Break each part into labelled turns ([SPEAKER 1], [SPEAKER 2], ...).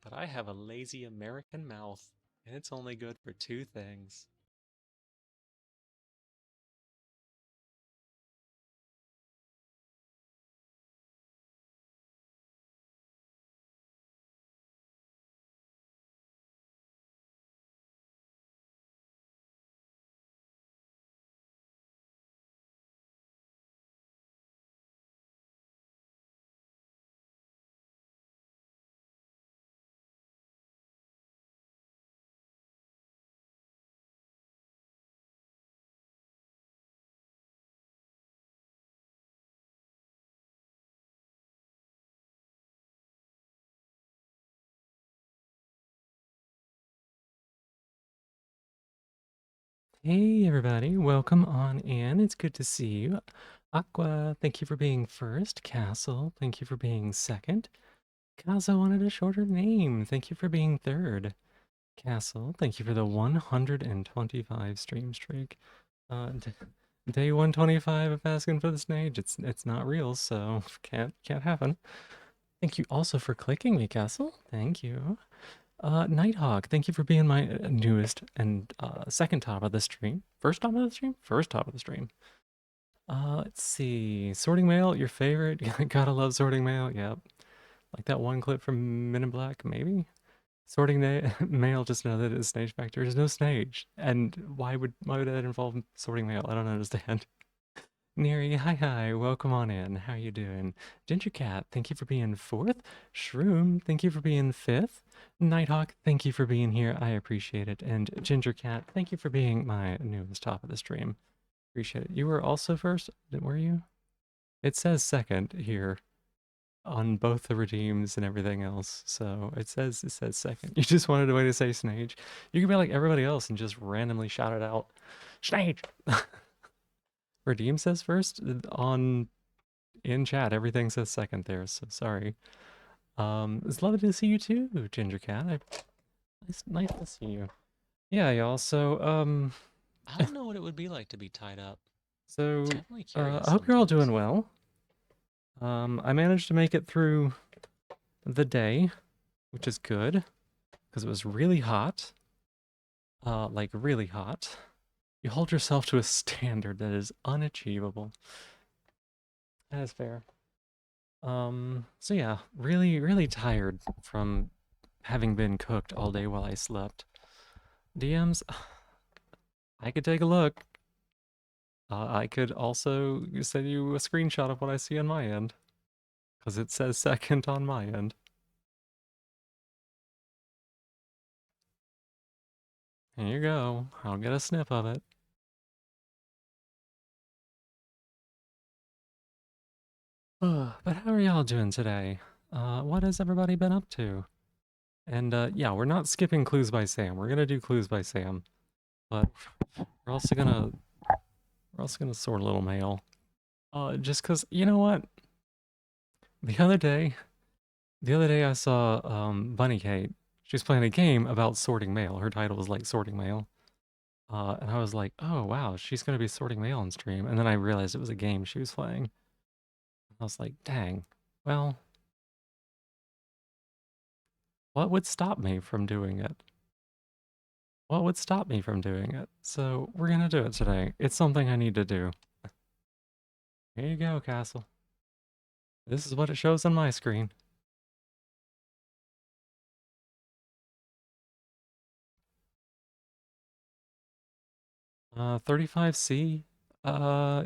[SPEAKER 1] But I have a lazy American mouth, and it's only good for two things. Hey everybody, welcome on in. It's good to see you. Aqua, thank you for being first. Castle, thank you for being second. Kaza wanted a shorter name. Thank you for being third. Castle, thank you for the 125 stream streak. Uh, d- Day 125 of asking for the stage. It's not real, so can't happen. Thank you also for clicking me, Castle. Thank you. Nighthawk, thank you for being my newest and second top of the stream. First top of the stream? First top of the stream. Let's see. Sorting Mail, your favorite? Gotta love Sorting Mail. Yep. Like that one clip from Men in Black, maybe? Mail, just know that it's Snage Factor. There's no Snage. And why would that involve sorting mail? I don't understand. Neri, hi, welcome on in. How you doing? Ginger Cat, thank you for being fourth. Shroom, thank you for being fifth. Nighthawk, thank you for being here. I appreciate it. And Ginger Cat, thank you for being my newest top of the stream. Appreciate it. You were also first, were you? It says second here on both the redeems and everything else. So it says second. You just wanted a way to say Snage. You could be like everybody else and just randomly shout it out. Snage! Redeem says first on in chat. Everything says second there, so sorry. It's lovely to see you too, Ginger Cat. Nice to see you. Yeah, y'all. So,
[SPEAKER 2] I don't know what it would be like to be tied up.
[SPEAKER 1] so
[SPEAKER 2] Definitely curious
[SPEAKER 1] I hope you're all doing
[SPEAKER 2] sometimes.
[SPEAKER 1] well. I managed to make it through the day, which is good because it was really hot. Like really hot. You hold yourself to a standard that is unachievable. That is fair. So yeah, really tired from having been cooked all day while I slept. DMs, I could take a look. I could also send you a screenshot of what I see on my end, because it says second on my end. Here you go. I'll get a snip of it. But how are y'all doing today? What has everybody been up to? And yeah, we're not skipping Clues by Sam. We're gonna do Clues by Sam, but we're also gonna sort a little mail. Just cause you know what? The other day, the other day I saw Bunny Kate. She was playing a game about sorting mail. Her title was like sorting mail. And I was like, oh wow, she's gonna be sorting mail on stream. And then I realized it was a game she was playing. I was like, dang. Well, what would stop me from doing it? What would stop me from doing it? So we're gonna do it today. It's something I need to do. Here you go, Castle. This is what it shows on my screen. 35C.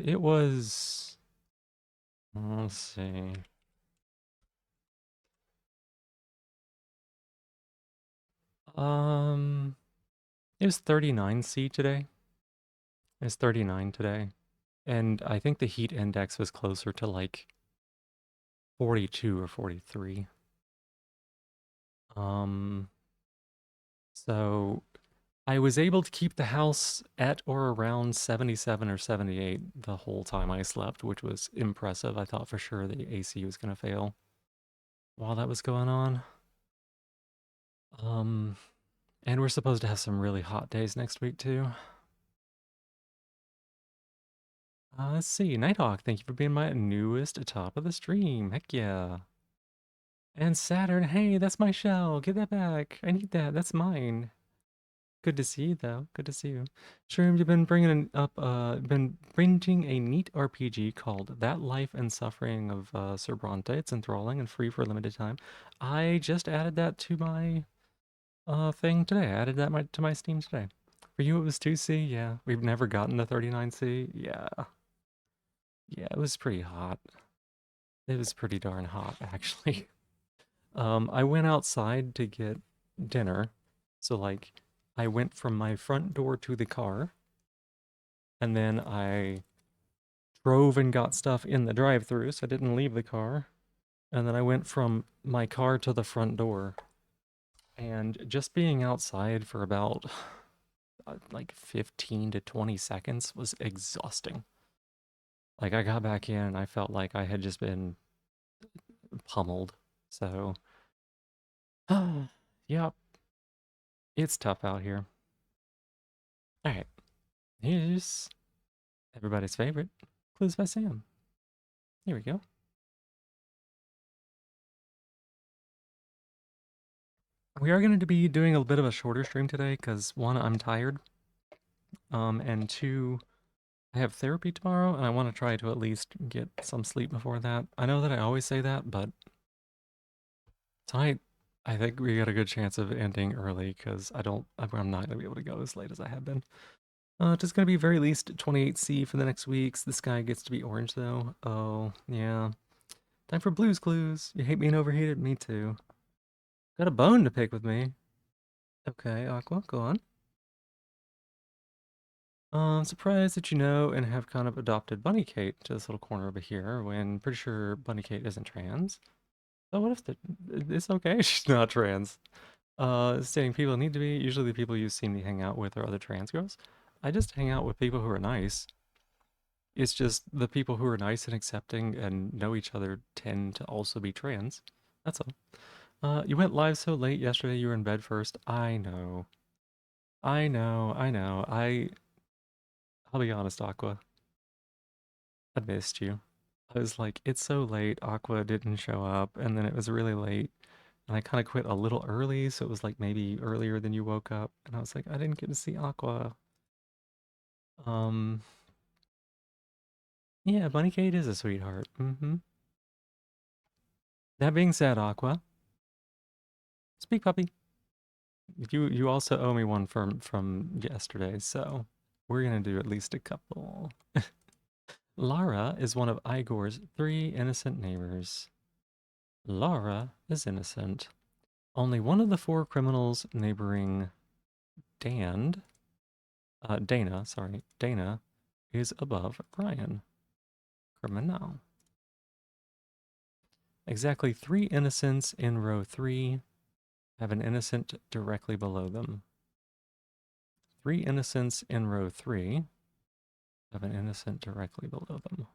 [SPEAKER 1] It was. Let's see. Um, it was 39C today. It's 39 today. And I think the heat index was closer to like 42 or 43. Um, so I was able to keep the house at or around 77 or 78 the whole time I slept, which was impressive. I thought for sure the AC was going to fail while that was going on. Um, and we're supposed to have some really hot days next week too. Let's see. Nighthawk, thank you for being my newest top of the stream. Heck yeah. And Saturn, hey, that's my shell. Get that back. I need that. That's mine. Good to see you, though. Good to see you. Shroom, you've been been bringing a neat RPG called That Life and Suffering of Sir Bronte. It's enthralling and free for a limited time. I just added that to my thing today. I added that to my Steam today. For you, it was 2C. Yeah, we've never gotten to 39C. Yeah, yeah, it was pretty hot. It was pretty darn hot, actually. I went outside to get dinner. So, like, I went from my front door to the car, and then I drove and got stuff in the drive-through, so I didn't leave the car. And then I went from my car to the front door. And just being outside for about like 15 to 20 seconds was exhausting. Like, I got back in and I felt like I had just been pummeled. So, yeah, it's tough out here. All right, here's everybody's favorite, Clues by Sam. Here we go. We are going to be doing a bit of a shorter stream today because one, I'm tired, and two, I have therapy tomorrow, and I want to try to at least get some sleep before that. I know that I always say that, but tonight, I think we got a good chance of ending early because I'm not going to be able to go as late as I have been. Just going to be very least 28C for the next weeks. The sky gets to be orange though. Oh, yeah. Time for Blues Clues. You hate being overheated? Me too. Got a bone to pick with me. Okay, Aqua, go on. Surprised that you know and have kind of adopted Bunny Kate to this little corner over here when pretty sure Bunny Kate isn't trans. Oh, what if it's okay? She's not trans. Saying people need to be. Usually the people you see me hang out with are other trans girls. I just hang out with people who are nice. It's just the people who are nice and accepting and know each other tend to also be trans. That's all. You went live so late yesterday. You were in bed first. I know. I know. I know. I'll be honest, Aqua. I missed you. I was like, it's so late. Aqua didn't show up, and then it was really late, and I kind of quit a little early, so it was like maybe earlier than you woke up, and I was like, I didn't get to see Aqua. Um, yeah, Bunny Kate is a sweetheart. Mm-hmm. That being said, Aqua, speak puppy. You also owe me one from yesterday, so we're gonna do at least a couple. Lara is one of Igor's 3 innocent neighbors. Lara is innocent. Only one of the 4 criminals neighboring Dana, is above Brian. Criminal. Exactly 3 innocents in row 3 have an innocent directly below them. 3 innocents in row 3 have an innocent directly below them.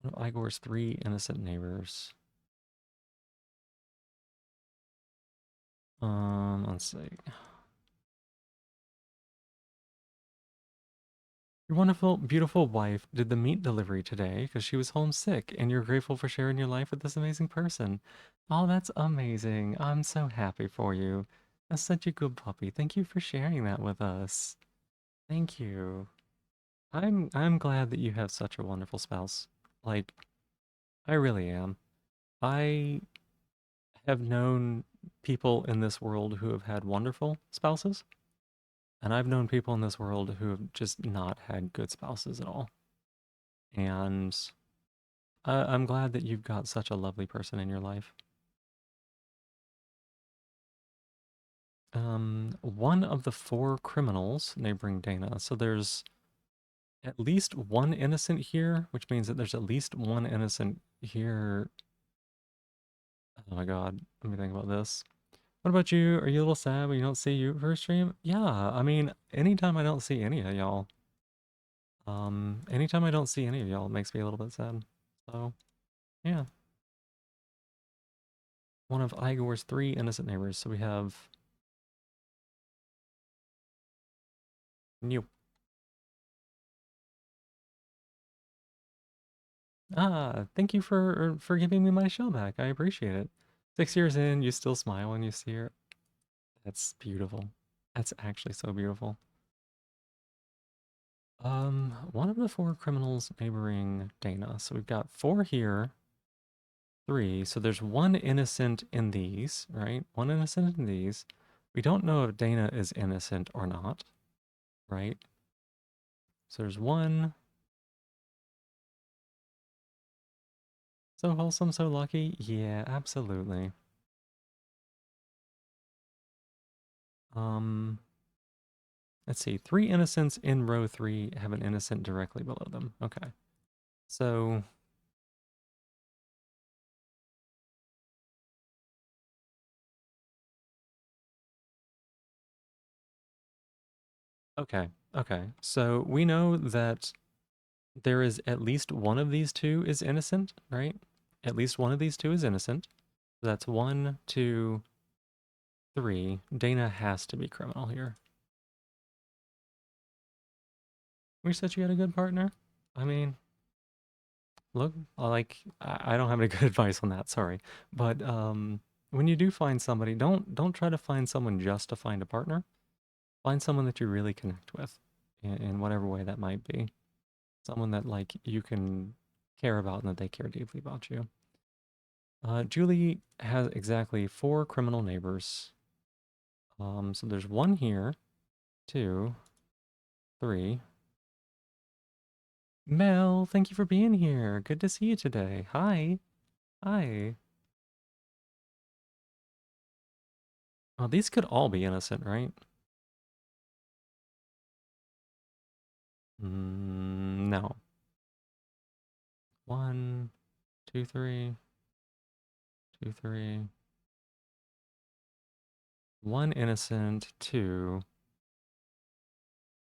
[SPEAKER 1] One of Igor's 3 innocent neighbors. Let's see. Your wonderful, beautiful wife did the meat delivery today because she was homesick, and you're grateful for sharing your life with this amazing person. Oh, that's amazing. I'm so happy for you. That's such a good puppy. Thank you for sharing that with us. Thank you. I'm glad that you have such a wonderful spouse. Like, I really am. I have known people in this world who have had wonderful spouses, and I've known people in this world who have just not had good spouses at all. And I'm glad that you've got such a lovely person in your life. One of the 4 criminals neighboring Dana. So there's at least one innocent here, which means that there's at least one innocent here. Oh my God, let me think about this. What about you? Are you a little sad when you don't see you for a stream? Yeah, I mean, anytime I don't see any of y'all, anytime I don't see any of y'all, it makes me a little bit sad. So, yeah. One of Igor's 3 innocent neighbors. So we have you. Thank you for giving me my shell back. I appreciate it. 6 years in, you still smile when you see her. That's beautiful. That's actually so beautiful. One of the four criminals neighboring Dana. So we've got four here, three. So there's one innocent in these, right? One innocent in these. We don't know if Dana is innocent or not, right? So there's one. So wholesome, so lucky. Yeah, absolutely. Um, let's see. Three innocents in row three have an innocent directly below them. Okay. So, okay. Okay. So we know that there is at least one of these two is innocent, right? At least one of these two is innocent. So that's one, two, three. Dana has to be criminal here. We said you had a good partner. I mean, look, I don't have any good advice on that, sorry. But when you do find somebody, don't try to find someone just to find a partner. Find someone that you really connect with in whatever way that might be. Someone that like you can care about and that they care deeply about you. Julie has exactly four criminal neighbors. So there's one here, two, three. Mel, thank you for being here. Good to see you today. Hi. Hi. Oh, these could all be innocent, right? No. One, two, three, two, three. One innocent, two.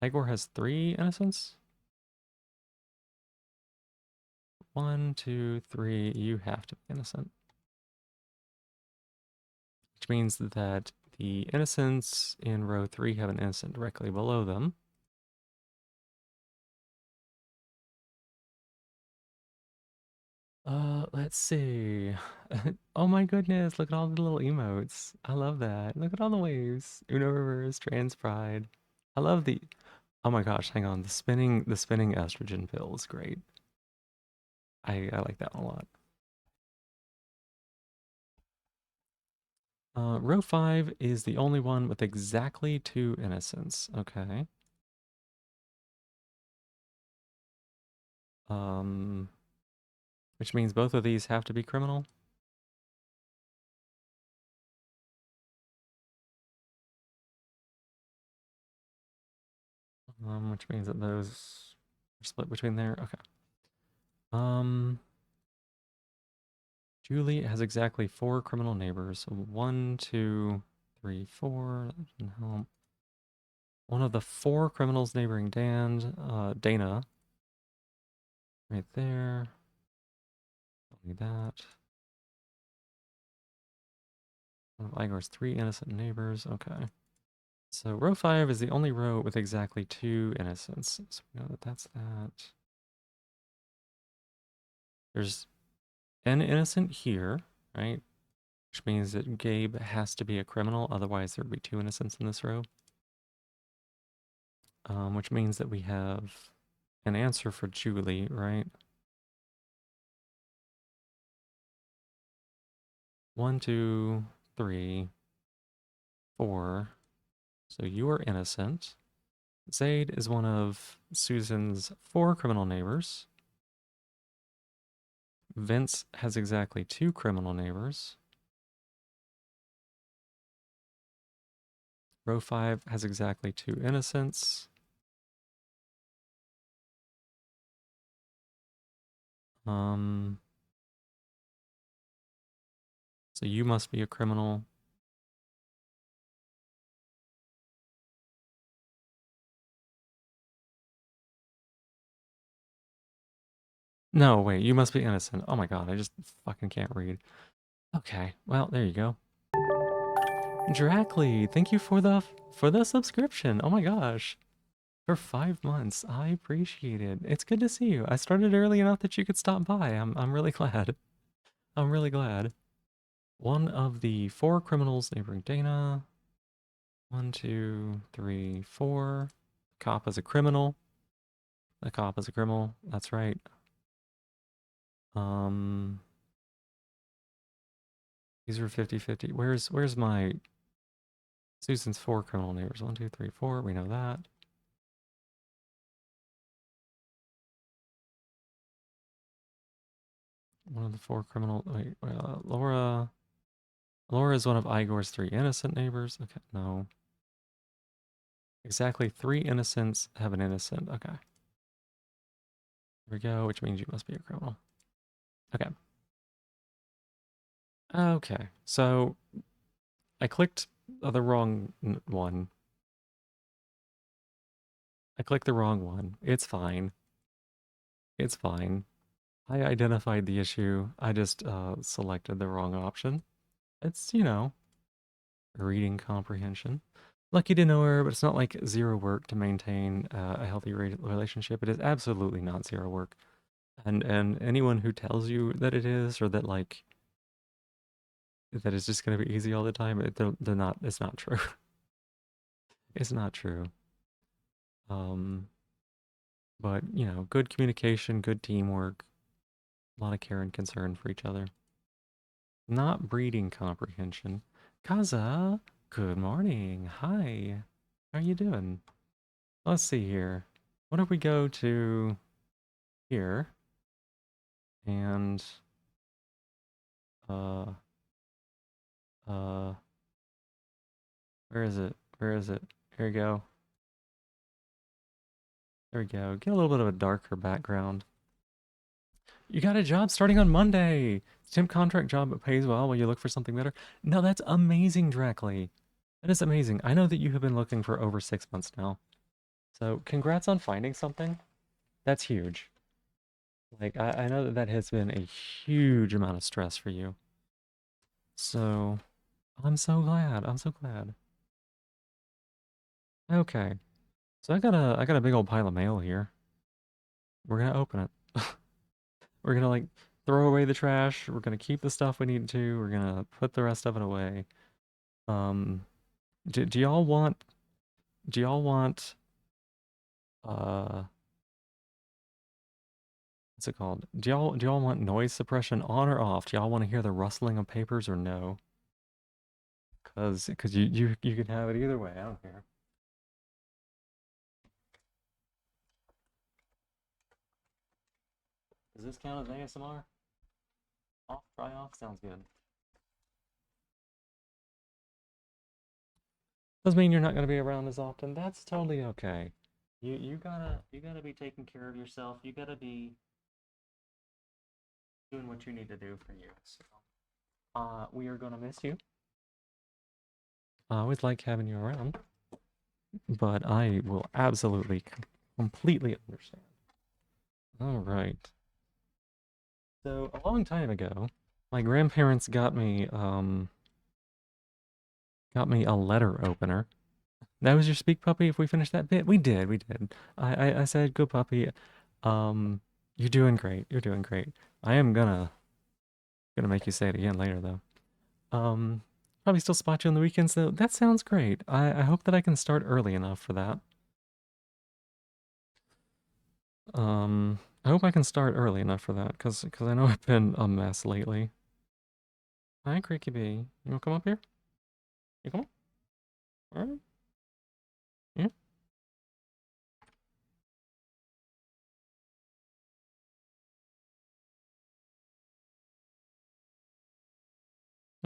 [SPEAKER 1] Igor has three innocents. One, two, three. You have to be innocent. Which means that the innocents in row three have an innocent directly below them. Let's see. Oh my goodness, look at all the little emotes. I love that. Look at all the waves. Uno reverse, trans pride. I love the oh my gosh, hang on. The spinning estrogen pill is great. I like that one a lot. Row five is the only one with exactly two innocents. Okay. Um, which means both of these have to be criminal. Which means that those are split between there. Okay. Um, Julie has exactly four criminal neighbors. So one, two, three, four. That doesn't help. One of the four criminals neighboring Dana, right there. Don't need that. One of Igor's three innocent neighbors. Okay. So row five is the only row with exactly two innocents. So we know that that's that. There's an innocent here, right? Which means that Gabe has to be a criminal, otherwise there would be two innocents in this row. Which means that we have an answer for Julie, right? One, two, three, four. So you are innocent. Zaid is one of Susan's four criminal neighbors. Vince has exactly two criminal neighbors. Row 5 has exactly two innocents. So you must be a criminal. No, wait, you must be innocent. Oh my god, I just fucking can't read. Okay, well, there you go. Dracly, thank you for the subscription. Oh my gosh. For 5 months. I appreciate it. It's good to see you. I started early enough that you could stop by. I'm really glad. I'm really glad. One of the 4 criminals neighboring Dana. 1, 2, 3, 4. Cop is a criminal. The cop is a criminal. That's right. These are 50-50. Where's my Susan's 4 criminal neighbors? 1, 2, 3, 4. We know that. One of the 4 criminal. Wait, Laura. Laura is one of Igor's 3 innocent neighbors. Okay, no. Exactly 3 innocents have an innocent. Okay. Here we go, which means you must be a criminal. Okay. Okay, so I clicked the wrong one. I clicked the wrong one. It's fine. It's fine. I identified the issue. I just selected the wrong option. It's, reading comprehension. Lucky to know her, but it's not like zero work to maintain a healthy relationship. It is absolutely not zero work. And anyone who tells you that it is, or that that it's just going to be easy all the time, they're not. It's not true. It's not true. Um, but good communication, good teamwork, a lot of care and concern for each other. Not breeding comprehension. Kaza, good morning. Hi. How are you doing? Let's see here. What if we go to here and uh uh where is it? Where is it? Here we go. There we go. Get a little bit of a darker background. You got a job starting on Monday. Temp contract job that pays well while you look for something better. No, that's amazing, Drackley. That is amazing. I know that you have been looking for over 6 months now. So congrats on finding something. That's huge. Like, I know that that has been a huge amount of stress for you. So, I'm so glad. I'm so glad. Okay. So I got a big old pile of mail here. We're gonna open it. We're gonna like throw away the trash. We're gonna keep the stuff we need to. We're gonna put the rest of it away. Um, do y'all want do y'all want uh what's it called? Do y'all want noise suppression on or off? Do y'all want to hear the rustling of papers or no? Cause you can have it either way. I don't care. Does this count as ASMR? Off, try off, sounds good. Doesn't mean you're not gonna be around as often. That's totally okay. You gotta be taking care of yourself. You gotta be doing what you need to do for you. So, we are gonna miss you. I always like having you around, but I will absolutely completely understand. All right. So a long time ago, my grandparents got me a letter opener. That was your speak puppy. If we finish that bit, we did, we did. I said good puppy. Um, you're doing great. You're doing great. I am gonna make you say it again later though. Um, Probably still spot you on the weekends though. That sounds great. I hope that I can start early enough for that. I hope I can start early enough for that, cause I know I've been a mess lately. Hi, Creaky B. You wanna come up here? You come on? All right. Yeah.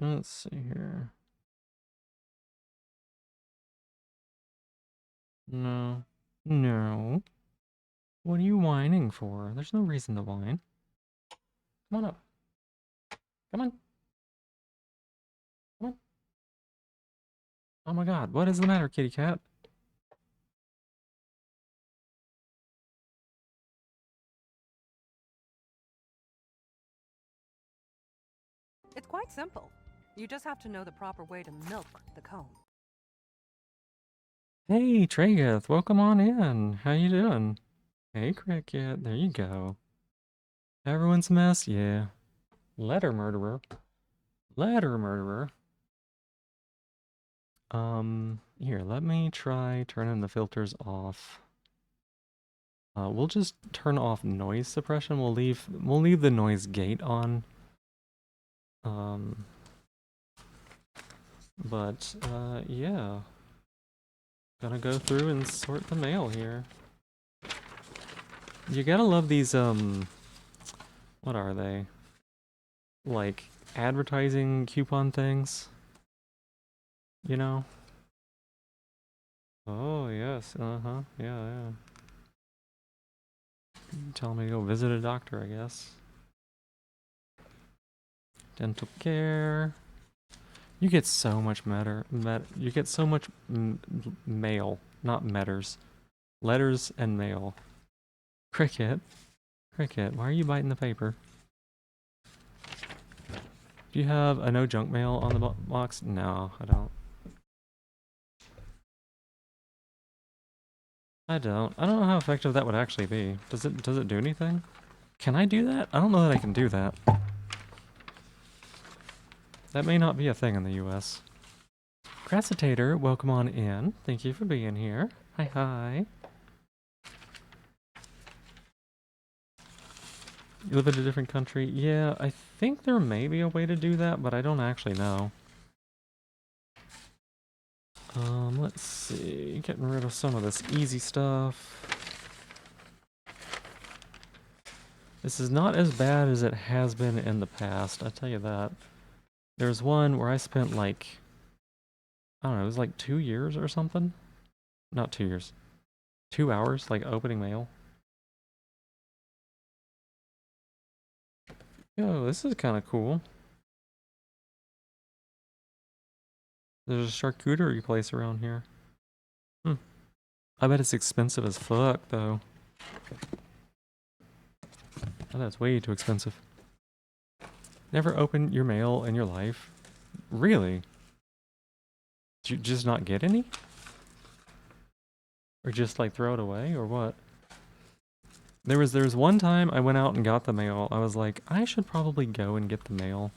[SPEAKER 1] Let's see here. No. No. What are you whining for? There's no reason to whine. Come on up. Come on. Come on. Oh my god, what is the matter, kitty cat?
[SPEAKER 3] It's quite simple. You just have to know the proper way to milk the comb.
[SPEAKER 1] Hey, Tragoth, welcome on in. How you doing? Hey, Cricket, there you go. Everyone's a mess? Yeah. Letter murderer. Letter murderer. Here, let me try turning the filters off. We'll just turn off noise suppression. We'll leave the noise gate on. Yeah. Gonna go through and sort the mail here. You gotta love these, what are they? Like, advertising coupon things? You know? Oh, yes, yeah, yeah. Telling me to go visit a doctor, I guess. Dental care. You get so much you get so much mail, not metters. Letters and mail. Cricket. Cricket, why are you biting the paper? Do you have a no junk mail on the box? No, I don't. I don't know how effective that would actually be. Does it do anything? Can I do that? I don't know that I can do that. That may not be a thing in the US. Crassitator, welcome on in. Thank you for being here. Hi, hi. You live in a different country? Yeah, I think there may be a way to do that, but I don't actually know. Let's see. Getting rid of some of this easy stuff. This is not as bad as it has been in the past, I tell you that. There's one where I spent like, I don't know, it was like 2 years or something? Not 2 years. 2 hours, like, opening mail. Yo, this is kind of cool. There's a charcuterie place around here. I bet it's expensive as fuck, though. I bet it's way too expensive. Never open your mail in your life? Really? Did you just not get any? Or just, like, throw it away, or what? There was one time I went out and got the mail. I was like, I should probably go and get the mail.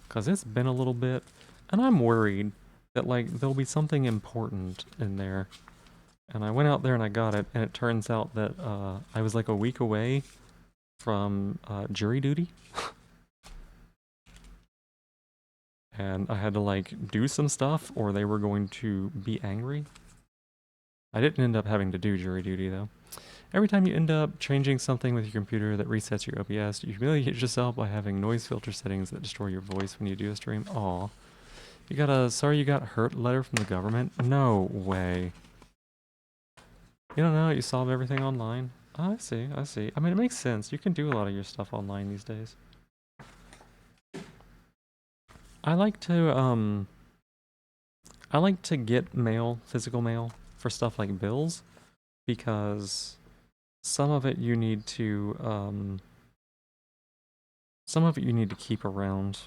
[SPEAKER 1] Because it's been a little bit, and I'm worried that, like, there'll be something important in there. And I went out there and I got it, and it turns out that I was like a week away from jury duty. And I had to, like, do some stuff or they were going to be angry. I didn't end up having to do jury duty, though. Every time you end up changing something with your computer that resets your OBS, you humiliate yourself by having noise filter settings that destroy your voice when you do a stream. Aw. You got a sorry you got hurt letter from the government? No way. You don't know, you solve everything online? Oh, I see, I see. I mean, it makes sense. You can do a lot of your stuff online these days. I like to get mail, physical mail, for stuff like bills, because some of it you need to, keep around,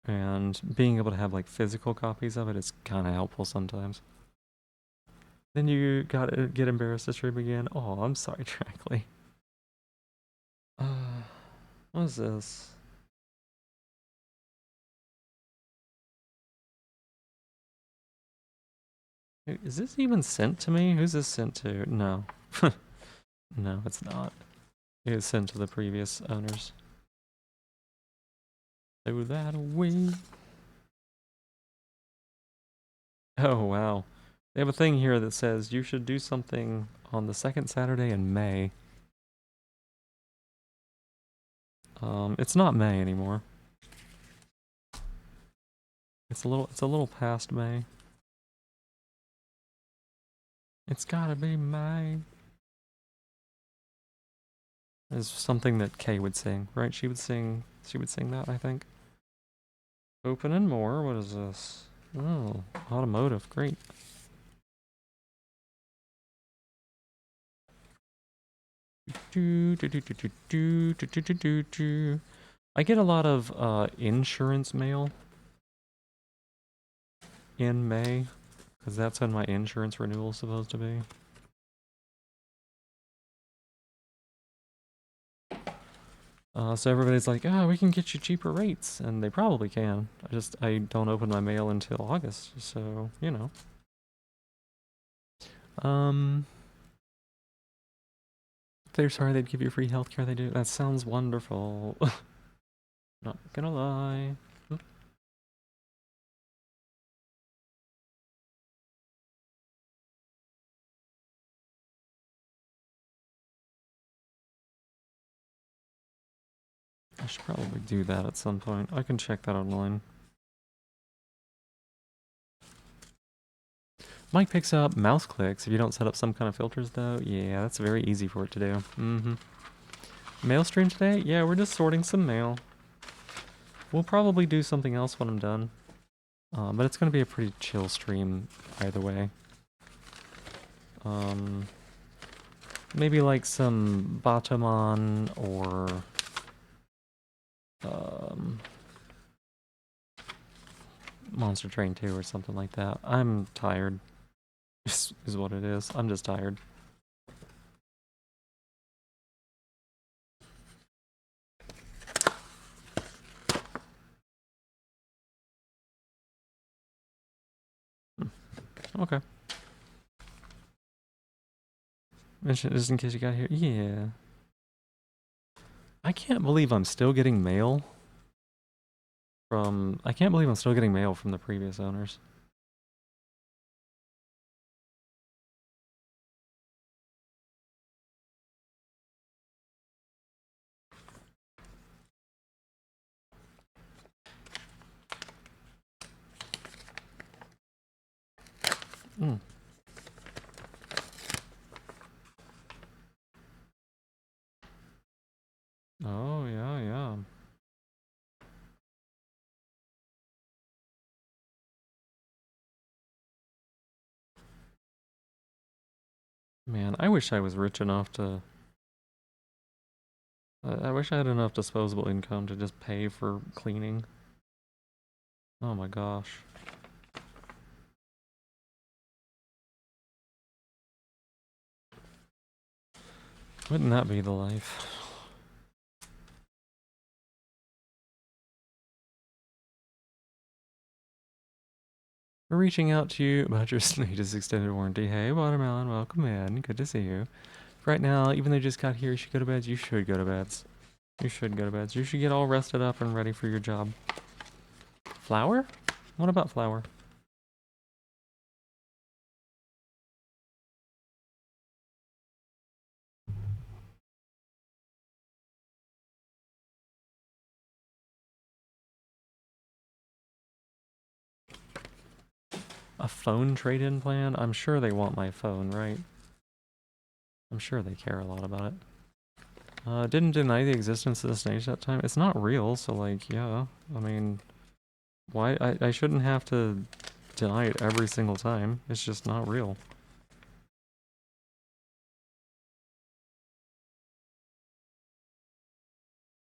[SPEAKER 1] and being able to have, like, physical copies of it is kind of helpful sometimes. Then you gotta get embarrassed to stream again. Oh, I'm sorry, Trackley. What is this? Is this even sent to me? Who's this sent to? No. No, it's not. It was sent to the previous owners. Throw that away. Oh, wow. They have a thing here that says you should do something on the second Saturday in May. It's not May anymore. It's a little past May. It's gotta be May. It's something that Kay would sing, right? She would sing that, I think. Opening more, what is this? Oh, automotive, great. I get a lot of insurance mail in May. because that's when my insurance renewal is supposed to be. So everybody's like, oh, we can get you cheaper rates, and they probably can. I don't open my mail until August, so, you know. If they're sorry they'd give you free healthcare, they do. That sounds wonderful. Not gonna lie. Oop. I should probably do that at some point. I can check that online. Mike picks up mouse clicks if you don't set up some kind of filters, though. Yeah, that's very easy for it to do. Mm-hmm. Mail stream today? Yeah, we're just sorting some mail. We'll probably do something else when I'm done. But it's going to be a pretty chill stream either way. Maybe like some Batamon or... Monster Train 2 or something like that. I'm tired. Is what it is. I'm just tired. Okay. Just in case you got here. Yeah. I can't believe I'm still getting mail from... I can't believe I'm still getting mail from the previous owners. Mm. Oh, yeah, yeah. Man, I wish I was rich enough to... I wish I had enough disposable income to just pay for cleaning. Oh my gosh. Wouldn't that be the life? We're reaching out to you about your latest extended warranty. Hey, Watermelon, welcome in. Good to see you. Right now, even though you just got here, you should go to bed. You should go to bed. You should go to bed. You should get all rested up and ready for your job. Flour? What about flour? A phone trade-in plan? I'm sure they want my phone, right? I'm sure they care a lot about it. Didn't deny the existence of the stage that time. It's not real, so like, yeah. I mean, why? I shouldn't have to deny it every single time. It's just not real.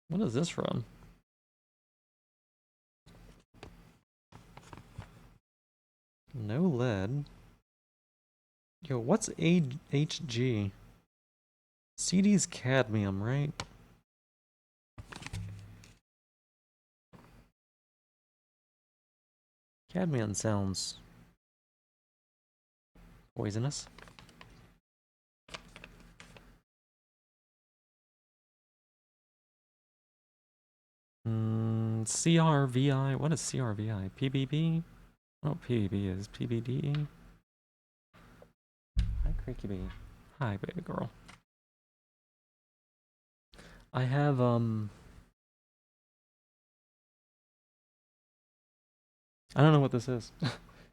[SPEAKER 1] What is this from? No lead. Yo, what's HG? CD's cadmium, right? Cadmium sounds poisonous. CRVI. What is CRVI? PBB? Oh, PBB is PBDE. Hi, Creaky Bee. Hi, baby girl. I have, I don't know what this is.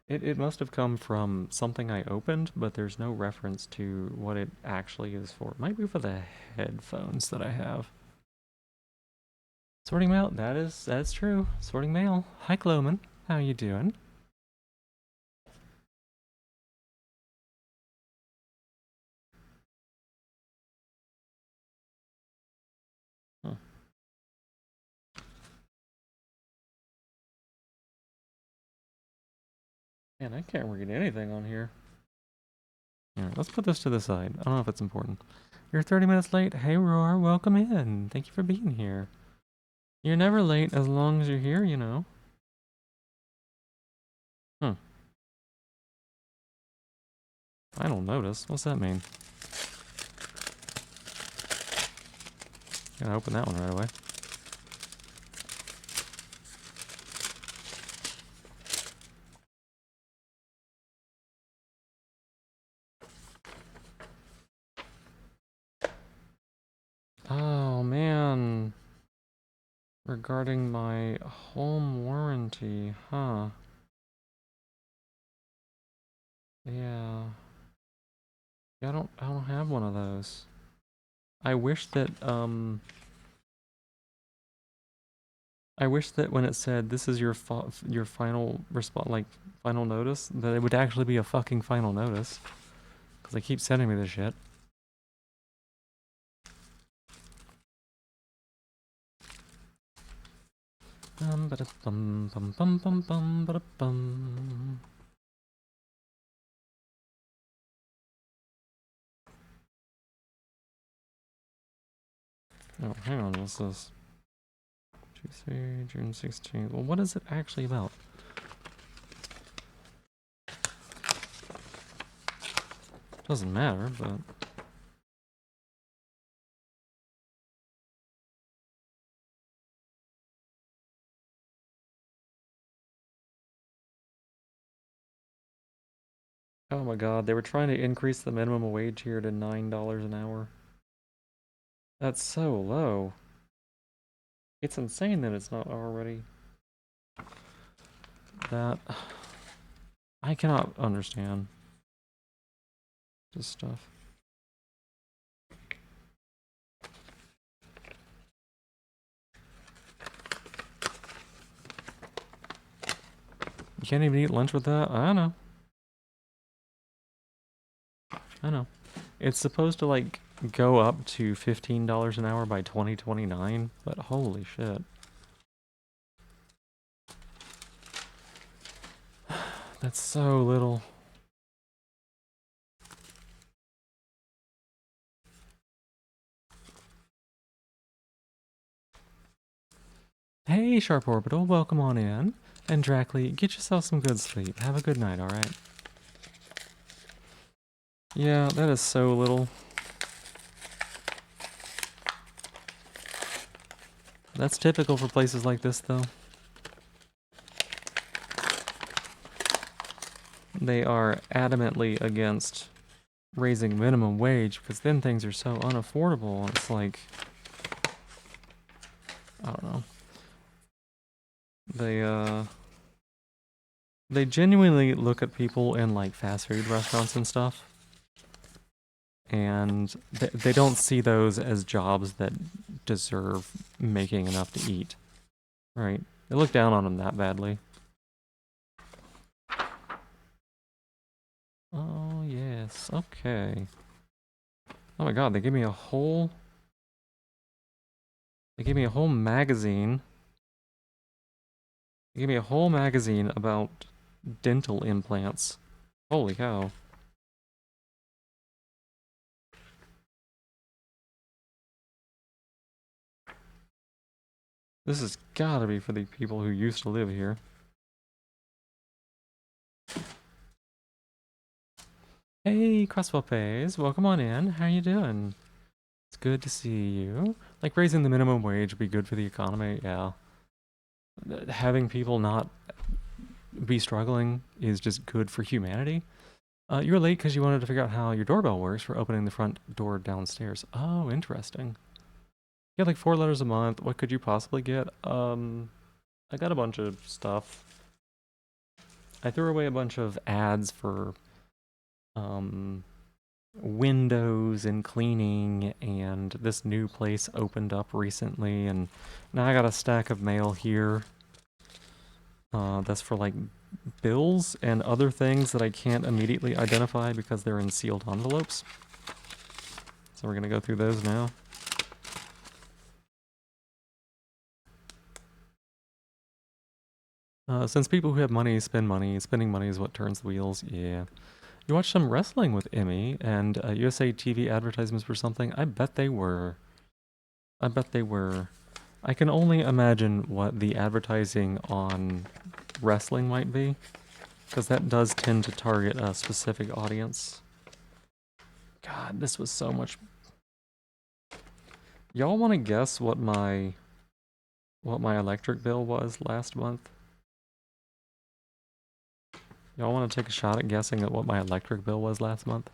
[SPEAKER 1] It must have come from something I opened, but there's no reference to what it actually is for. It might be for the headphones that I have. Sorting mail, that's true. Sorting mail. Hi, Cloman. How you doing? Huh. Man, I can't read anything on here. Alright, let's put this to the side. I don't know if it's important. You're 30 minutes late. Hey, Roar, welcome in. Thank you for being here. You're never late as long as you're here, you know. Hmm. I don't notice. What's that mean? Gotta open that one right away. Oh, man. Regarding my home warranty, huh? Yeah. Yeah, I don't have one of those. I wish that when it said this is your final response, like final notice, that it would actually be a fucking final notice. Cuz they keep sending me this shit. Ba bum bum bum bum bum ba bum. Oh, hang on, what's this? Tuesday, June 16th. Well, what is it actually about? Doesn't matter, but... Oh my god, they were trying to increase the minimum wage here to $9 an hour. That's so low. It's insane that it's not already... That... I cannot understand this stuff. You can't even eat lunch with that? I know. I know. It's supposed to, like, go up to $15 an hour by 2029, but holy shit. That's so little. Hey, Sharp Orbital, welcome on in. And Dracly, get yourself some good sleep. Have a good night, alright? Yeah, that is so little. That's typical for places like this, though. They are adamantly against raising minimum wage because then things are so unaffordable. It's like, I don't know. They genuinely look at people in like fast food restaurants and stuff, and they don't see those as jobs that deserve making enough to eat, right? They look down on them that badly. Oh yes, okay. Oh my god, they gave me a whole magazine. They gave me a whole magazine about dental implants. Holy cow. This has gotta be for the people who used to live here. Hey, Crosswell Pays, welcome on in. How you doing? It's good to see you. Like, raising the minimum wage would be good for the economy, yeah. Having people not be struggling is just good for humanity. You were late because you wanted to figure out how your doorbell works for opening the front door downstairs. Oh, interesting. You get like 4 letters a month. What could you possibly get? I got a bunch of stuff. I threw away a bunch of ads for windows and cleaning, and this new place opened up recently, and now I got a stack of mail here. That's for like bills and other things that I can't immediately identify because they're in sealed envelopes. So we're gonna go through those now. Since people who have money spend money, spending money is what turns the wheels. Yeah. You watched some wrestling with Emmy and USA TV advertisements for something? I bet they were. I bet they were. I can only imagine what the advertising on wrestling might be, because that does tend to target a specific audience. God, this was so much. Y'all want to guess what my electric bill was last month? Y'all want to take a shot at guessing at what my electric bill was last month?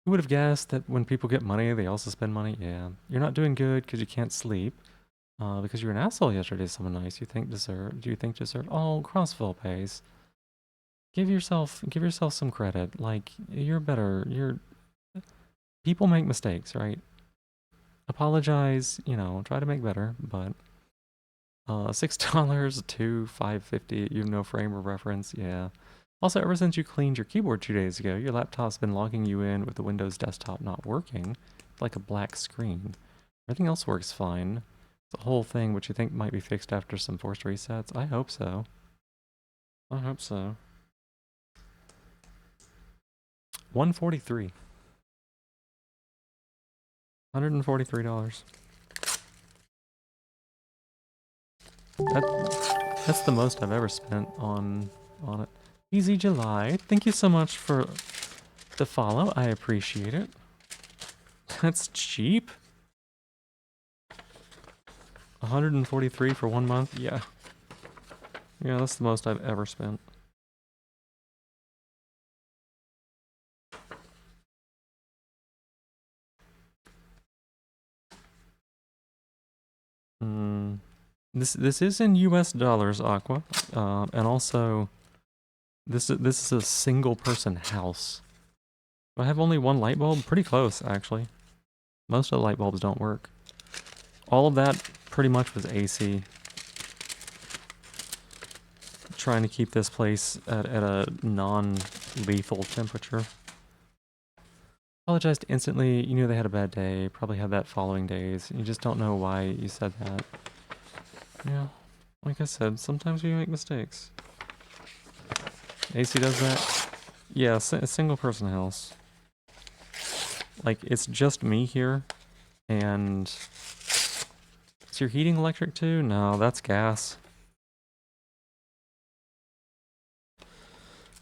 [SPEAKER 1] Who would have guessed that when people get money, they also spend money? Yeah. You're not doing good because you can't sleep. Because you were an asshole yesterday to someone nice. Do you think deserve? Oh, Crossville pays. Give yourself some credit. Like, you're better. People make mistakes, right? Apologize, try to make better, but $6 to $5.50, you have no frame of reference, yeah. Also, ever since you cleaned your keyboard 2 days ago, your laptop's been logging you in with the Windows desktop not working. It's like a black screen. Everything else works fine. The whole thing, which you think might be fixed after some forced resets. I hope so. I hope so. 143. $143. That's the most I've ever spent on it. Easy July. Thank you so much for the follow. I appreciate it. That's cheap. 143 for 1 month? Yeah. Yeah, that's the most I've ever spent. This is in US dollars, Aqua. And also this is a single person house. Do I have only one light bulb? Pretty close, actually. Most of the light bulbs don't work. All of that pretty much was AC. Trying to keep this place at a non-lethal temperature. Apologized instantly. You knew they had a bad day. Probably had that following days. You just don't know why you said that. Yeah, like I said, sometimes we make mistakes. AC does that? Yeah, a single person house. Like, it's just me here, and... Is your heating electric too? No, that's gas.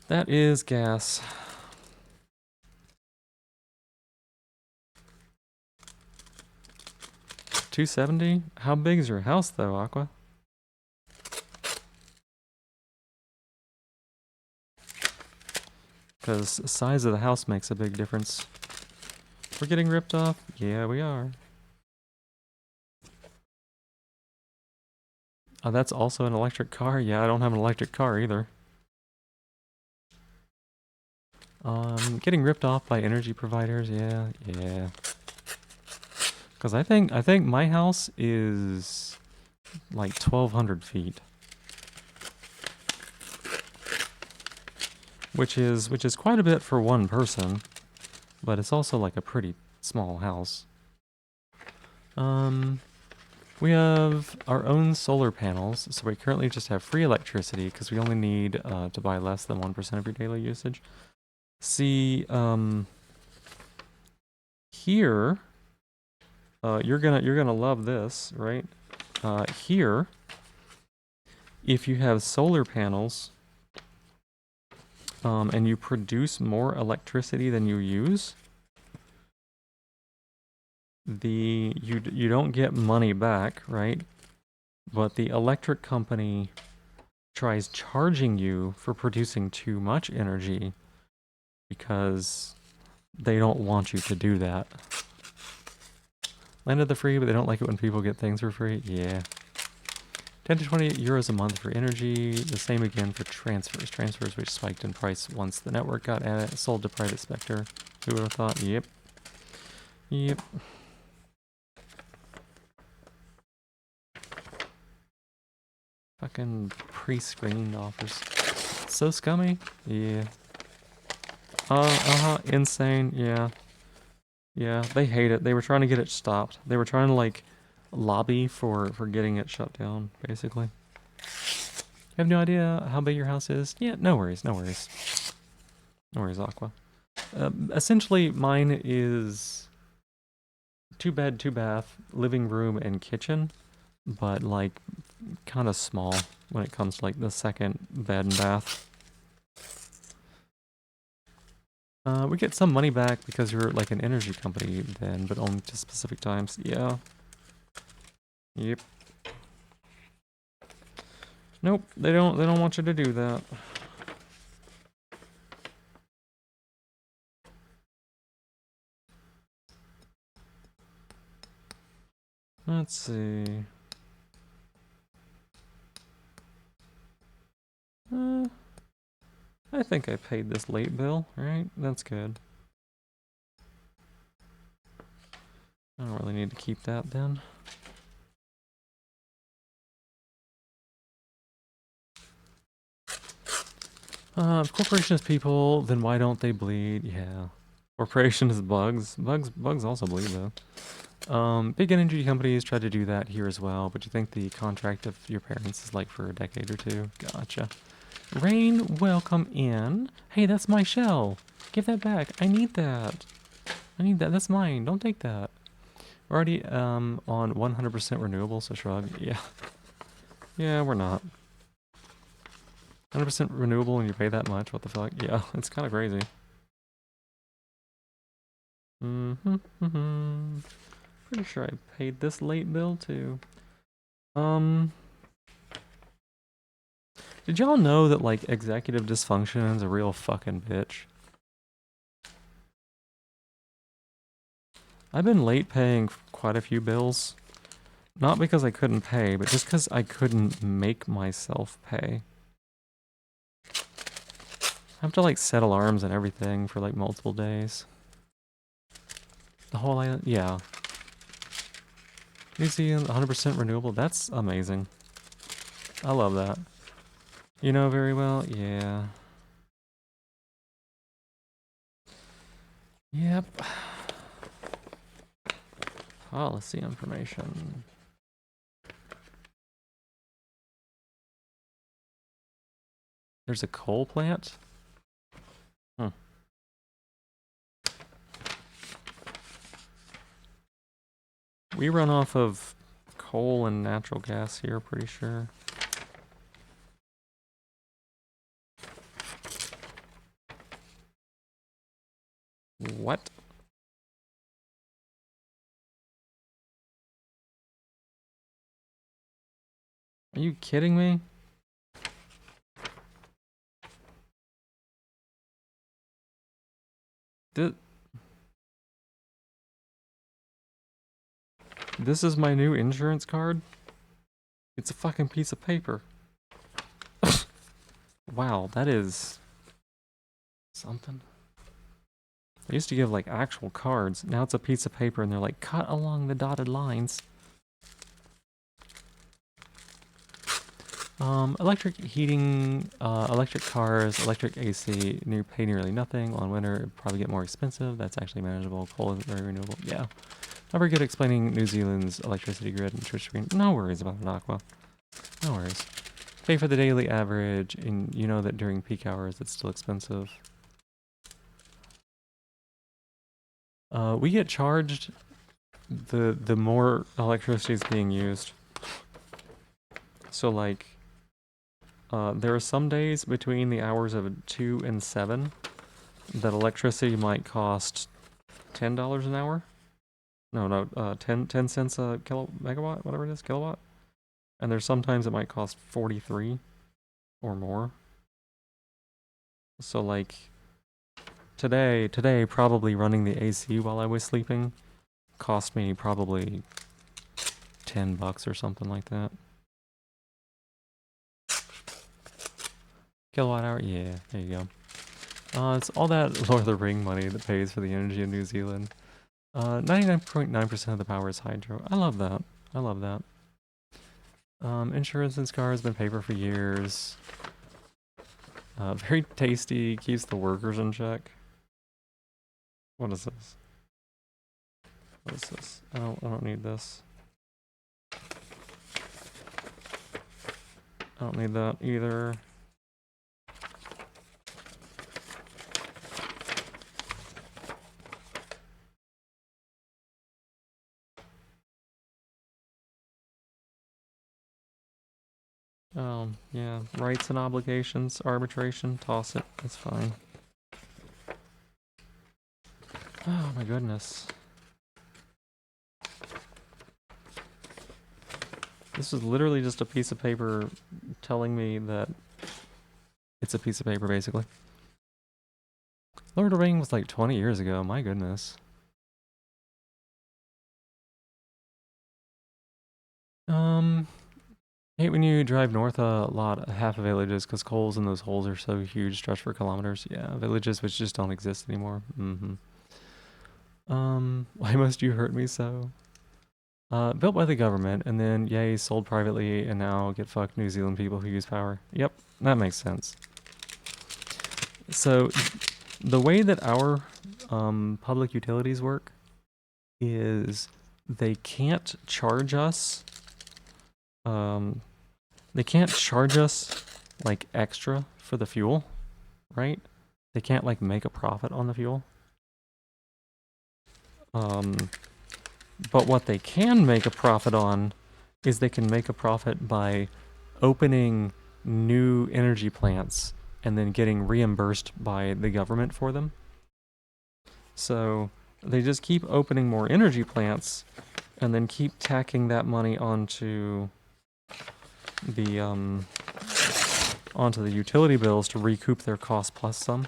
[SPEAKER 1] That is gas. $270? How big is your house though, Aqua? Because the size of the house makes a big difference. We're getting ripped off? Yeah, we are. Oh, that's also an electric car? Yeah, I don't have an electric car either. Getting ripped off by energy providers? Yeah. Because I think my house is like 1,200 feet. Which is quite a bit for one person, but it's also like a pretty small house. We have our own solar panels, so we currently just have free electricity because we only need to buy less than 1% of your daily usage. See, here, you're gonna love this, right? Here, if you have solar panels, and you produce more electricity than you use, you don't get money back, right? But the electric company tries charging you for producing too much energy because they don't want you to do that. Land of the free, but they don't like it when people get things for free. Yeah. 10 to 20 euros a month for energy. The same again for transfers. Transfers which spiked in price once the network got sold to private sector. Who would have thought? Yep. Fucking pre-screened offers. So scummy. Yeah. Insane. Yeah. Yeah, they hate it. They were trying to get it stopped. They were trying to, like, lobby for getting it shut down, basically. have no idea how big your house is? Yeah, no worries, no worries. No worries, Aqua. Essentially, mine is 2 bed, 2 bath, living room, and kitchen, but like kind of small when it comes to like the second bed and bath. We get some money back because you're like an energy company then, but only to specific times. Yeah. Yep. Nope, they don't want you to do that. Let's see. I think I paid this late bill, right? That's good. I don't really need to keep that then. If corporation is people, then why don't they bleed? Yeah. Corporation is bugs. Bugs also bleed though. Big energy companies try to do that here as well, but you think the contract of your parents is like for a decade or two? Gotcha. Rain, welcome in. Hey, that's my shell. Give that back. I need that. I need that. That's mine. Don't take that. We're already on 100% renewable, so shrug. Yeah. Yeah, we're not. 100% renewable and you pay that much? What the fuck? Yeah, it's kind of crazy. Pretty sure I paid this late bill too. Did y'all know that like executive dysfunction is a real fucking bitch? I've been late paying quite a few bills. Not because I couldn't pay, but just because I couldn't make myself pay. I have to like set alarms and everything for like multiple days. The whole island, yeah. New Zealand, 100% renewable. That's amazing. I love that. You know very well? Yeah. Yep. Policy information. There's a coal plant? We run off of coal and natural gas here, pretty sure. What? Are you kidding me? This is my new insurance card? It's a fucking piece of paper. Wow, that is something. I used to give like actual cards. Now it's a piece of paper and they're like, cut along the dotted lines. Electric heating, electric cars, electric AC, pay nearly nothing. On winter, it'd probably get more expensive. That's actually manageable. Coal is very renewable. Yeah. Not very good explaining New Zealand's electricity grid and Twitch screen. No worries about it, Aqua. No worries. Pay for the daily average, and you know that during peak hours it's still expensive. We get charged the more electricity is being used. So like, there are some days between the hours of 2 and 7 that electricity might cost $10 an hour. No, 10 cents a megawatt, whatever it is, kilowatt. And there's sometimes it might cost 43 or more. So like, today probably running the AC while I was sleeping cost me probably $10 or something like that. Kilowatt hour? Yeah, there you go. It's all that Lord of the Ring money that pays for the energy in New Zealand. 99.9% of the power is hydro. I love that. I love that. Insurance and SCAR has been paper for years. Very tasty, keeps the workers in check. What is this? What is this? I don't need this. I don't need that either. Yeah, rights and obligations, arbitration, toss it, it's fine. Oh my goodness. This is literally just a piece of paper telling me that it's a piece of paper, basically. Lord of the Rings was like 20 years ago, my goodness. Hate when you drive north a lot, half of villages, because coals in those holes are so huge, stretch for kilometers. Yeah, villages which just don't exist anymore. Why must you hurt me so? Built by the government, and then, yay, sold privately, and now get fucked New Zealand people who use power. Yep, that makes sense. So, the way that our public utilities work is they can't charge us like extra for the fuel, right? They can't like make a profit on the fuel. But what they can make a profit on is they can make a profit by opening new energy plants and then getting reimbursed by the government for them. So they just keep opening more energy plants and then keep tacking that money onto the utility bills to recoup their cost plus some.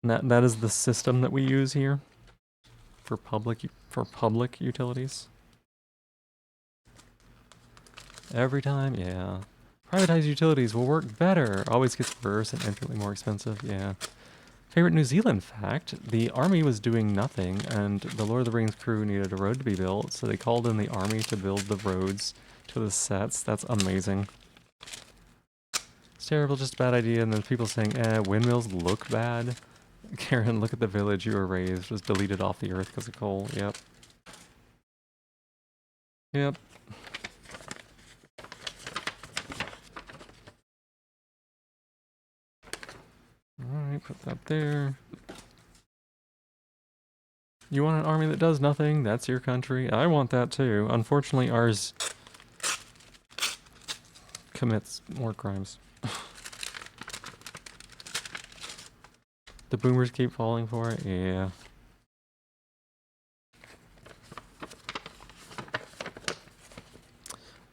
[SPEAKER 1] And that is the system that we use here for public utilities. Every time, yeah. Privatized utilities will work better. Always gets worse and infinitely more expensive, yeah. Favorite New Zealand fact, the army was doing nothing and the Lord of the Rings crew needed a road to be built, so they called in the army to build the roads to the sets. That's amazing. It's terrible, just a bad idea, and then people saying, windmills look bad. Karen, look at the village you were raised, was deleted off the earth because of coal. Yep. Yep. Alright, put that there. You want an army that does nothing? That's your country. I want that too. Unfortunately, ours commits more crimes. The boomers keep falling for it? Yeah.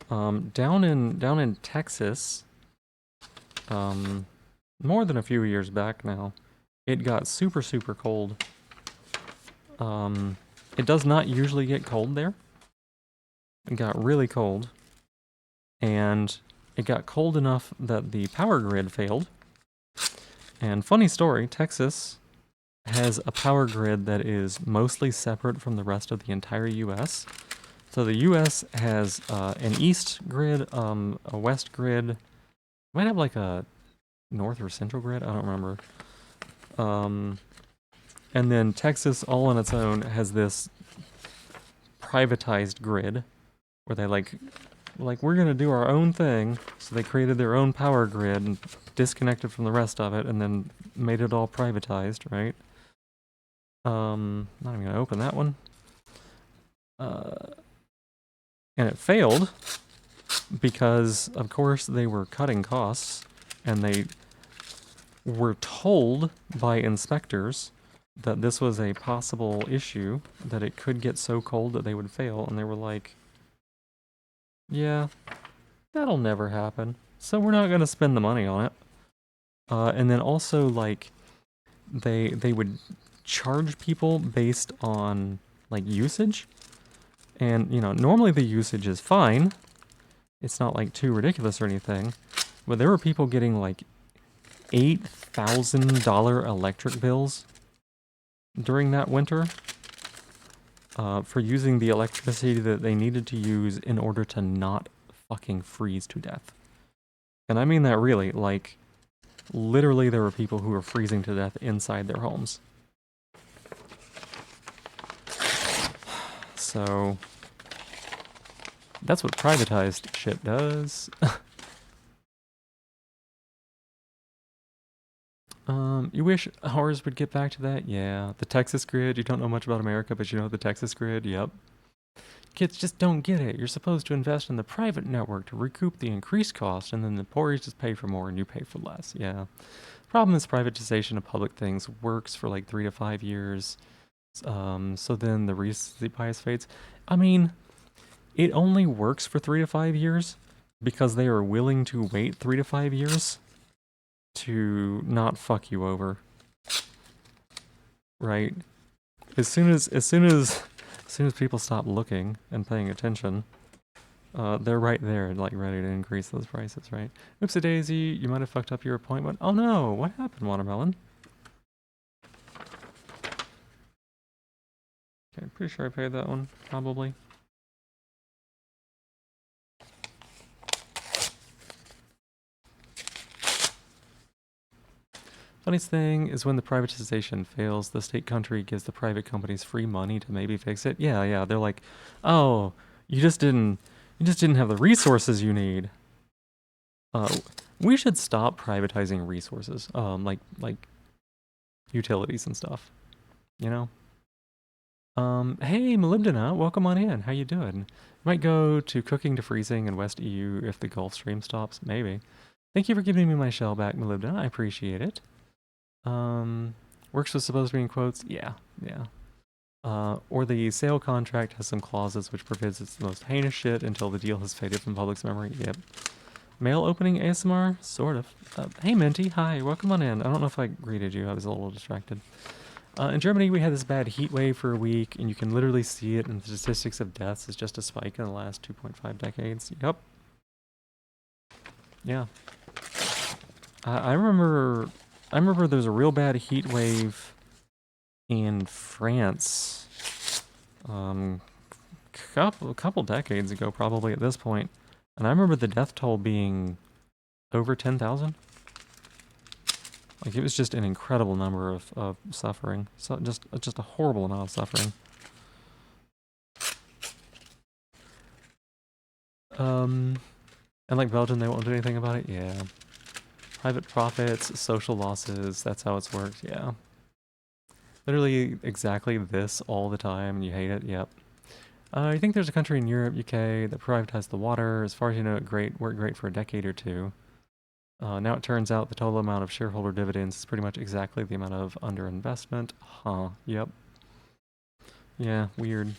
[SPEAKER 1] Down in Texas, more than a few years back now, it got super cold. It does not usually get cold there. It got really cold, and it got cold enough that the power grid failed. And funny story, Texas has a power grid that is mostly separate from the rest of the entire US. So the US has an east grid, a west grid, might have like a north or central grid, I don't remember. And then Texas, all on its own, has this privatized grid where they like we're gonna do our own thing. So they created their own power grid and disconnected from the rest of it, and then made it all privatized, right? Not even gonna open that one. And it failed because, of course, they were cutting costs, and they were told by inspectors that this was a possible issue, that it could get so cold that they would fail, and they were like, yeah, that'll never happen, so we're not going to spend the money on it. And then also, like, they would charge people based on, like, usage. And, you know, normally the usage is fine. It's not, like, too ridiculous or anything. But there were people getting, like, $8,000 electric bills during that winter for using the electricity that they needed to use in order to not fucking freeze to death. And I mean that really, like, literally there were people who were freezing to death inside their homes. So, That's what privatized shit does. You wish ours would get back to that? Yeah. The Texas grid, you don't know much about America, but you know the Texas grid? Yep. Kids just don't get it. You're supposed to invest in the private network to recoup the increased cost, and then the poor just pay for more and you pay for less. Yeah. Problem is privatization of public things works for like 3 to 5 years. So then the recency bias fades. I mean, it only works for 3 to 5 years because they are willing to wait 3 to 5 years to not fuck you over. Right? As soon as people stop looking and paying attention, they're right there, like ready to increase those prices, right? Oopsie daisy, you might have fucked up your appointment. Oh no, what happened, Watermelon? Okay, pretty sure I paid that one, probably. Funniest thing is when the privatization fails, the state country gives the private companies free money to maybe fix it. Yeah, they're like, oh, you just didn't have the resources you need. We should stop privatizing resources, like utilities and stuff, you know? Hey, Molybdena, welcome on in. How you doing? Might go to cooking to freezing in West EU if the Gulf Stream stops. Maybe. Thank you for giving me my shell back, Molybdena. I appreciate it. Works was supposed to be in quotes. Yeah. Or the sale contract has some clauses which provides it's the most heinous shit until the deal has faded from public's memory. Yep. Mail opening ASMR? Sort of. Hey, Minty. Hi. Welcome on in. I don't know if I greeted you. I was a little distracted. In Germany, we had this bad heat wave for a week, and you can literally see it in the statistics of deaths. It's just a spike in the last 2.5 decades. Yep. Yeah. I remember there was a real bad heat wave in France a couple decades ago, probably at this point. And I remember the death toll being over 10,000. Like, it was just an incredible number of suffering. So just a horrible amount of suffering. And like Belgium, they won't do anything about it? Yeah. Private profits, social losses, that's how it's worked, yeah. Literally exactly this all the time, and you hate it, yep. You think there's a country in Europe, UK, that privatized the water. As far as you know, it worked great for a decade or two. Now it turns out the total amount of shareholder dividends is pretty much exactly the amount of underinvestment. Huh, yep. Yeah, weird.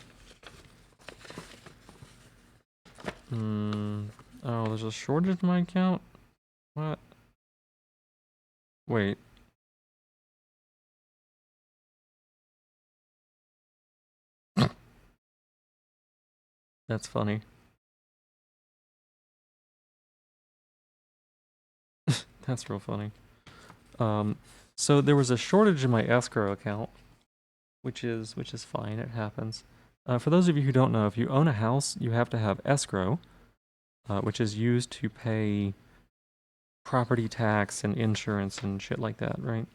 [SPEAKER 1] Oh, there's a shortage in my account? What? Wait. That's funny. That's real funny. So there was a shortage in my escrow account, which is fine. It happens. For those of you who don't know, if you own a house, you have to have escrow, which is used to pay property tax and insurance and shit like that, right?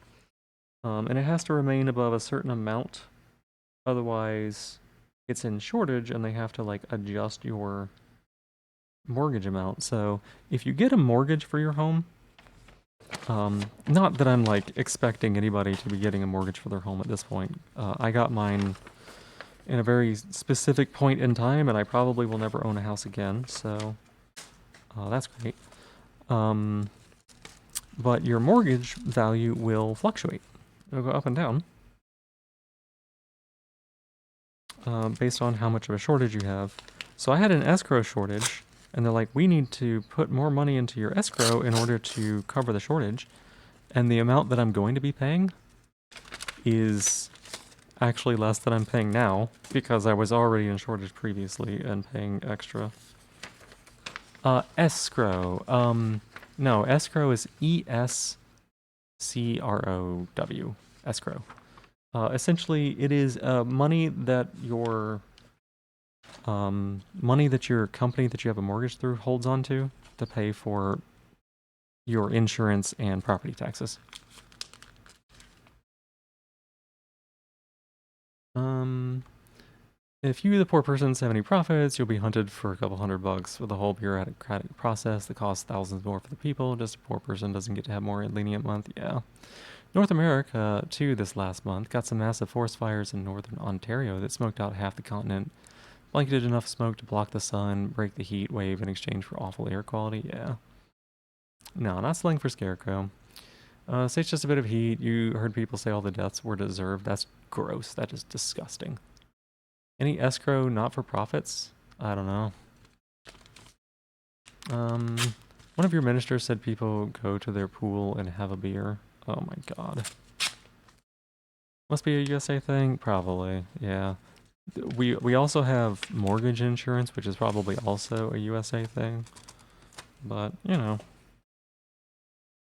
[SPEAKER 1] And it has to remain above a certain amount, otherwise it's in shortage and they have to like adjust your mortgage amount. So if you get a mortgage for your home, not that I'm like expecting anybody to be getting a mortgage for their home at this point. I got mine in a very specific point in time, and I probably will never own a house again, so that's great. But your mortgage value will fluctuate. It'll go up and down based on how much of a shortage you have. So I had an escrow shortage, and they're like, we need to put more money into your escrow in order to cover the shortage. And the amount that I'm going to be paying is actually less than I'm paying now, because I was already in shortage previously and paying extra. Escrow. No, escrow is ESCROW. Escrow. Essentially, it is money that your company that you have a mortgage through holds on to pay for your insurance and property taxes. If you, the poor persons, have any profits, you'll be hunted for a couple $100 with a whole bureaucratic process that costs thousands more for the people. Just a poor person doesn't get to have more lenient month. Yeah. North America, too, this last month, got some massive forest fires in northern Ontario that smoked out half the continent. Blanketed enough smoke to block the sun, break the heat wave in exchange for awful air quality. Yeah. No, not slang for scarecrow. Say it's just a bit of heat. You heard people say all the deaths were deserved. That's gross. That is disgusting. Any escrow not for profits? I don't know. One of your ministers said people go to their pool and have a beer. Oh my god. Must be a USA thing? Probably, yeah. We also have mortgage insurance, which is probably also a USA thing. But, you know.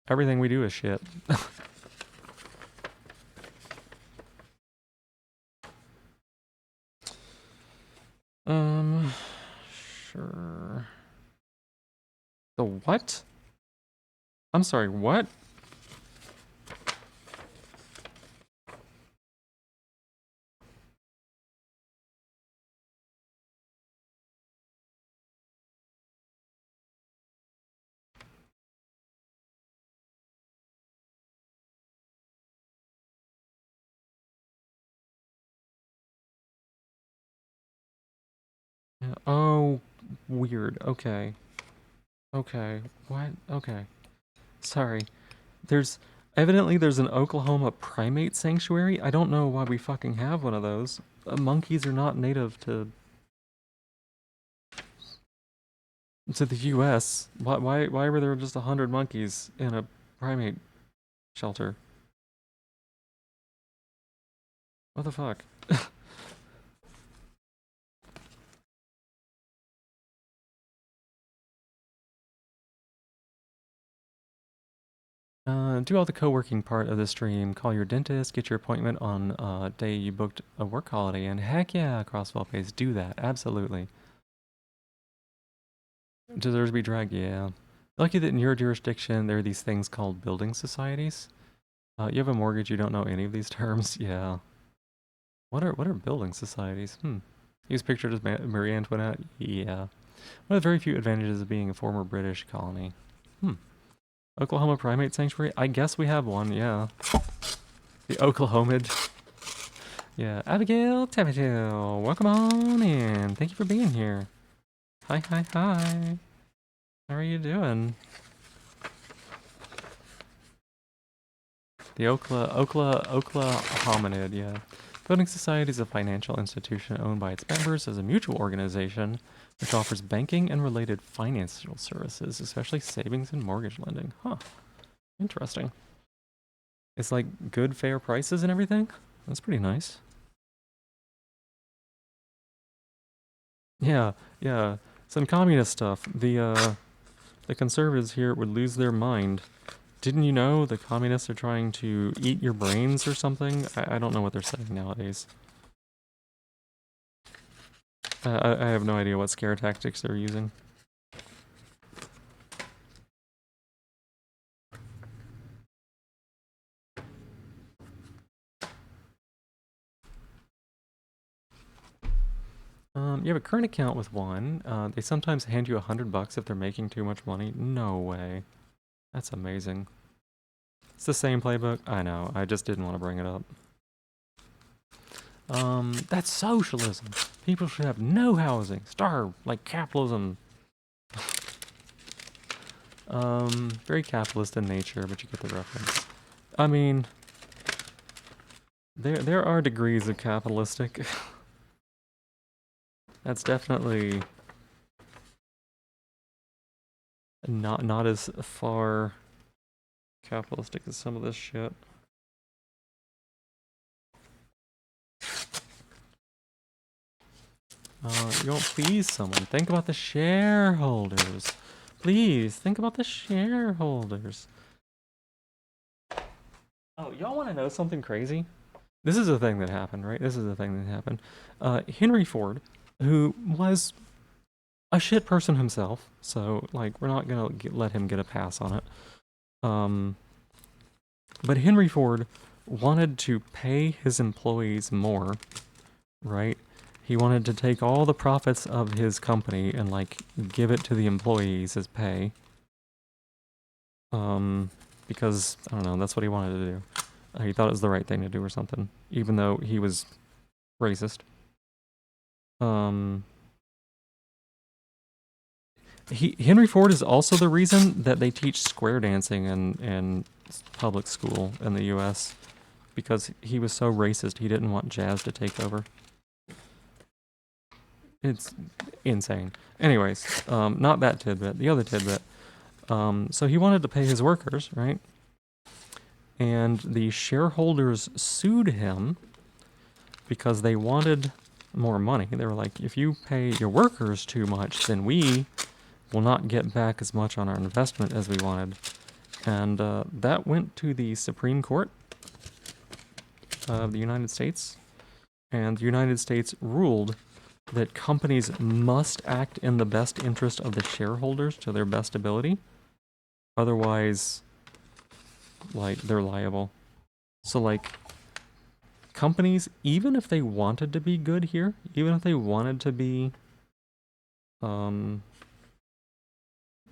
[SPEAKER 1] Everything we do is shit. Sure. The what? I'm sorry, what? Yeah, oh, weird. Okay. Okay. What? Okay. Sorry. Evidently there's an Oklahoma primate sanctuary. I don't know why we fucking have one of those. Monkeys are not native to the U.S. Why were there just 100 monkeys in a primate shelter? What the fuck? Do all the co-working part of the stream. Call your dentist, get your appointment on day you booked a work holiday, and heck yeah, Crosswell pays. Do that, absolutely. Deserves to be dragged, yeah. Lucky that in your jurisdiction there are these things called building societies. You have a mortgage, you don't know any of these terms, yeah. What are building societies? He was pictured as Marie Antoinette, yeah. One of the very few advantages of being a former British colony. Oklahoma Primate Sanctuary? I guess we have one, yeah. The Oklahomid. Yeah, Abigail Tabatil, welcome on in. Thank you for being here. Hi. How are you doing? The Oklahominid, yeah. Building Society is a financial institution owned by its members as a mutual organization which offers banking and related financial services, especially savings and mortgage lending. Huh. Interesting. It's like good, fair prices and everything? That's pretty nice. Yeah. Some communist stuff. The conservatives here would lose their mind. Didn't you know the communists are trying to eat your brains or something? I don't know what they're saying nowadays. I have no idea what scare tactics they're using. You have a current account with one. They sometimes hand you $100 if they're making too much money. No way. That's amazing. It's the same playbook. I know. I just didn't want to bring it up. That's socialism. People should have no housing. Starve like capitalism. Very capitalist in nature, but you get the reference. I mean, there are degrees of capitalistic. That's definitely not as far capitalistic as some of this shit. You won't please someone. Think about the shareholders. Please, think about the shareholders. Oh, y'all want to know something crazy? This is a thing that happened, right? This is a thing that happened. Henry Ford, who was a shit person himself, so, like, we're not gonna let him get a pass on it. But Henry Ford wanted to pay his employees more, right? He wanted to take all the profits of his company and like give it to the employees as pay. Because I don't know, that's what he wanted to do. He thought it was the right thing to do or something, even though he was racist. Henry Ford is also the reason that they teach square dancing in public school in the U.S. because he was so racist. He didn't want jazz to take over. It's insane. Anyways, not that tidbit. The other tidbit. So he wanted to pay his workers, right? And the shareholders sued him because they wanted more money. They were like, if you pay your workers too much, then we will not get back as much on our investment as we wanted. And that went to the Supreme Court of the United States. And the United States ruled that companies must act in the best interest of the shareholders to their best ability. Otherwise, like, they're liable. So, like, companies, even if they wanted to be good here, even if they wanted to be,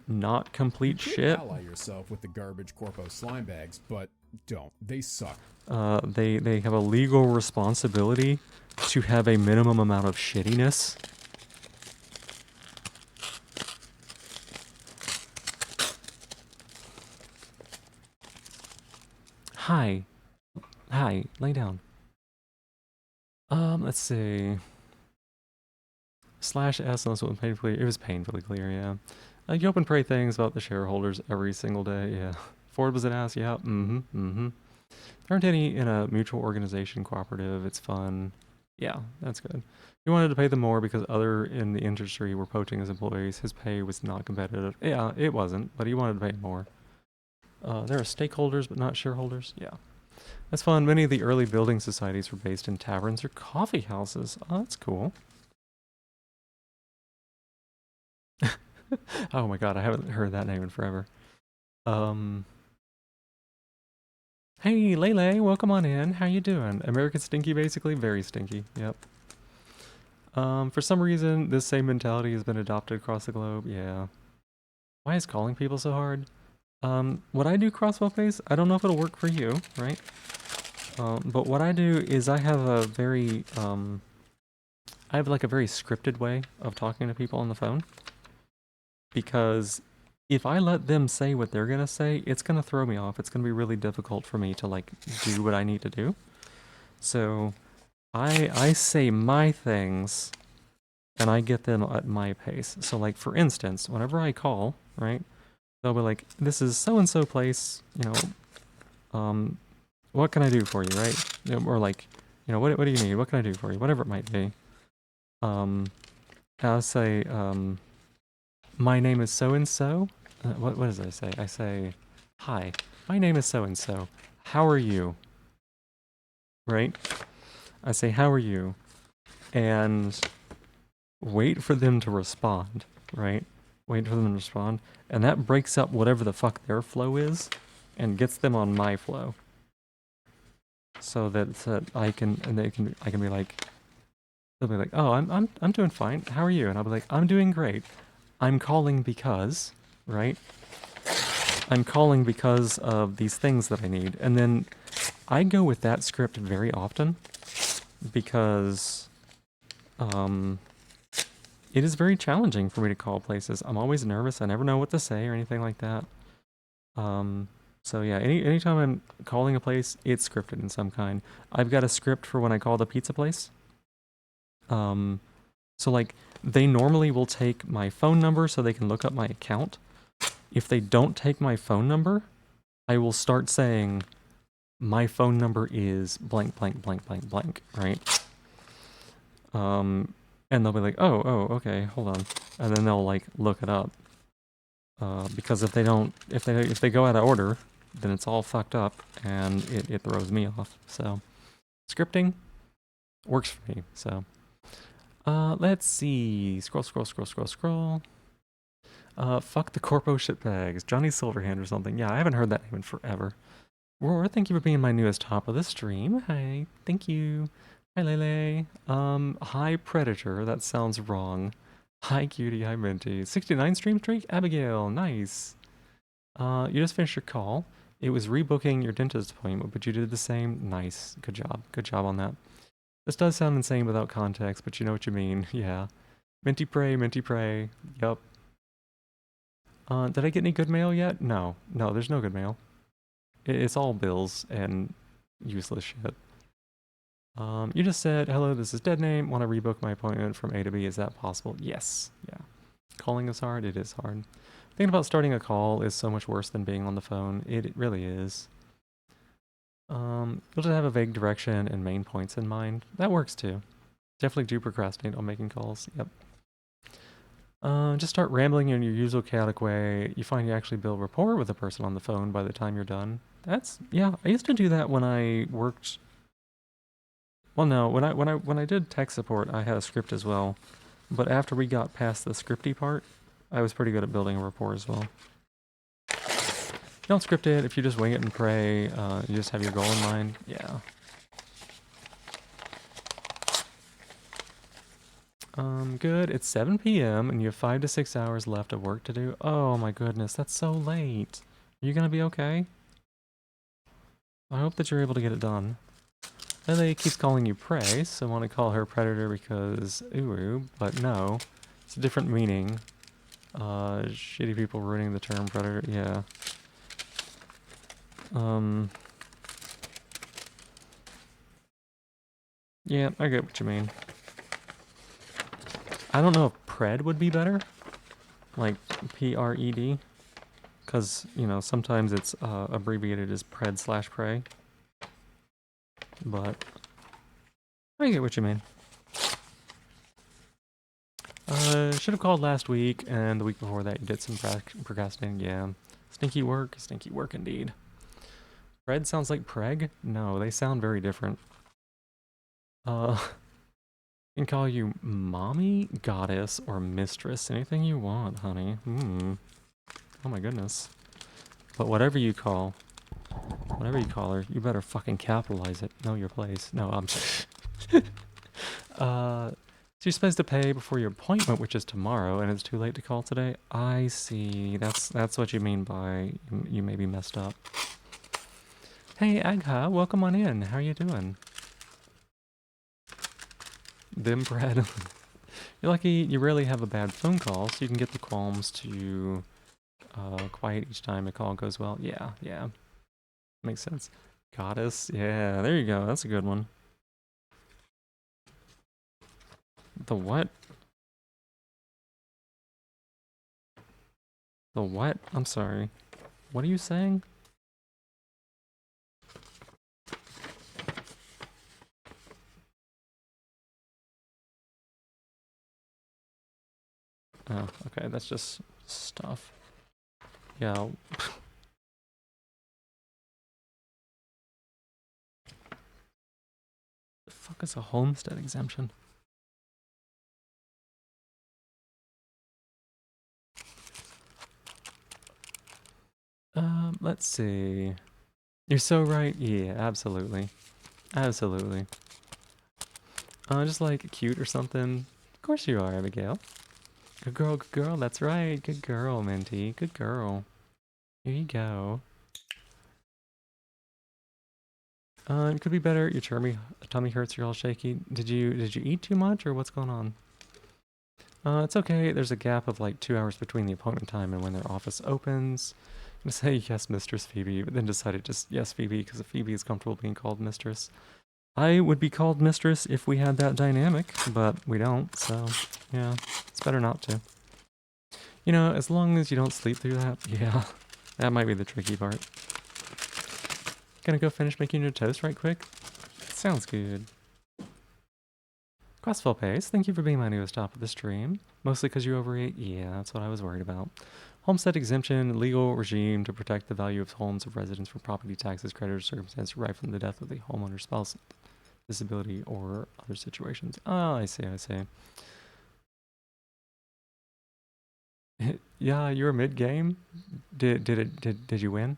[SPEAKER 1] not complete
[SPEAKER 4] You could
[SPEAKER 1] shit.
[SPEAKER 4] ally yourself with the garbage corpo slime bags, but don't. They suck.
[SPEAKER 1] They have a legal responsibility to have a minimum amount of shittiness. Hi. Hi, lay down. Let's see. /S unless it was painfully. It was painfully clear, yeah. You open pray things about the shareholders every single day, yeah. Ford was an ass, yeah. There aren't any in a mutual organization cooperative. It's fun. Yeah, that's good. He wanted to pay them more because other in the industry were poaching his employees. His pay was not competitive. Yeah, it wasn't, but he wanted to pay more. There are stakeholders, but not shareholders. Yeah. That's fun. Many of the early building societies were based in taverns or coffee houses. Oh, that's cool. Oh my god, I haven't heard that name in forever. Hey, Lele, welcome on in. How you doing? American Stinky, basically? Very stinky, yep. For some reason, this same mentality has been adopted across the globe. Yeah. Why is calling people so hard? What I do crossbow pace, I don't know if it'll work for you, right? But what I do is I have a very, I have like a very scripted way of talking to people on the phone. Because if I let them say what they're gonna say, it's gonna throw me off. It's gonna be really difficult for me to like do what I need to do. So I say my things and I get them at my pace. So like for instance, whenever I call, right, they'll be like, this is so-and-so place, you know, what can I do for you, right? Or like, you know, what do you need? What can I do for you? Whatever it might be. I'll say, my name is so-and-so. What does I say? I say, hi, my name is so-and-so. How are you? Right? I say, how are you? And wait for them to respond, right? Wait for them to respond. And that breaks up whatever the fuck their flow is and gets them on my flow. So that I can be like, they'll be like, oh, I'm doing fine. How are you? And I'll be like, I'm doing great. I'm calling because, right? I'm calling because of these things that I need. And then I go with that script very often because it is very challenging for me to call places. I'm always nervous. I never know what to say or anything like that. So yeah, anytime I'm calling a place, it's scripted in some kind. I've got a script for when I call the pizza place. So like, they normally will take my phone number so they can look up my account. If they don't take my phone number, I will start saying, my phone number is blank, blank, blank, blank, blank, right? And they'll be like, oh, okay, hold on. And then they'll like look it up. Because if they go out of order, then it's all fucked up and it throws me off. So scripting works for me, so. Let's see. Scroll. Fuck the corpo shitbags. Johnny Silverhand or something. Yeah, I haven't heard that name in forever. Roar, thank you for being my newest top of the stream. Hi, thank you. Hi, Lele. Hi, Predator. That sounds wrong. Hi, Cutie. Hi, Minty. 69 stream streak? Abigail. Nice. You just finished your call. It was rebooking your dentist appointment, but you did the same. Nice. Good job. Good job on that. This does sound insane without context, but you know what you mean. Yeah. Minty pray, Minty pray. Yup. Did I get any good mail yet? No. No, there's no good mail. It's all bills and useless shit. You just said, hello, this is Dead Name. Want to rebook my appointment from A to B. Is that possible? Yes. Yeah. Calling is hard. It is hard. Thinking about starting a call is so much worse than being on the phone. It really is. You'll just have a vague direction and main points in mind. That works too. Definitely do procrastinate on making calls. Yep. Just start rambling in your usual chaotic way. You find you actually build rapport with the person on the phone by the time you're done. Yeah, I used to do that when I worked. Well, no, when I did tech support, I had a script as well. But after we got past the scripty part, I was pretty good at building a rapport as well. You don't script it. If you just wing it and pray, you just have your goal in mind. Yeah. Good. It's 7 p.m. and you have 5 to 6 hours left of work to do. Oh my goodness, that's so late. Are you gonna be okay? I hope that you're able to get it done. Lily keeps calling you prey, so I want to call her predator because Uru, but no. It's a different meaning. Shitty people ruining the term predator, yeah. Yeah, I get what you mean. I don't know if pred would be better. Like P-R-E-D. Because, you know, sometimes it's abbreviated as pred/prey. But I get what you mean. Should have called last week, and the week before that you did some procrastinating. Yeah. Stinky work indeed. Pred sounds like preg? No, they sound very different. I can call you mommy, goddess, or mistress. Anything you want, honey. Oh my goodness. But whatever you call her, you better fucking capitalize it. Know your place. No, so you're supposed to pay before your appointment, which is tomorrow, and it's too late to call today? I see. That's what you mean by you may be messed up. Hey, Agha, welcome on in. How are you doing? Bimbred. You're lucky you rarely have a bad phone call, so you can get the qualms to quiet each time a call goes well. Yeah. Makes sense. Goddess. Yeah, there you go. That's a good one. The what? The what? I'm sorry. What are you saying? Oh, okay. That's just stuff. Yeah. The fuck is a homestead exemption? Let's see. You're so right. Yeah, absolutely. Absolutely. Just like cute or something. Of course you are, Abigail. Good girl, that's right. Good girl, Minty. Good girl. Here you go. It could be better. Your tummy hurts, you're all shaky. Did you eat too much or what's going on? It's okay. There's a gap of like 2 hours between the appointment time and when their office opens. I'm gonna say yes, Mistress Phoebe, but then decided just yes, Phoebe, because Phoebe is comfortable being called Mistress. I would be called Mistress if we had that dynamic, but we don't, so yeah, it's better not to. You know, as long as you don't sleep through that, yeah, that might be the tricky part. Gonna go finish making your toast right quick? Sounds good. Crossfell Pace, thank you for being my newest stop of the stream. Mostly because you overate? Yeah, that's what I was worried about. Homestead exemption, legal regime to protect the value of homes of residents from property taxes, creditors, circumstances derived from the death of the homeowner's spouse, disability, or other situations. Oh, I see. Yeah, you were mid-game? Did you win?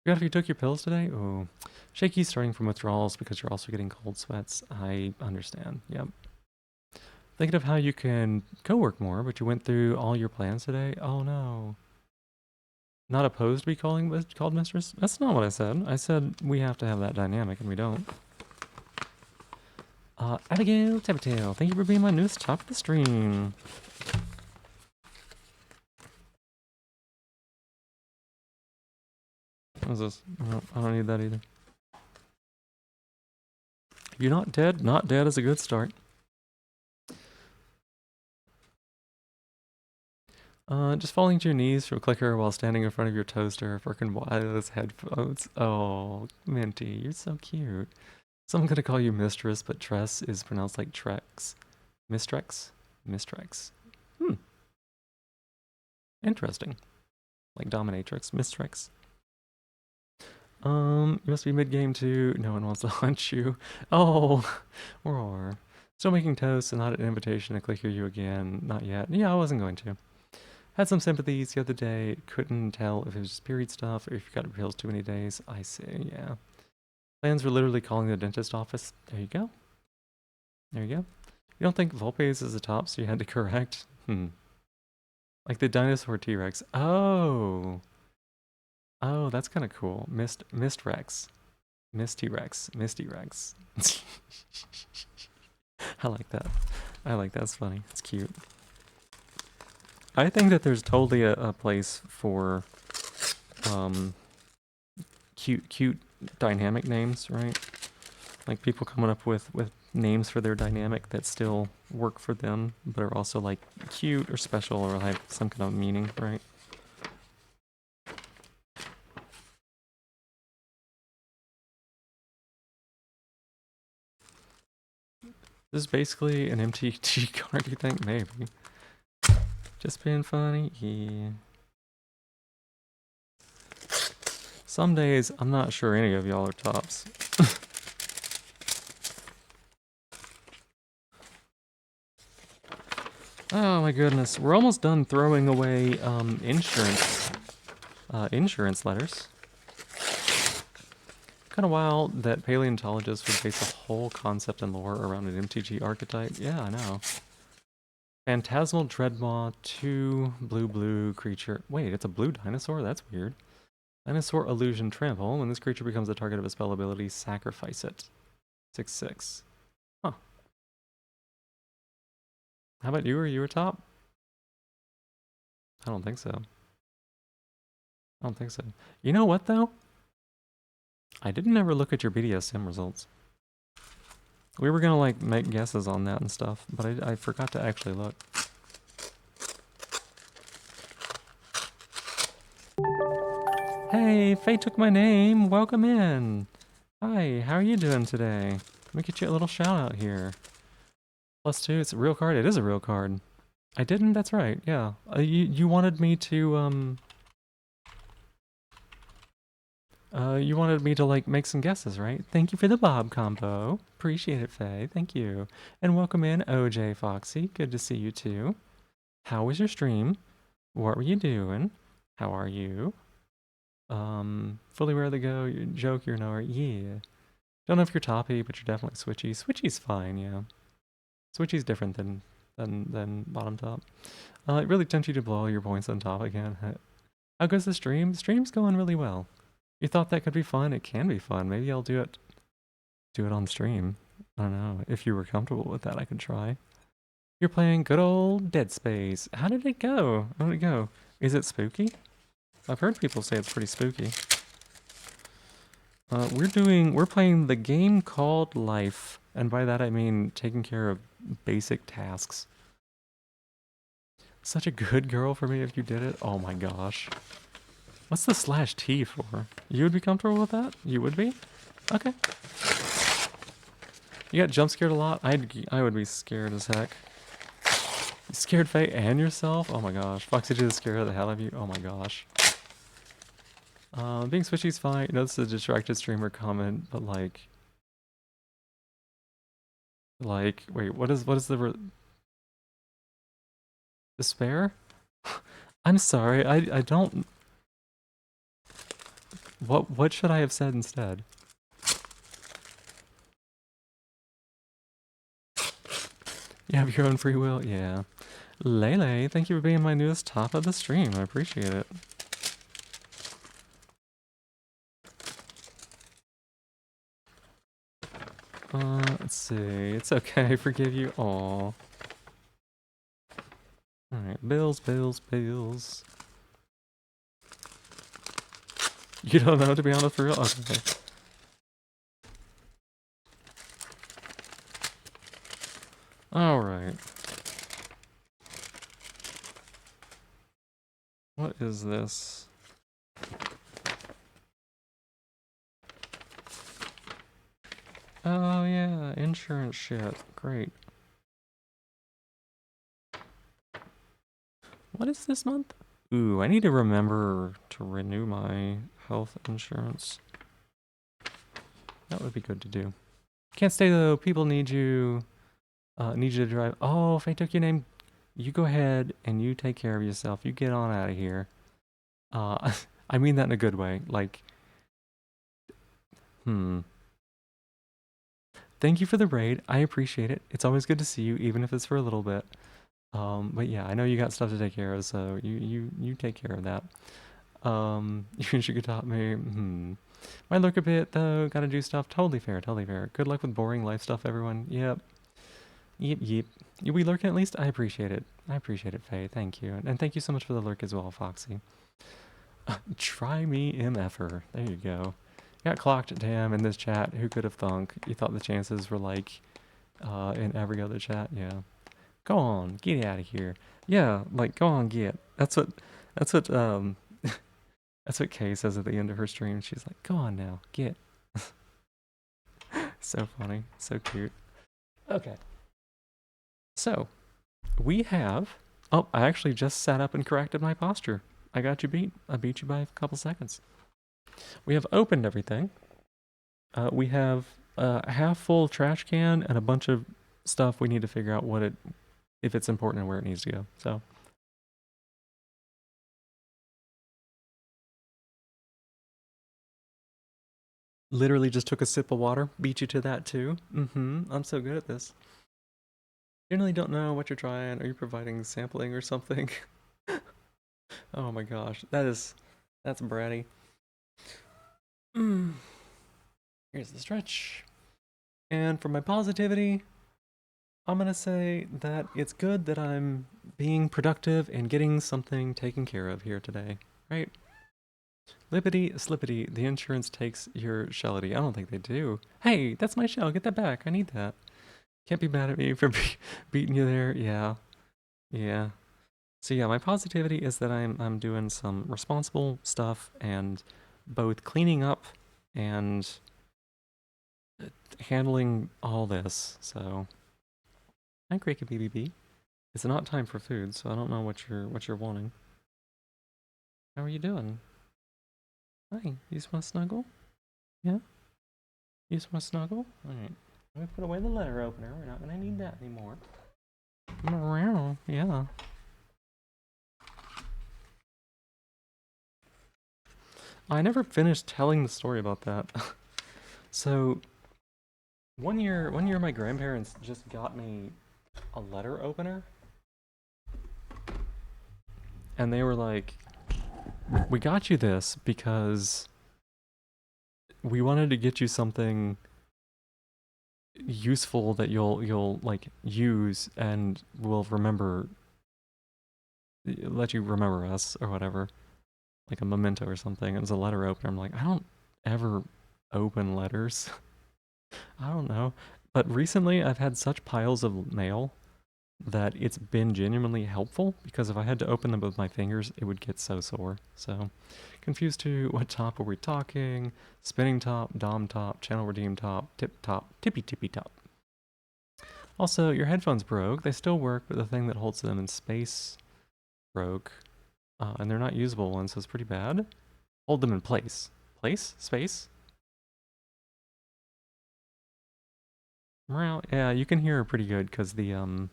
[SPEAKER 1] Forgot if you took your pills today? Ooh. Shaky's starting from withdrawals because you're also getting cold sweats. I understand. Yep. Thinking of how you can co-work more, but you went through all your plans today? Oh no. Not opposed to be called mistress? That's not what I said. I said we have to have that dynamic, and we don't. Abigail Tappetail, thank you for being my newest top of the stream. What is this? No, I don't need that either. You're not dead? Not dead is a good start. Just falling to your knees from clicker while standing in front of your toaster, freaking wireless headphones. Oh, Minty, you're so cute. So I'm gonna call you Mistress, but Tress is pronounced like Trex. Mistrex? Mistrex. Interesting. Like Dominatrix. Mistrex. You must be mid-game too. No one wants to hunt you. Oh, roar. Still making toast and not an invitation to clicker you again. Not yet. Yeah, I wasn't going to. Had some sympathies the other day. Couldn't tell if it was just period stuff or if you got pills too many days. I see, yeah. Plans were literally calling the dentist office. There you go. There you go. You don't think Volpes is the top, so you had to correct? Like the dinosaur T-Rex. Oh. Oh, that's kind of cool. Mist Rex. Misty Rex. Misty Rex. I like that. I like that. It's funny. It's cute. I think that there's totally a place for cute dynamic names, right? Like people coming up with names for their dynamic that still work for them, but are also like cute or special or have some kind of meaning, right? This is basically an MTG card, you think? Maybe. Just being funny? Yeah. Some days, I'm not sure any of y'all are tops. Oh my goodness, we're almost done throwing away insurance letters. Kind of wild that paleontologists would base a whole concept and lore around an MTG archetype. Yeah, I know. Phantasmal Dreadmaw, 2 blue creature. Wait, it's a blue dinosaur? That's weird. Dinosaur Illusion Trample. When this creature becomes the target of a spell ability, sacrifice it. 6/6. Huh. How about you? Are you a top? I don't think so. I don't think so. You know what, though? I didn't ever look at your BDSM results. We were gonna, like, make guesses on that and stuff, but I forgot to actually look. Hey, Faye took my name. Welcome in. Hi, how are you doing today? Let me get you a little shout out here. +2, it's a real card. It is a real card. I didn't, that's right, yeah. You wanted me to, you wanted me to, like, make some guesses, right? Thank you for the Bob combo. Appreciate it, Faye. Thank you. And welcome in, OJ Foxy. Good to see you, too. How was your stream? What were you doing? How are you? Fully Rare the Go, Joke, you're nowhere. Yeah. Don't know if you're toppy, but you're definitely switchy. Switchy's fine, yeah. Switchy's different than bottom top. It really tempts you to blow all your points on top again. How goes the stream? The stream's going really well. You thought that could be fun? It can be fun. Maybe I'll do it on stream. I don't know. If you were comfortable with that, I could try. You're playing good old Dead Space. How did it go? How did it go? Is it spooky? I've heard people say it's pretty spooky. We're playing the game called Life, and by that I mean taking care of basic tasks. Such a good girl for me if you did it. Oh my gosh. What's the /T for? You would be comfortable with that? You would be? Okay. You got jump scared a lot? I would be scared as heck. You scared Faye and yourself? Oh my gosh. Foxy just scared the hell out of you? Oh my gosh. Being switchy's fine. No, this is a distracted streamer comment, but like, wait, what is the despair? I'm sorry, I don't. What should I have said instead? You have your own free will? Yeah. Lele, thank you for being my newest top of the stream. I appreciate it. Let's see. It's okay. I forgive you all. Alright, bills. You don't know, to be honest, for real? Okay. Alright. What is this? Oh yeah, insurance shit. Great. What is this month? Ooh, I need to remember to renew my health insurance. That would be good to do. Can't stay though, people need you. Need you to drive. Oh, if I took your name, you go ahead and you take care of yourself. You get on out of here. I mean that in a good way. Like, Thank you for the raid. I appreciate it. It's always good to see you, even if it's for a little bit. But yeah, I know you got stuff to take care of, so you take care of that. You should top me. Might look a bit though. Gotta do stuff. Totally fair. Totally fair. Good luck with boring life stuff, everyone. Yep. Yep. You we lurking at least? I appreciate it. I appreciate it, Faye. Thank you. And thank you so much for the lurk as well, Foxy. Try me MFer. There you go. Got clocked, damn, in this chat. Who could have thunk? You thought the chances were like in every other chat? Yeah. Go on, get out of here. Yeah, like go on, get. That's what that's what Kay says at the end of her stream. She's like, go on now, get. So funny, so cute. Okay. So, we have, oh, I actually just sat up and corrected my posture. I got you beat. I beat you by a couple seconds. We have opened everything. We have a half full trash can and a bunch of stuff we need to figure out if it's important and where it needs to go. So. Literally just took a sip of water. Beat you to that too. I'm so good at this. Generally don't know what you're trying. Are you providing sampling or something? Oh my gosh. That's bratty. Here's the stretch. And for my positivity, I'm gonna say that it's good that I'm being productive and getting something taken care of here today, right? Lippity slippity, the insurance takes your shellity. I don't think they do. Hey, that's my shell. Get that back. I need that. Can't be mad at me for beating you there. Yeah. Yeah. So yeah, my positivity is that I'm doing some responsible stuff and both cleaning up and handling all this. So hi Cricket BBB. It's not time for food, so I don't know what you're wanting. How are you doing? Hi, you just want to snuggle? Yeah? You just want to snuggle? Alright. Let me put away the letter opener. We're not going to need that anymore. Yeah. I never finished telling the story about that. So, one year my grandparents just got me a letter opener. And they were like, we got you this because we wanted to get you something useful that you'll like use and will let you remember us or whatever, like a memento or something. It was a letter opener. I'm like, I don't ever open letters. I don't know, but recently I've had such piles of mail that it's been genuinely helpful, because if I had to open them with my fingers, it would get so sore. So, confused to what top are we talking? Spinning top, dom top, channel redeem top, tip top, tippy top. Also, your headphones broke. They still work, but the thing that holds them in space broke. And they're not usable ones, so it's pretty bad. Hold them in place. Place? Space? Well, yeah, you can hear her pretty good because the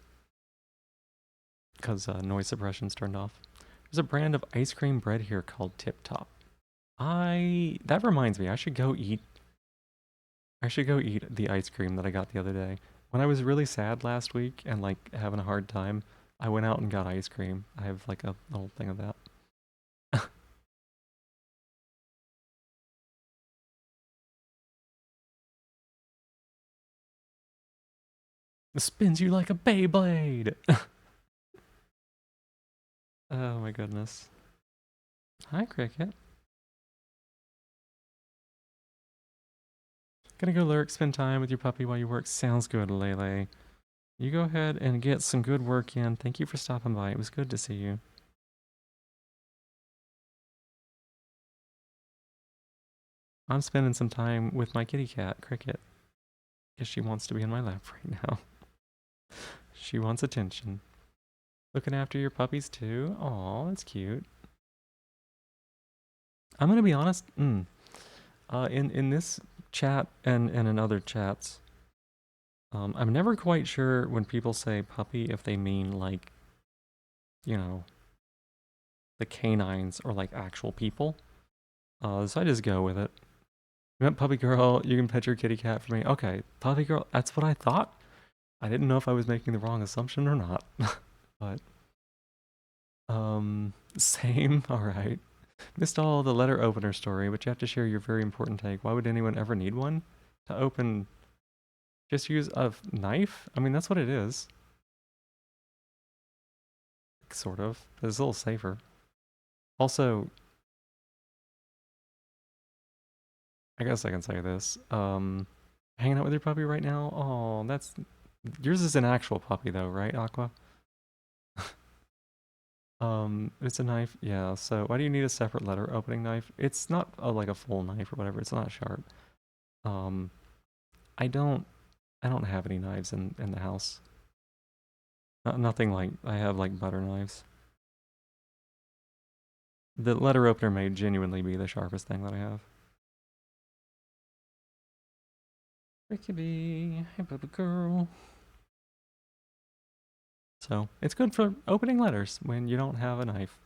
[SPEAKER 1] noise suppression's turned off. There's a brand of ice cream bread here called Tip Top. That reminds me, I should go eat the ice cream that I got the other day. When I was really sad last week and like having a hard time, I went out and got ice cream. I have like a little thing of that. It spins you like a Beyblade. Oh my goodness. Hi, Cricket. Gonna go lurk, spend time with your puppy while you work. Sounds good, Lele. You go ahead and get some good work in. Thank you for stopping by. It was good to see you. I'm spending some time with my kitty cat, Cricket, because she wants to be in my lap right now. She wants attention. Looking after your puppies too? Aw, that's cute. I'm gonna be honest. In this chat and in other chats, I'm never quite sure when people say puppy if they mean like, you know, the canines or like actual people. So I just go with it. You want puppy girl? You can pet your kitty cat for me. Okay, puppy girl. That's what I thought. I didn't know if I was making the wrong assumption or not. But same. All right. Missed all the letter opener story, but you have to share your very important take. Why would anyone ever need one? To open, just use a knife? I mean, that's what it is. Sort of. But it's a little safer. Also, I guess I can say this. Hanging out with your puppy right now? Oh, that's... Yours is an actual puppy though, right, Aqua? It's a knife. Yeah, so why do you need a separate letter opening knife? It's not like a full knife or whatever. It's not sharp. Um, I don't have any knives in the house. Nothing like, I have like butter knives. The letter opener may genuinely be the sharpest thing that I have. Rickety, hey baby girl. So, it's good for opening letters when you don't have a knife.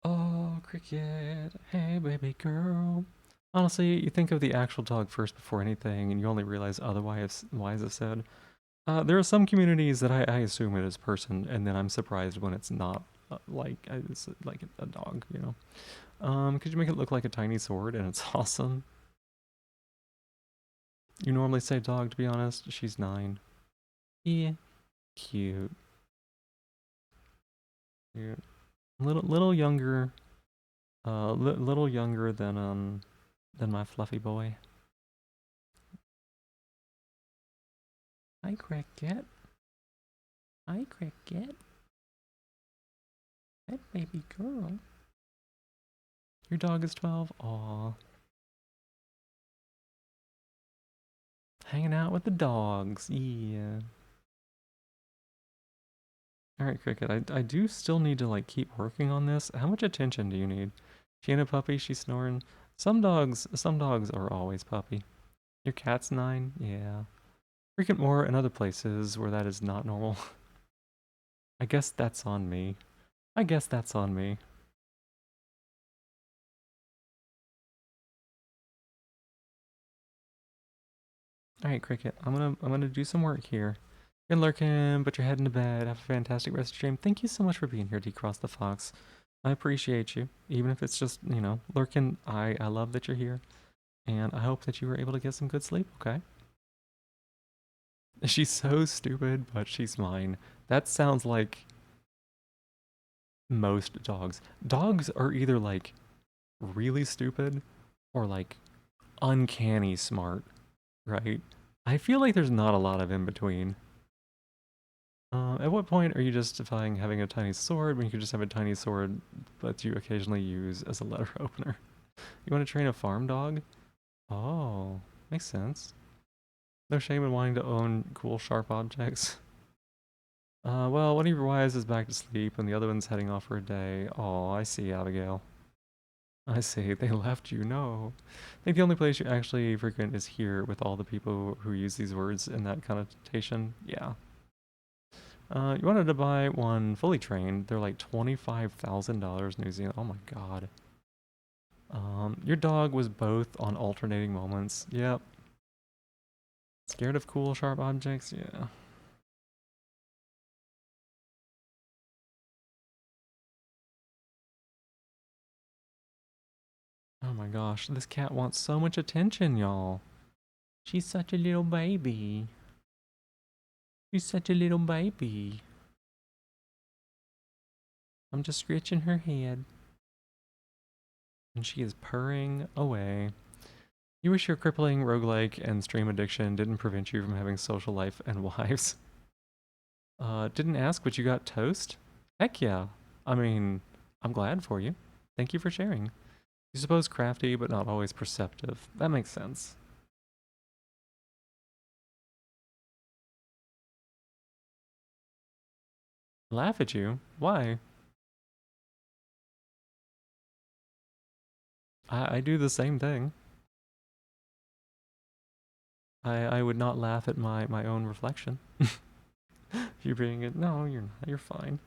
[SPEAKER 1] Oh, Cricket, hey baby girl. Honestly, you think of the actual dog first before anything, and you only realize otherwise, wise have said. There are some communities that I assume it is person, and then I'm surprised when it's not it's like a dog, you know. Could you make it look like a tiny sword, and it's awesome. You normally say dog, to be honest. She's 9. Yeah, cute. Cute. Little younger, little younger than my fluffy boy. Hi, Cricket. Hi, Cricket. Hey, baby girl. Your dog is 12? Aw. Hanging out with the dogs. Yeah. Alright, Cricket. I do still need to, like, keep working on this. How much attention do you need? She ain't a puppy, she's snoring. Some dogs are always puppy. Your cat's 9? Yeah. Frequent more in other places where that is not normal. I guess that's on me. I guess that's on me. Alright, Cricket. I'm gonna do some work here. You're lurking, but you're heading to bed. Have a fantastic rest of your stream. Thank you so much for being here, Decross the Fox. I appreciate you. Even if it's just, you know, lurking, I love that you're here. And I hope that you were able to get some good sleep, okay? She's so stupid, but she's mine. That sounds like most dogs. Dogs are either like really stupid or like uncanny smart, right? I feel like there's not a lot of in between. At what point are you justifying having a tiny sword when you could just have a tiny sword that you occasionally use as a letter opener? You want to train a farm dog? Oh, makes sense. No shame in wanting to own cool, sharp objects. Well, one of your wives is back to sleep and the other one's heading off for a day. Oh, I see, Abigail. I see, they left you, no. I think the only place you actually frequent is here with all the people who use these words in that connotation. Yeah. You wanted to buy one fully trained. They're like $25,000 New Zealand. Oh my god. Your dog was both on alternating moments. Yep. Scared of cool, sharp objects? Yeah. Oh my gosh, this cat wants so much attention, y'all. She's such a little baby. She's such a little baby. I'm just scratching her head. And she is purring away. You wish your crippling roguelike and stream addiction didn't prevent you from having social life and wives. Didn't ask, but you got toast? Heck yeah. I mean, I'm glad for you. Thank you for sharing. You suppose crafty, but not always perceptive. That makes sense. Laugh at you? Why? I do the same thing. I would not laugh at my own reflection. You're being it. No, you're not. You're fine.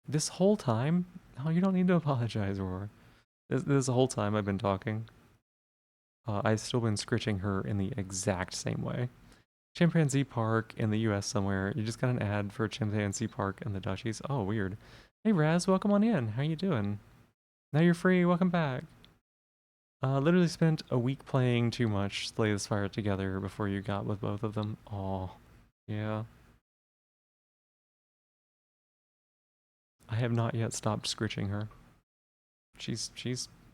[SPEAKER 1] This whole time? No, you don't need to apologize, Aurora. This whole time I've been talking, I've still been scritching her in the exact same way. Chimpanzee Park in the US somewhere. You just got an ad for Chimpanzee Park and the Dutchies. Oh, weird. Hey, Raz, welcome on in. How you doing? Now you're free. Welcome back. Literally spent a week playing too much Slay the Spire together before you got with both of them. Aw. Yeah. I have not yet stopped scritching her. She's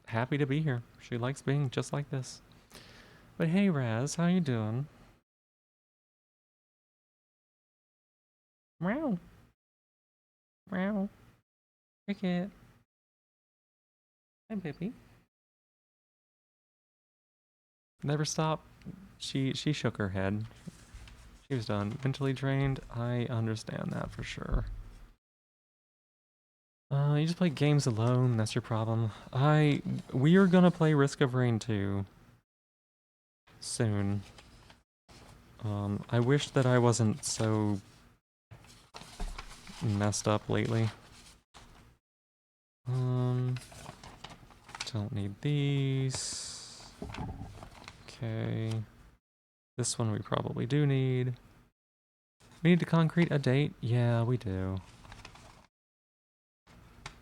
[SPEAKER 1] happy to be here. She likes being just like this. But hey, Raz, how you doing? Meow. Meow. Cricket. Hi, Pippi. Never stop. She shook her head. She was done. Mentally drained. I understand that for sure. You just play games alone. That's your problem. We are gonna play Risk of Rain 2 soon. I wish that I wasn't so messed up lately. Don't need these. Okay. This one we probably do need. We need to concrete a date? Yeah, we do.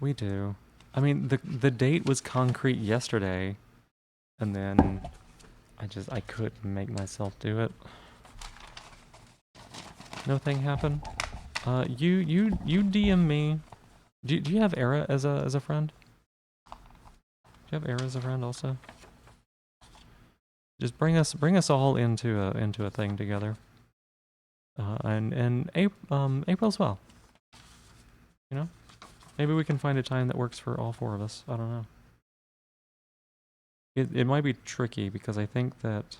[SPEAKER 1] We do. I mean, the date was concrete yesterday, and then I couldn't make myself do it. No thing happened. You DM me. Do you have Era as a friend? Do you have Era as a friend also? Just bring us all into a thing together. And April as well. You know? Maybe we can find a time that works for all four of us. I don't know. It might be tricky because I think that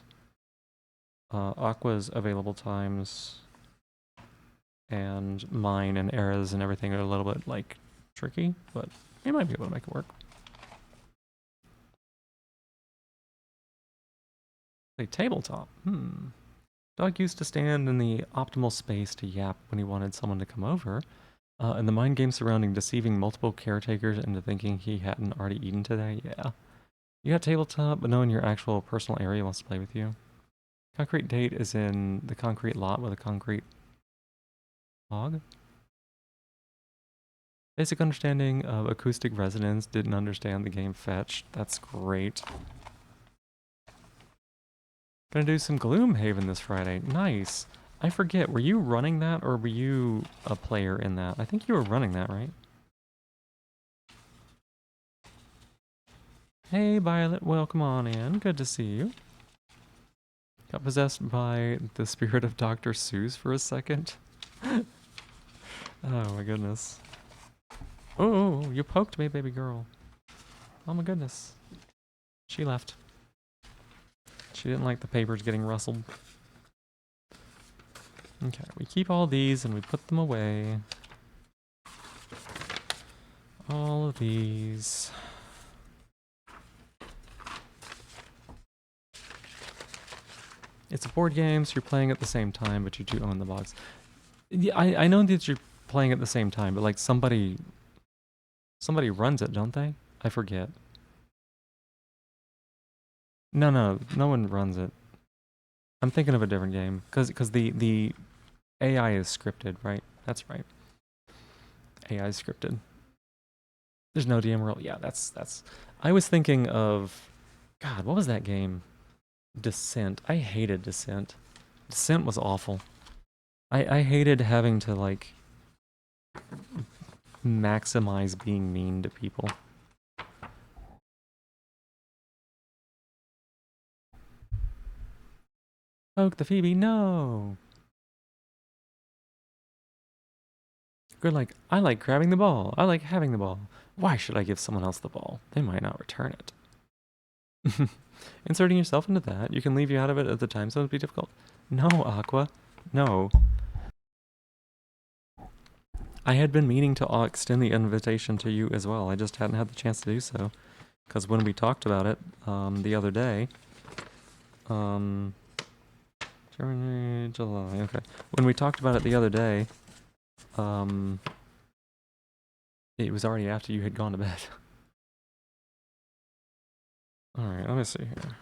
[SPEAKER 1] Aqua's available times and mine and Era's and everything are a little bit like tricky, but we might be able to make it work. A tabletop. Dog used to stand in the optimal space to yap when he wanted someone to come over. And the mind game surrounding deceiving multiple caretakers into thinking he hadn't already eaten today, yeah. You got tabletop, but no one in your actual personal area wants to play with you. Concrete date is in the concrete lot with a concrete log. Basic understanding of acoustic resonance, didn't understand the game Fetch. That's great. Gonna do some Gloomhaven this Friday. Nice. I forget, were you running that or were you a player in that? I think you were running that, right? Hey Violet, welcome on in. Good to see you. Got possessed by the spirit of Dr. Seuss for a second. Oh my goodness. Oh, you poked me, baby girl. Oh my goodness. She left. She didn't like the papers getting rustled. Okay, we keep all these and we put them away. All of these. It's a board game, so you're playing at the same time, but you do own the box. Yeah, I know that you're playing at the same time, but like somebody runs it, don't they? I forget. No one runs it. I'm thinking of a different game, cause the AI is scripted, right? That's right. AI is scripted. There's no DM role. Yeah, that's. I was thinking of, God, what was that game? Descent. I hated Descent. Descent was awful. I hated having to like maximize being mean to people. Poke the Phoebe, no! Good like, I like grabbing the ball. I like having the ball. Why should I give someone else the ball? They might not return it. Inserting yourself into that, you can leave you out of it at the time zone would be difficult. No, Aqua. No. I had been meaning to extend the invitation to you as well. I just hadn't had the chance to do so. Because when we talked about it the other day, January, July, okay. When we talked about it the other day, it was already after you had gone to bed. Alright, let me see here.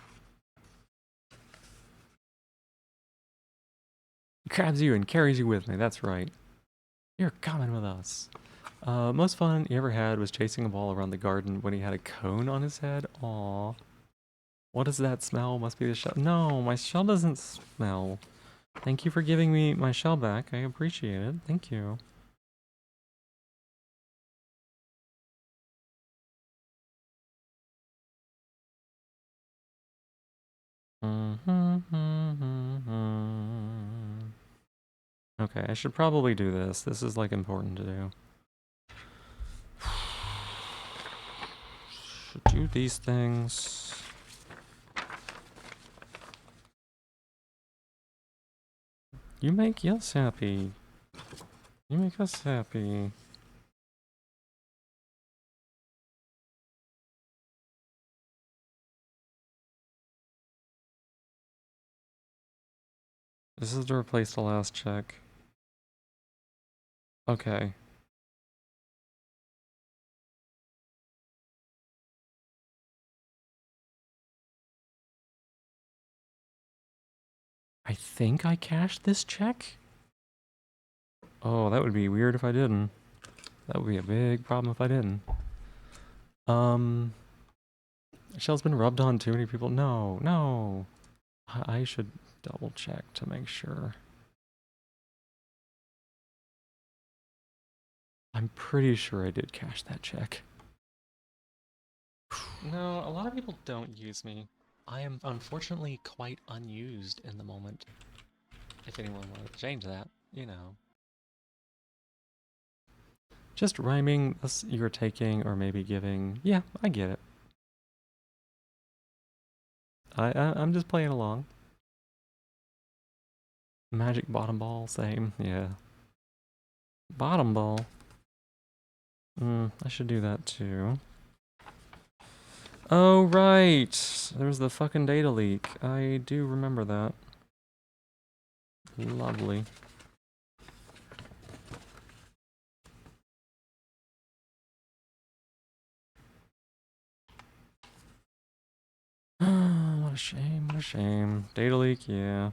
[SPEAKER 1] Grabs you and carries you with me, that's right. You're coming with us. Most fun he ever had was chasing a ball around the garden when he had a cone on his head. Aww. What is that smell? Must be the shell. No, my shell doesn't smell. Thank you for giving me my shell back. I appreciate it. Thank you. Okay, I should probably do this. This is like important to do. Should do these things. You make us happy. You make us happy. This is to replace the last check. Okay. I think I cashed this check? Oh, that would be weird if I didn't. That would be a big problem if I didn't. Shell's been rubbed on too many people. No, no. I should double check to make sure. I'm pretty sure I did cash that check. No, a lot of people don't use me. I am unfortunately quite unused in the moment. If anyone wanted to change that, you know. Just rhyming, you're taking or maybe giving. Yeah, I get it. I'm just playing along. Magic bottom ball, same, yeah. Bottom ball. I should do that too. Oh, right. There's the fucking data leak. I do remember that. Lovely. What a shame, what a shame. Data leak, yeah.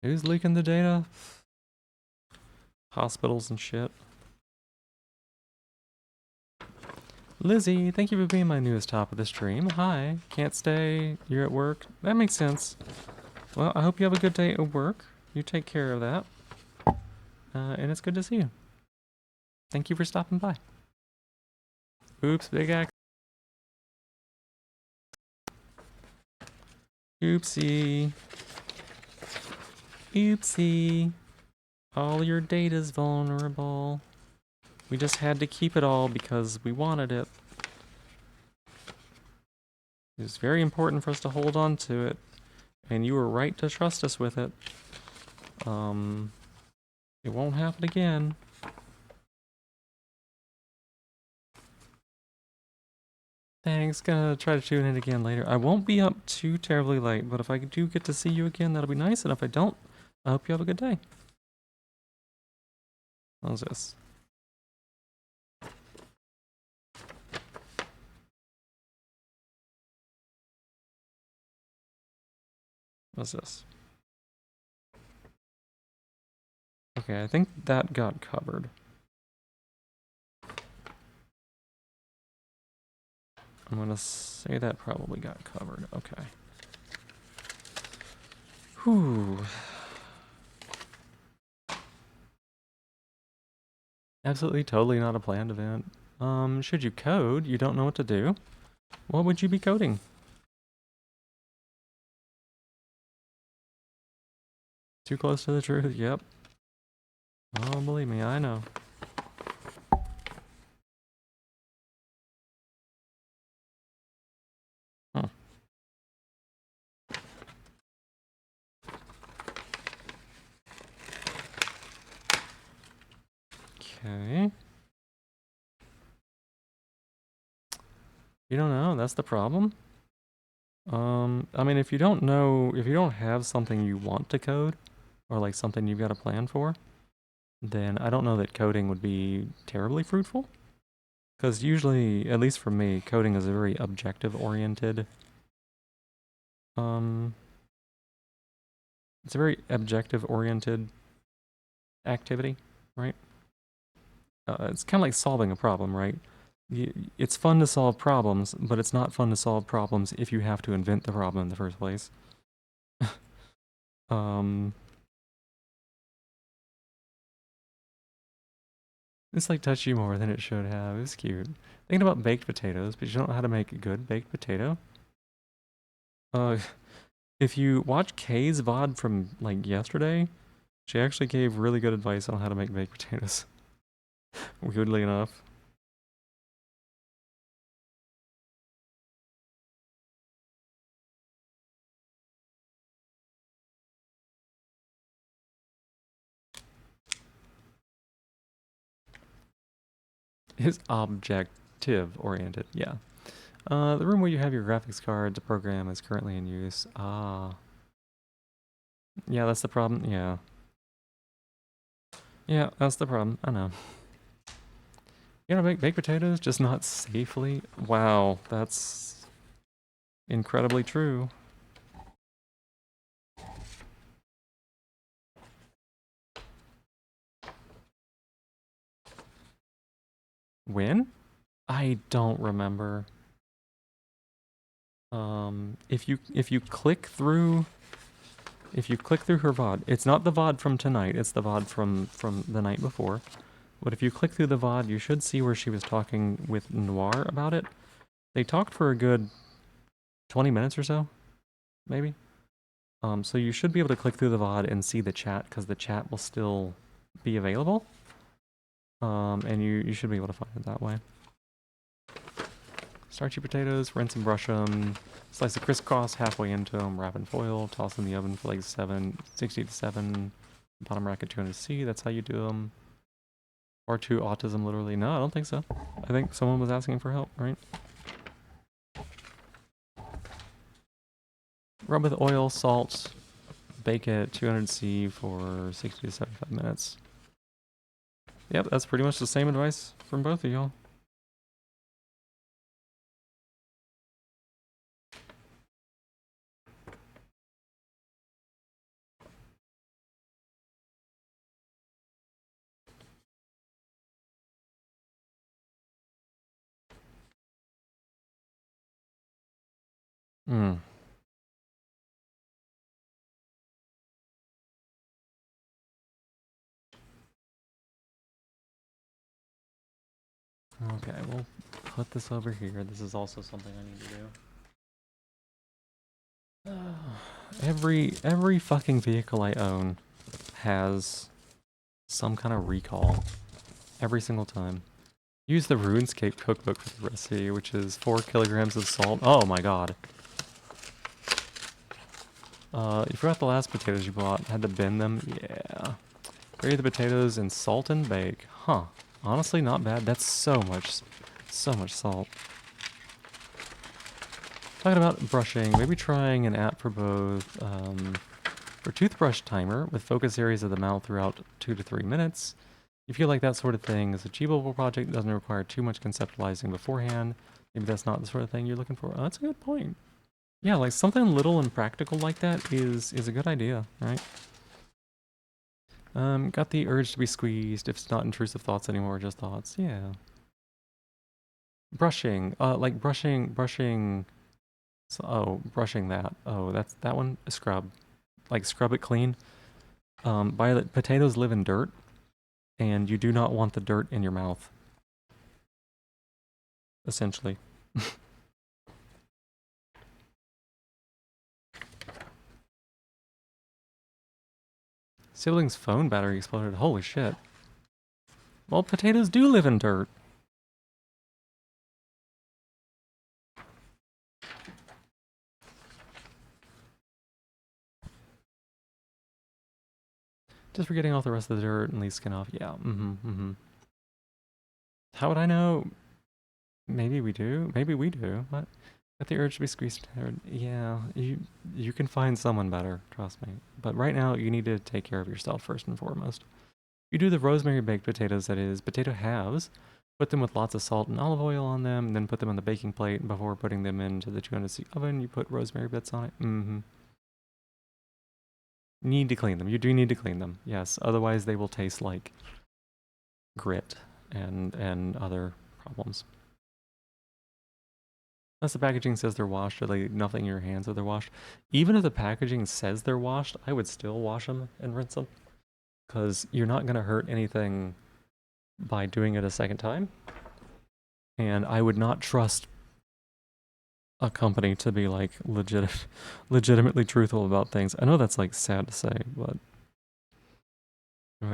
[SPEAKER 1] Who's leaking the data? Hospitals and shit. Lizzie, thank you for being my newest top of the stream. Hi. Can't stay. You're at work. That makes sense. Well, I hope you have a good day at work. You take care of that. And it's good to see you. Thank you for stopping by. Oops, big axe. Oopsie. Oopsie. All your data's vulnerable. We just had to keep it all because we wanted it. It was very important for us to hold on to it. And you were right to trust us with it. It won't happen again. Thanks. Gonna try to tune in again later. I won't be up too terribly late, but if I do get to see you again, that'll be nice. And if I don't, I hope you have a good day. How's this? What's this? Okay, I think that got covered. I'm gonna say that probably got covered. Okay. Whew. Absolutely, totally not a planned event. Should you code, you don't know what to do. What would you be coding? Too close to the truth, yep. Oh, believe me, I know. Huh. Okay. You don't know, that's the problem. I mean, if you don't know, if you don't have something you want to code, or like something you've got a plan for, then I don't know that coding would be terribly fruitful. Because usually, at least for me, coding is a very objective-oriented, it's a very objective-oriented activity, right? It's kind of like solving a problem, right? It's fun to solve problems, but it's not fun to solve problems if you have to invent the problem in the first place. It's like touched you more than it should have. It's cute. Thinking about baked potatoes, but you don't know how to make a good baked potato. If you watch Kay's VOD from like yesterday, she actually gave really good advice on how to make baked potatoes. Weirdly enough. It's objective oriented, yeah. The room where you have your graphics card, the program is currently in use. Ah. Yeah, that's the problem, yeah. Yeah, that's the problem, I know. You gotta make baked potatoes, just not safely? Wow, that's incredibly true. When? I don't remember. If you click through her VOD, it's not the VOD from tonight, it's the VOD from the night before. But if you click through the VOD, you should see where she was talking with Noir about it. They talked for a good 20 minutes or so, maybe. So you should be able to click through the VOD and see the chat, because the chat will still be available. And you should be able to find it that way. Start your potatoes, rinse and brush them, slice the crisscross halfway into them, wrap in foil, toss in the oven for like 60 to 7, bottom rack at 200C, that's how you do them. Or 2 autism, literally. No, I don't think so. I think someone was asking for help, right? Rub with oil, salt, bake it 200C for 60 to 75 minutes. Yep, that's pretty much the same advice from both of y'all. Hmm. Okay, we'll put this over here. This is also something I need to do. Every fucking vehicle I own has some kind of recall. Every single time. Use the RuneScape cookbook for the recipe, which is 4 kilograms of salt. Oh my god. You forgot the last potatoes you bought. Had to bin them? Yeah. Bury the potatoes in salt and bake. Huh. Honestly, not bad. That's so much salt. Talking about brushing, maybe trying an app for both, for toothbrush timer with focus areas of the mouth throughout 2 to 3 minutes. You feel like that sort of thing is achievable project, doesn't require too much conceptualizing beforehand. Maybe that's not the sort of thing you're looking for. Oh, that's a good point. Yeah, like something little and practical like that is a good idea, right? Got the urge to be squeezed if it's not intrusive thoughts anymore, just thoughts. Yeah. Brushing, like brushing. So, oh, brushing that. Oh, that's that one. Scrub, like scrub it clean. Violet, potatoes live in dirt, and you do not want the dirt in your mouth. Essentially. Sibling's phone battery exploded. Holy shit. Well, potatoes do live in dirt. Just for getting off the rest of the dirt and leave skin off. Yeah. How would I know? Maybe we do. Maybe we do. What? Got the urge to be squeezed. Yeah, you can find someone better. Trust me. But right now, you need to take care of yourself first and foremost. You do the rosemary baked potatoes, that is, potato halves. Put them with lots of salt and olive oil on them, and then put them on the baking plate. And before putting them into the 200°C oven, you put rosemary bits on it. Need to clean them. You do need to clean them. Yes, otherwise they will taste like grit and other problems. Unless the packaging says they're washed, or like nothing in your hands or they're washed. Even if the packaging says they're washed, I would still wash them and rinse them. Because you're not going to hurt anything by doing it a second time. And I would not trust a company to be like legitimately truthful about things. I know that's like sad to say, but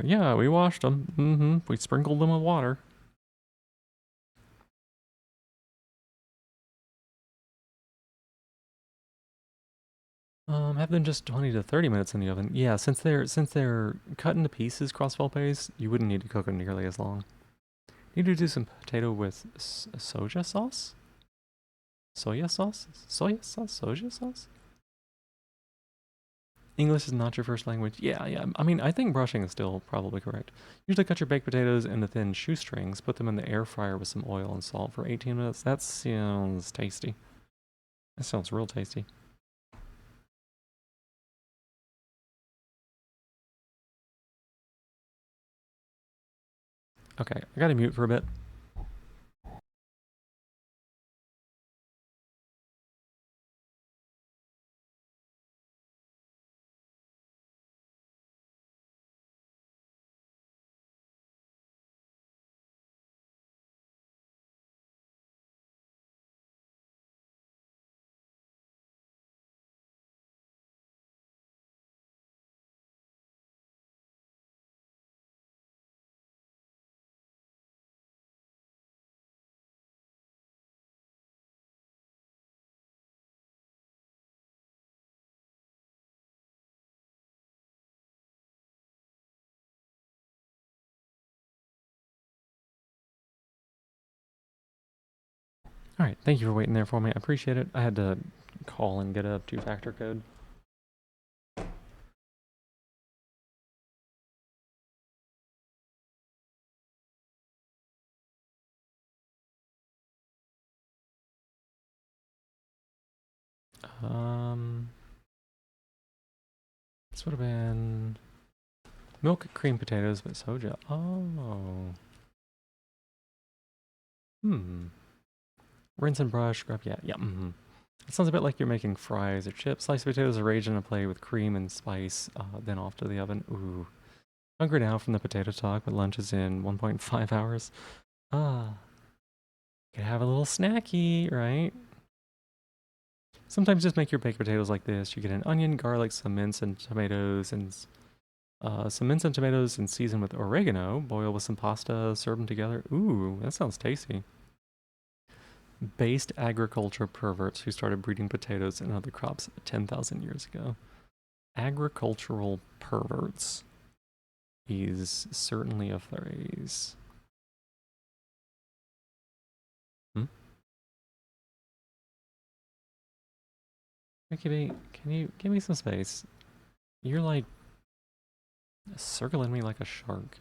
[SPEAKER 1] yeah, we washed them. We sprinkled them with water. Have them just 20 to 30 minutes in the oven. Yeah, since they're cut into pieces, crossfell paste, you wouldn't need to cook them nearly as long. Need to do some potato with soja sauce? Soya sauce? Soya sauce? Soja sauce? English is not your first language. Yeah. I mean, I think brushing is still probably correct. Usually cut your baked potatoes into thin shoestrings, put them in the air fryer with some oil and salt for 18 minutes. That sounds tasty. That sounds real tasty. Okay, I gotta mute for a bit. All right, thank you for waiting there for me. I appreciate it. I had to call and get a two-factor code. This would have been milk cream potatoes with soja. Oh. Rinse and brush, scrub. Yeah. It sounds a bit like you're making fries or chips. Sliced potatoes arranged in a plate with cream and spice, then off to the oven. Ooh. Hungry now from the potato talk, but lunch is in 1.5 hours. Could have a little snacky, right? Sometimes just make your baked potatoes like this. You get an onion, garlic, some mince and tomatoes, and season with oregano. Boil with some pasta, serve them together. Ooh, that sounds tasty. Based agriculture perverts who started breeding potatoes and other crops 10,000 years ago. Agricultural perverts is certainly a phrase. Ricky B, can you give me some space? You're like circling me like a shark.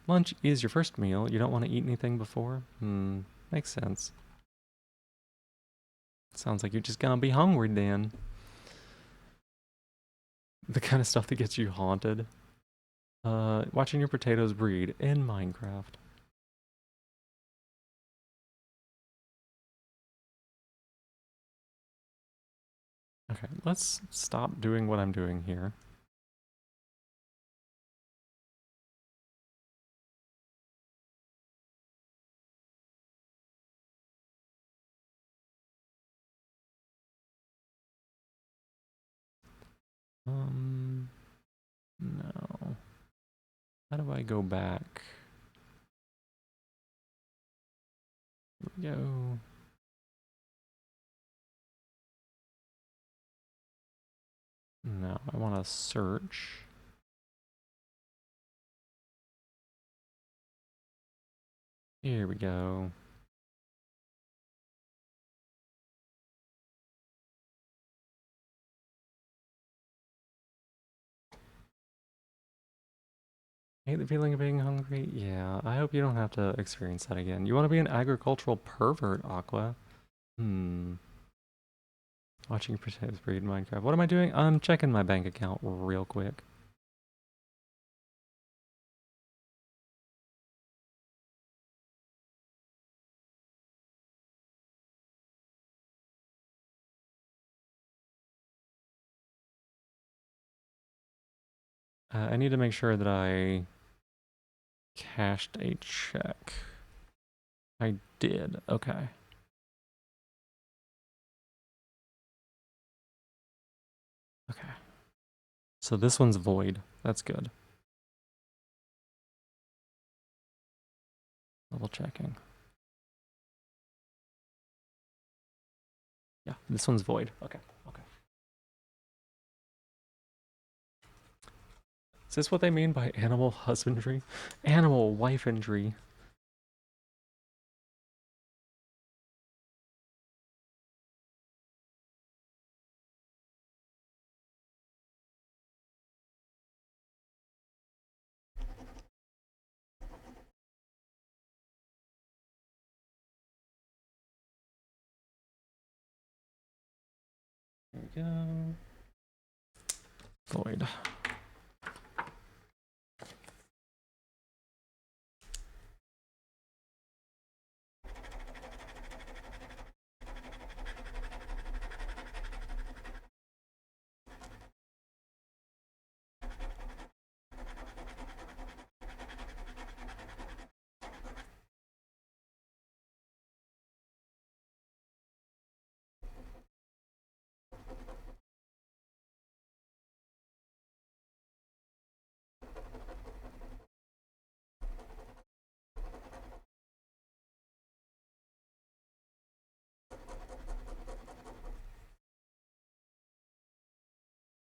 [SPEAKER 1] Lunch is your first meal. You don't want to eat anything before? Makes sense. Sounds like you're just gonna be hungry then. The kind of stuff that gets you haunted. Watching your potatoes breed in Minecraft. Okay, let's stop doing what I'm doing here. No. How do I go back? Here we go. No, I want to search. Here we go. Hate the feeling of being hungry? Yeah, I hope you don't have to experience that again. You want to be an agricultural pervert, Aqua? Watching potatoes breed in Minecraft. What am I doing? I'm checking my bank account real quick. I need to make sure that I cashed a check. I did. Okay. Okay. So this one's void. That's good. Double checking. Yeah, this one's void. Okay. Okay. Is this what they mean by animal husbandry? Animal wifeandry. There we go. Void.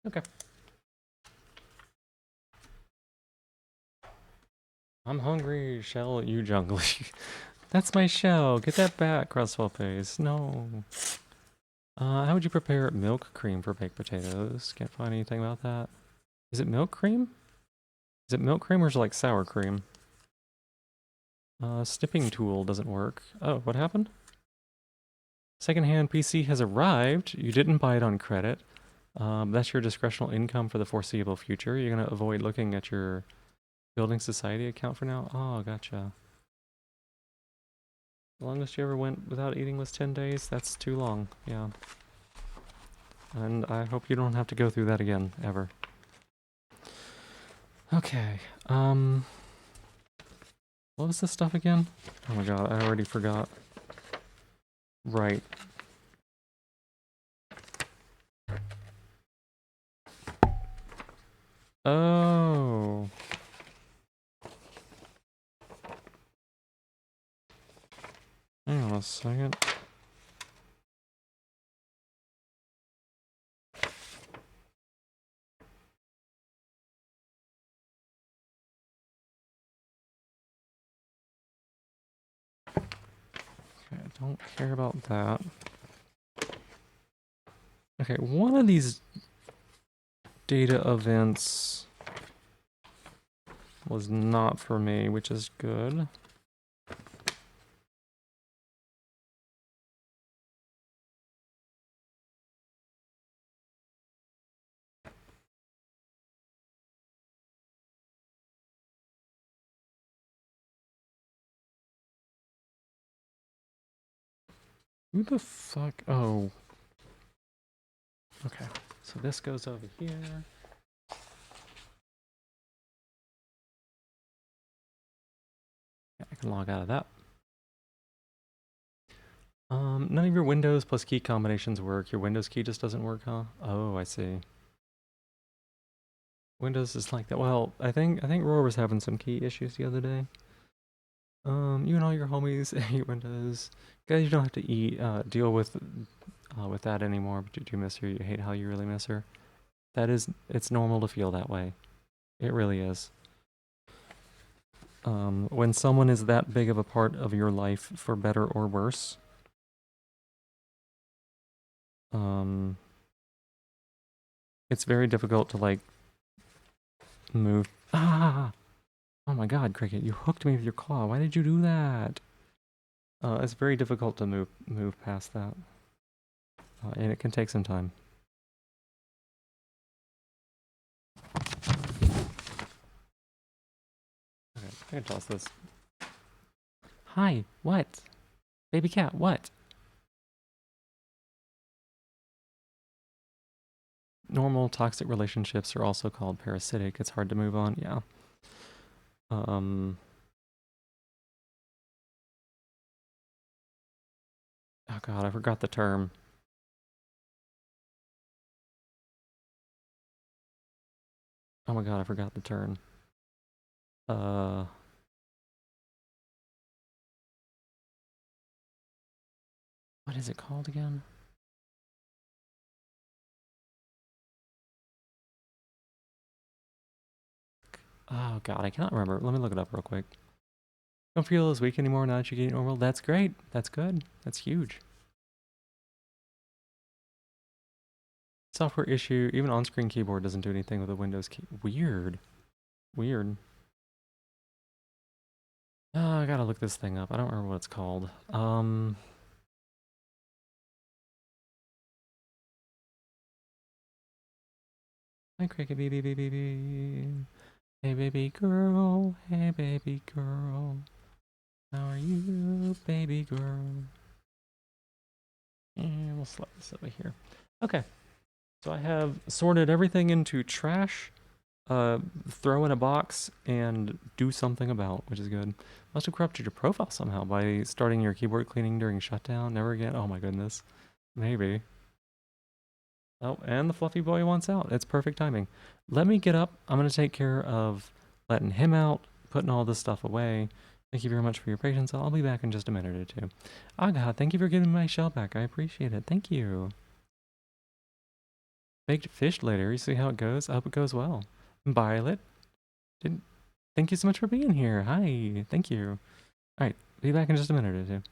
[SPEAKER 1] Okay. I'm hungry, Shell, you jungly. That's my shell. Get that back, Crustwell Face. No. How would you prepare milk cream for baked potatoes? Can't find anything about that. Is it milk cream? Is it milk cream or is it like sour cream? Snipping tool doesn't work. Oh, what happened? Secondhand PC has arrived. You didn't buy it on credit. That's your discretional income for the foreseeable future. You're gonna avoid looking at your building society account for now? Oh, gotcha. The longest you ever went without eating was 10 days? That's too long, yeah. And I hope you don't have to go through that again, ever. Okay, what was this stuff again? Oh my god, I already forgot. Right. Oh. Hang on a second. Okay, I don't care about that. Okay, one of these data events was not for me, which is good. Who the fuck? Oh. Okay, so this goes over here. Yeah, I can log out of that. None of your Windows plus key combinations work. Your Windows key just doesn't work, huh? Oh, I see. Windows is like that. Well, I think Roar was having some key issues the other day. You and all your homies hate Windows. Guys, you don't have to deal with that anymore. But you do miss her. You hate how you really miss her. It's normal to feel that way. It really is. When someone is that big of a part of your life, for better or worse, it's very difficult to like move. Ah! Oh my God, Cricket, you hooked me with your claw. Why did you do that? It's very difficult to move past that, and it can take some time. Okay, I can toss this. Hi, what? Baby cat, what? Normal toxic relationships are also called parasitic. It's hard to move on, yeah. Oh God, I forgot the term. Oh my God, I forgot the term. What is it called again? Oh God, I cannot remember. Let me look it up real quick. Don't feel as weak anymore now that you get normal. That's great. That's good. That's huge. Software issue. Even on-screen keyboard doesn't do anything with a Windows key. Weird. Weird. Oh, I gotta look this thing up. I don't remember what it's called. Hi, Cricket baby, baby, baby. Hey, baby girl. Hey, baby girl. How are you, baby girl? And we'll slide this over here. Okay. So I have sorted everything into trash, throw in a box, and do something about, which is good. Must have corrupted your profile somehow by starting your keyboard cleaning during shutdown. Never again. Oh my goodness. Maybe. Oh, and the fluffy boy wants out. It's perfect timing. Let me get up. I'm going to take care of letting him out, putting all this stuff away. Thank you very much for your patience. I'll be back in just a minute or two. Oh God, thank you for giving my shell back. I appreciate it. Thank you. Baked fish later. You see how it goes? I hope it goes well. Violet, thank you so much for being here. Hi. Thank you. All right. Be back in just a minute or two.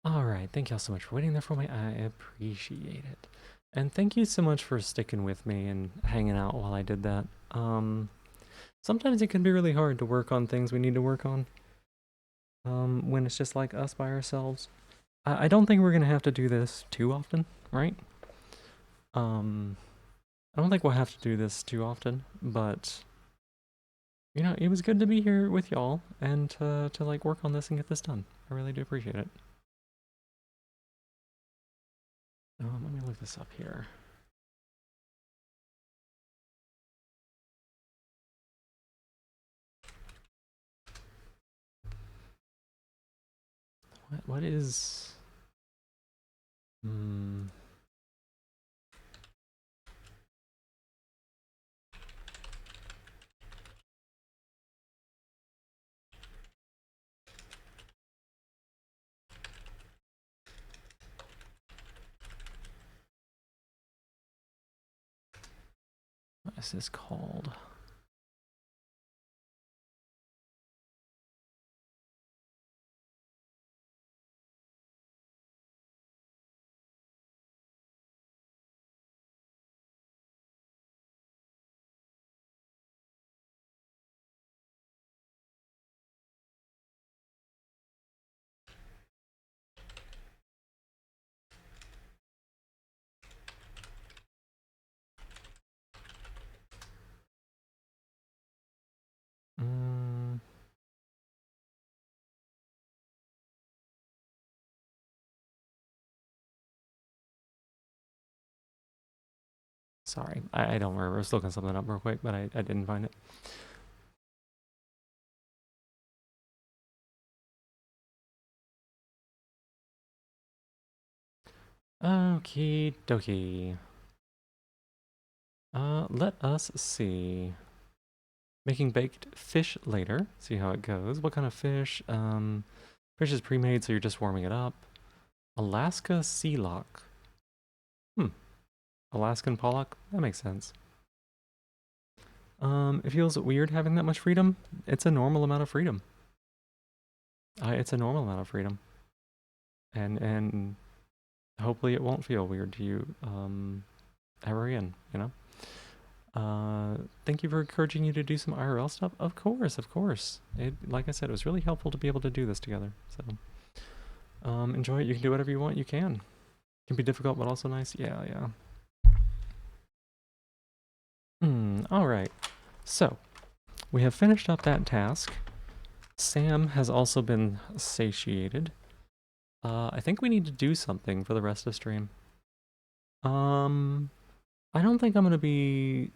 [SPEAKER 1] All right, thank y'all so much for waiting there for me. I appreciate it. And thank you so much for sticking with me and hanging out while I did that. Sometimes it can be really hard to work on things we need to work on. When it's just like us by ourselves. I don't think we're gonna have to do this too often, right? I don't think we'll have to do this too often, but you know, it was good to be here with y'all and to like work on this and get this done. I really do appreciate it. Let me look this up here. What is what is this called? Sorry, I don't remember. I was looking something up real quick, but I didn't find it. Okie dokie. Let us see. Making baked fish later. See how it goes. What kind of fish? Fish is pre-made, so you're just warming it up. Alaska sea lock. Alaskan pollock? That makes sense. It feels weird having that much freedom. It's a normal amount of freedom. It's a normal amount of freedom. And hopefully it won't feel weird to you ever again, you know? Thank you for encouraging you to do some IRL stuff. Of course, of course. Like I said, it was really helpful to be able to do this together. So, enjoy it. You can do whatever you want. You can. It can be difficult, but also nice. Yeah, yeah. All right. So, we have finished up that task. Sam has also been satiated. I think we need to do something for the rest of stream. I don't think I'm gonna be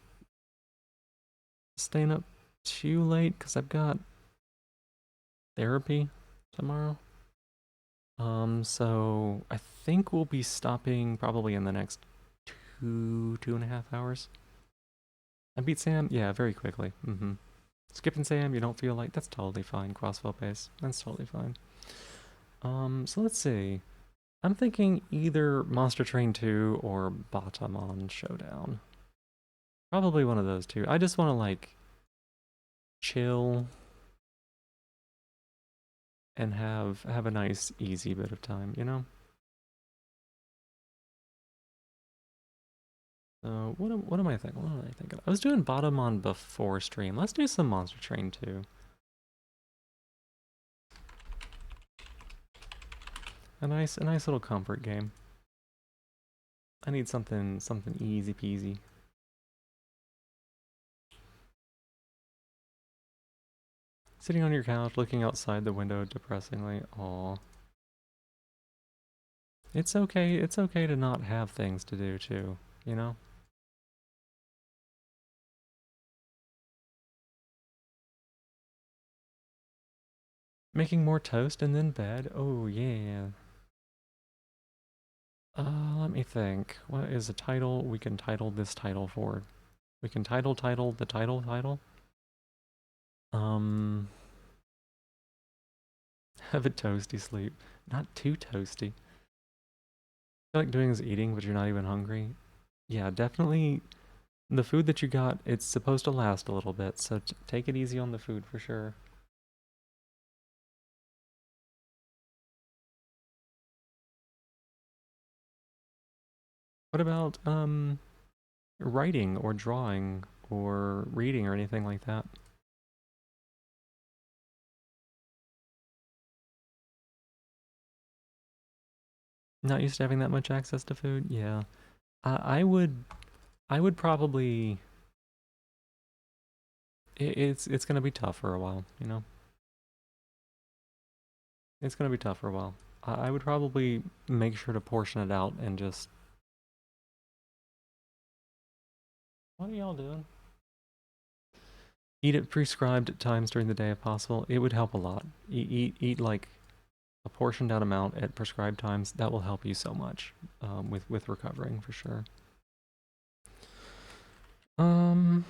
[SPEAKER 1] staying up too late because I've got therapy tomorrow. So I think we'll be stopping probably in the next 2.5 hours. I beat Sam, yeah, very quickly. Skipping Sam, you don't feel like that's totally fine. Crossfell pace, that's totally fine. So let's see. I'm thinking either Monster Train 2 or Batamon Showdown. Probably one of those two. I just want to like chill and have a nice easy bit of time, you know? What am I thinking? What am I thinking? I was doing Batamon before stream. Let's do some Monster Train 2. A nice little comfort game. I need something easy peasy. Sitting on your couch, looking outside the window depressingly. Aw. It's okay to not have things to do too, you know? Making more toast and then bed? Oh yeah. Let me think. What is a title we can title this title for? We can title the title? Have a toasty sleep. Not too toasty. I feel like doing is eating, but you're not even hungry. Yeah, definitely the food that you got, it's supposed to last a little bit, so take it easy on the food for sure. What about writing or drawing or reading or anything like that? Not used to having that much access to food? Yeah. I would probably it's gonna be tough for a while, you know? It's gonna be tough for a while. I would probably make sure to portion it out and just... What are y'all doing? Eat at prescribed times during the day if possible. It would help a lot. Eat like a portioned out amount at prescribed times. That will help you so much with recovering for sure. Um,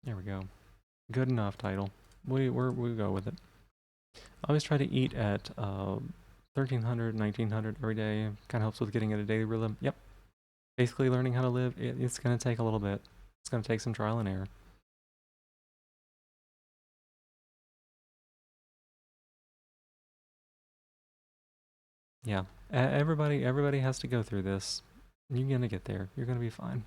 [SPEAKER 1] there we go. Good enough title. We go with it. I always try to eat at 1300, 1900 every day. Kind of helps with getting at a daily rhythm. Yep. Basically learning how to live. It's going to take a little bit. It's going to take some trial and error. Yeah. Everybody has to go through this. You're going to get there. You're going to be fine.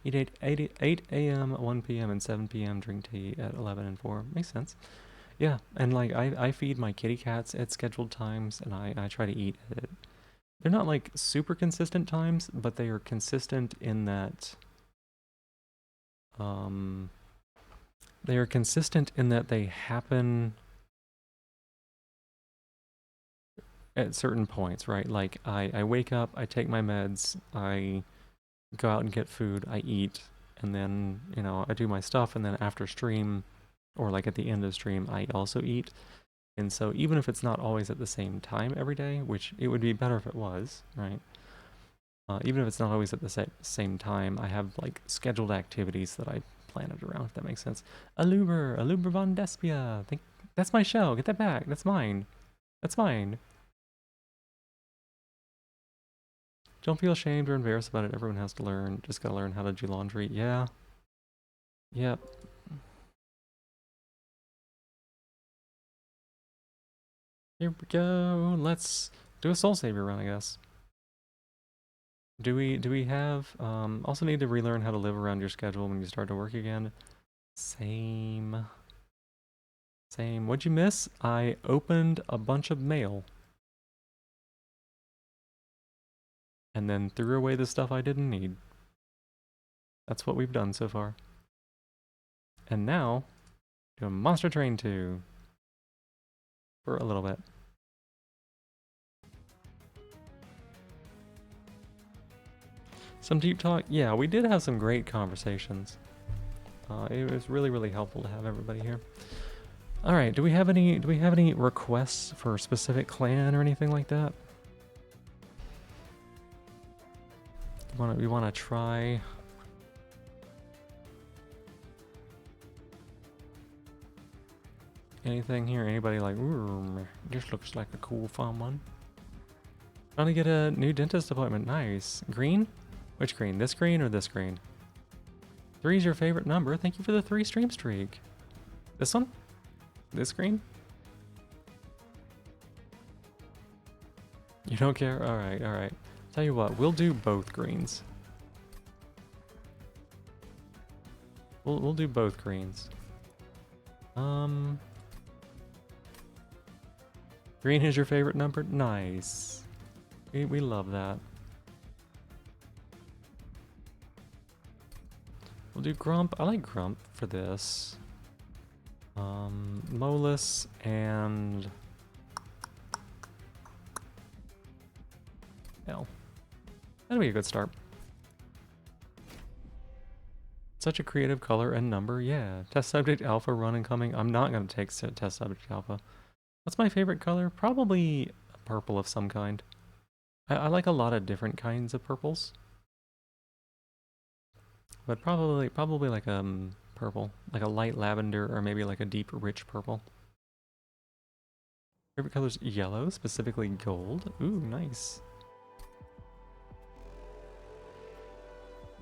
[SPEAKER 1] Eat 8 a.m., 1 p.m., and 7 p.m. Drink tea at 11 and 4. Makes sense. Yeah, and like I feed my kitty cats at scheduled times, and I try to eat at... They're not like super consistent times, but they are consistent in that... They are consistent in that they happen at certain points, right? Like I wake up, I take my meds, I go out and get food, I eat, and then, you know, I do my stuff, and then after stream, or like at the end of stream, I also eat. And so even if it's not always at the same time every day, which it would be better if it was, right? Even if it's not always at the same time, I have like scheduled activities that I plan it around, if that makes sense. Aluber von Despia. That's my shell. Get that back. That's mine. That's mine. Don't feel ashamed or embarrassed about it. Everyone has to learn. Just gotta learn how to do laundry. Yeah. Yep. Here we go. Let's do a Soul Savior run, I guess. Do we have also need to relearn how to live around your schedule when you start to work again? Same. Same. What'd you miss? I opened a bunch of mail. And then threw away the stuff I didn't need. That's what we've done so far. And now, do a Monster Train 2. For a little bit. Some deep talk? Yeah, we did have some great conversations. It was really, really helpful to have everybody here. All right, do we have any requests for a specific clan or anything like that? We want to try. Anything here? Anybody like, ooh, this looks like a cool fun one. Trying to get a new dentist appointment. Nice. Green? Which green? This green or this green? 3's your favorite number. Thank you for the 3 stream streak. This one? This green? You don't care? Alright, alright. Tell you what, we'll do both greens. We'll do both greens. Green is your favorite number? Nice. We love that. We'll do Grump. I like Grump for this. Molus and... L. That'll be a good start. Such a creative color and number, yeah. Test subject alpha running coming. I'm not going to take test subject alpha. What's my favorite color? Probably purple of some kind. I like a lot of different kinds of purples. But probably like purple. Like a light lavender or maybe like a deep rich purple. Favorite color's yellow, specifically gold. Ooh, nice.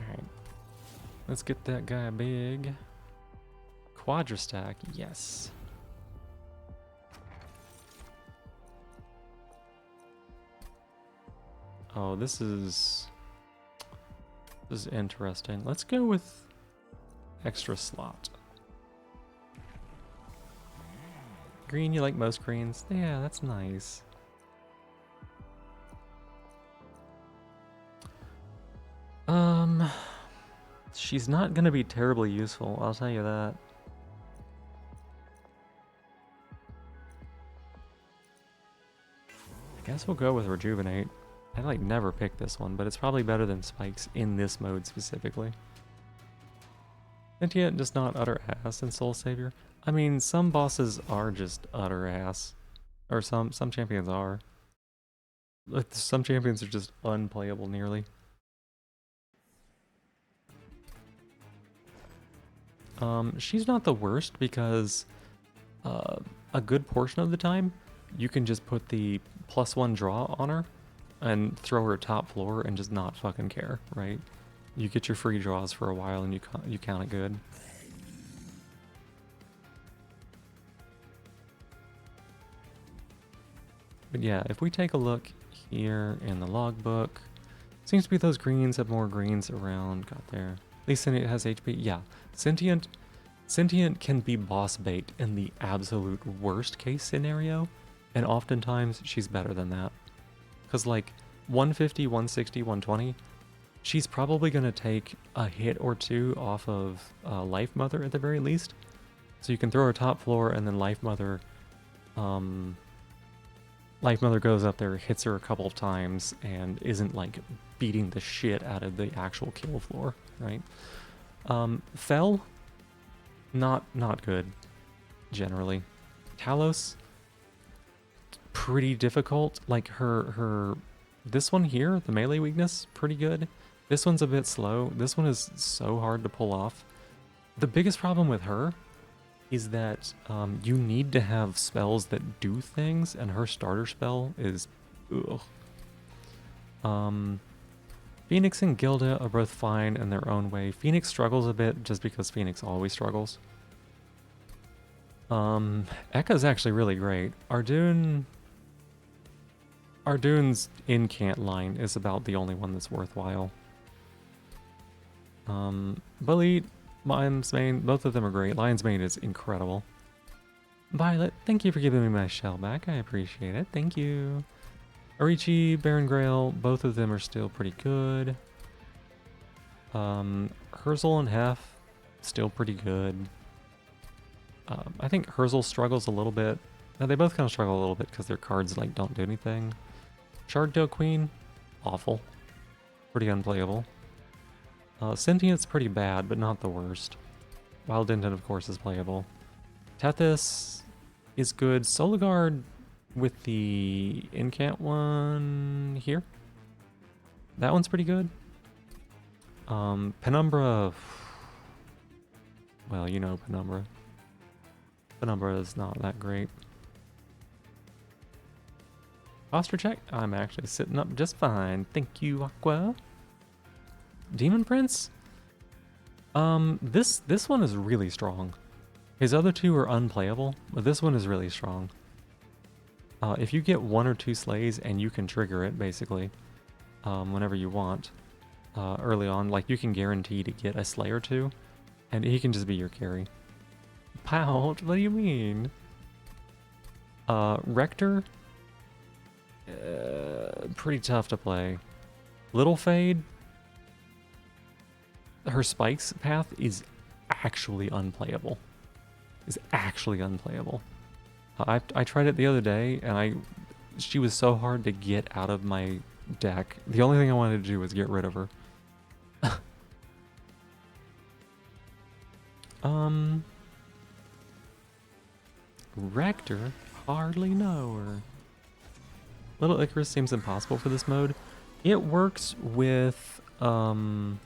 [SPEAKER 1] Alright. Let's get that guy big. Quadrastack, yes. Oh, this is interesting. Let's go with extra slot. Green, you like most greens? Yeah, that's nice. She's not gonna be terribly useful, I'll tell you that. I guess we'll go with Rejuvenate. I like never pick this one, but it's probably better than Spikes in this mode specifically. Sentient just not utter ass in Soul Savior. I mean, some bosses are just utter ass. Or some champions are. Like, some champions are just unplayable nearly. She's not the worst because a good portion of the time you can just put the +1 draw on her and throw her top floor and just not fucking care, right? You get your free draws for a while and you count it good. But yeah, if we take a look here in the logbook, seems to be those greens have more greens around. Got there. At least Sentient has HP. Yeah, Sentient can be boss bait in the absolute worst case scenario, and oftentimes she's better than that. Because like 150, 160, 120, she's probably going to take a hit or two off of Life Mother at the very least. So you can throw her top floor and then Life Mother goes up there, hits her a couple of times, and isn't like beating the shit out of the actual kill floor, right? Fel, not good, generally. Talos, pretty difficult. Like this one here, the melee weakness, pretty good. This one's a bit slow. This one is so hard to pull off. The biggest problem with her is that you need to have spells that do things, and her starter spell is ugh. Phoenix and Gilda are both fine in their own way. Phoenix struggles a bit just because Phoenix always struggles. Ekka's actually really great. Ardune's incant line is about the only one that's worthwhile. Bully, Lion's Mane, both of them are great. Lion's Mane is incredible. Violet, thank you for giving me my shell back. I appreciate it. Thank you. Arichi, Baron Grail, both of them are still pretty good. Herzel and Hef, still pretty good. I think Herzel struggles a little bit. No, they both kind of struggle a little bit because their cards like don't do anything. Shardtail Queen, awful. Pretty unplayable. Sentient's pretty bad, but not the worst. Wild Denton, of course, is playable. Tethys is good. Solagard with the incant one here. That one's pretty good. Penumbra. Well, you know Penumbra. Penumbra is not that great. Posture check. I'm actually sitting up just fine. Thank you, Aqua. Demon Prince? This one is really strong. His other two are unplayable, but this one is really strong. If you get 1 or 2 slays and you can trigger it, basically, whenever you want, early on, like you can guarantee to get a slay or 2, and he can just be your carry. Pout? What do you mean? Rector? Pretty tough to play. Little Fade? Her spikes path is actually unplayable. I tried it the other day, and she was so hard to get out of my deck. The only thing I wanted to do was get rid of her. Rector? Hardly know her. Little Icarus seems impossible for this mode. It works with, what's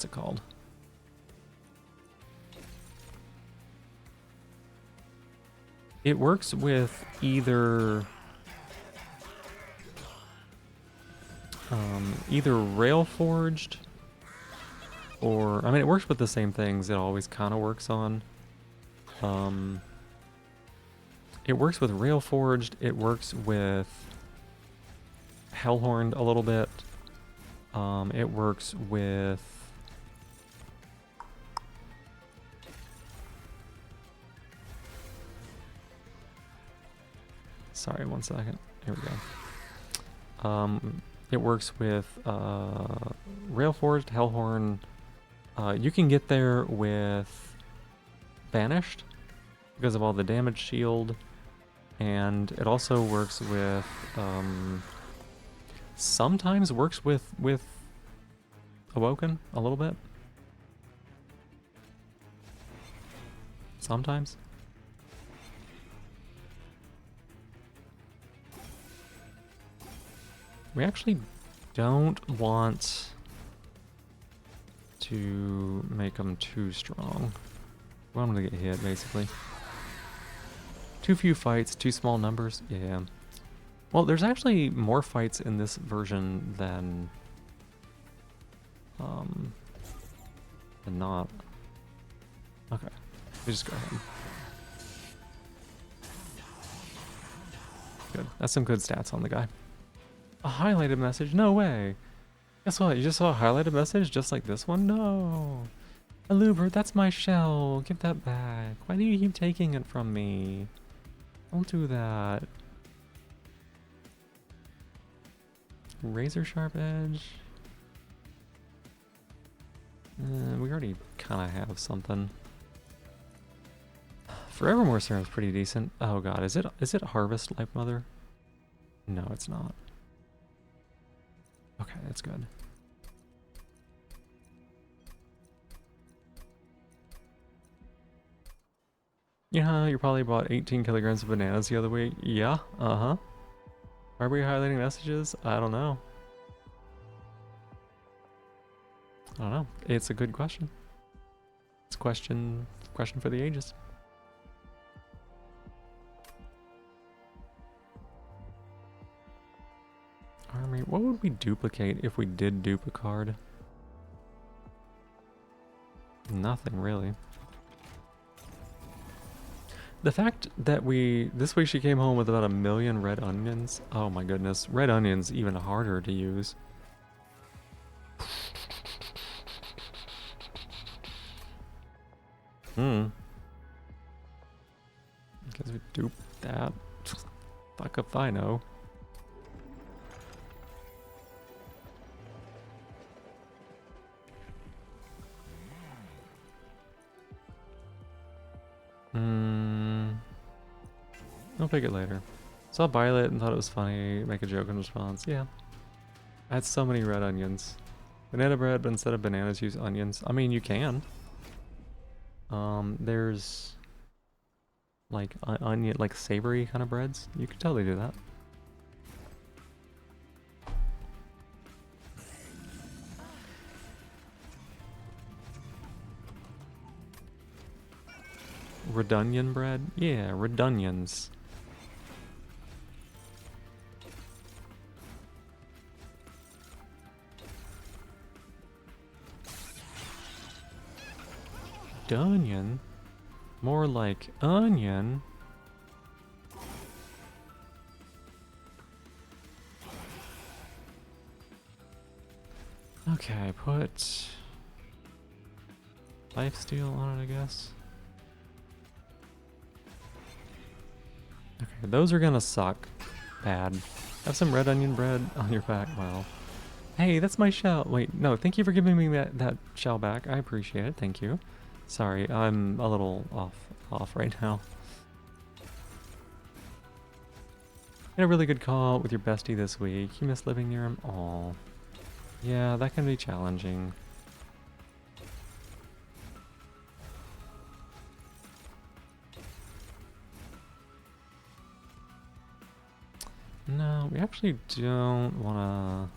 [SPEAKER 1] it called? It works with either either rail forged or I mean it works with the same things it always kind of works on. It works with rail forged. It works with Hellhorned a little bit. It works with sorry, one second. Here we go. It works with Railforged, Hellhorn. You can get there with Banished because of all the damage shield, and it also works with sometimes works with Awoken a little bit. Sometimes. We actually don't want to make them too strong. We want them to get hit, basically. Too few fights, too small numbers. Yeah. Well, there's actually more fights in this version than not. Okay. We just go ahead. Good. That's some good stats on the guy. A highlighted message? No way. Guess what? You just saw a highlighted message just like this one? No. Alubert, that's my shell. Give that back. Why do you keep taking it from me? Don't do that. Razor sharp edge. We already kind of have something. Forevermore Serum's pretty decent. Oh god, is it Harvest Life Mother? No, it's not. Okay, that's good. Yeah, you probably bought 18 kilograms of bananas the other week. Yeah, uh-huh. Are we highlighting messages? I don't know. I don't know. It's a good question. It's a question for the ages. Army. What would we duplicate if we did dupe a card? Nothing really. The fact that this week she came home with about 1 million red onions. Oh my goodness. Red onions even harder to use. Guess we dupe that. Fuck if I know. I'll pick it later. Saw Violet and thought it was funny. Make a joke in response. Yeah. I had so many red onions. Banana bread, but instead of bananas, use onions. I mean, you can. There's like onion, like savory kind of breads. You could totally do that. Redunion bread? Yeah, redunions. Dunion? More like onion? Okay, put lifesteal on it, I guess. Okay, those are gonna suck bad. Have some red onion bread on your back. Well, hey, that's my shell. Wait, no, thank you for giving me that shell back. I appreciate it. Thank you. Sorry, I'm a little off right now. You had a really good call with your bestie this week. You miss living near him? Aw. Yeah, that can be challenging. No, we actually don't want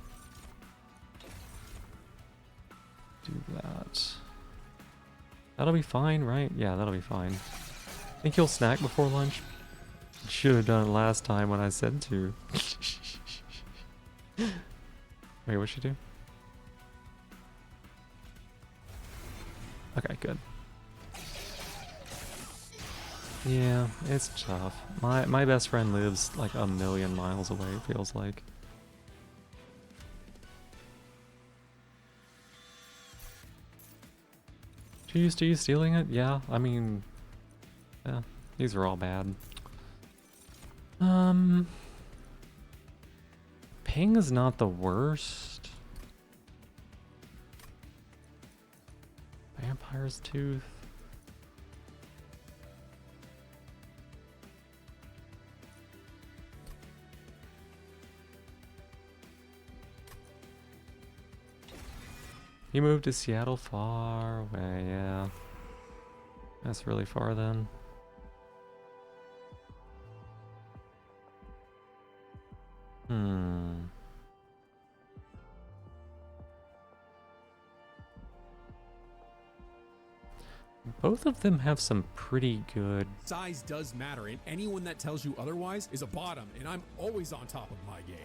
[SPEAKER 1] to do that. That'll be fine, right? Yeah, that'll be fine. Think you'll snack before lunch? Should have done it last time when I said to. Wait, what'd she do? Okay, good. Yeah, it's tough. My best friend lives like a million miles away, it feels like. Too used to you stealing it? Yeah, I mean, yeah, these are all bad. Ping is not the worst. Vampire's Tooth. You moved to Seattle far away, yeah. That's really far then. Both of them have some pretty good...
[SPEAKER 4] Size does matter, and anyone that tells you otherwise is a bottom, and I'm always on top of my game.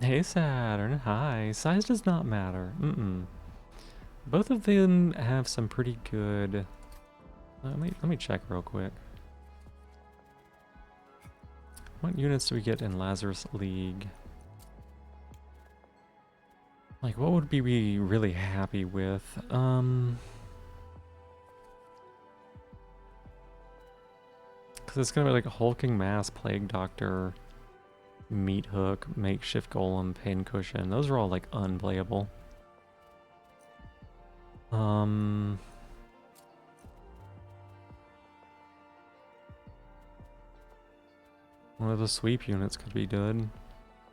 [SPEAKER 1] Hey Saturn, hi. Size does not matter. Both of them have some pretty good... Let me check real quick. What units do we get in Lazarus League? Like, what would we be really happy with? Because it's gonna be like a Hulking Mass, Plague Doctor, Meat Hook, Makeshift Golem, Pain Cushion. Those are all like unplayable. One of the sweep units could be good.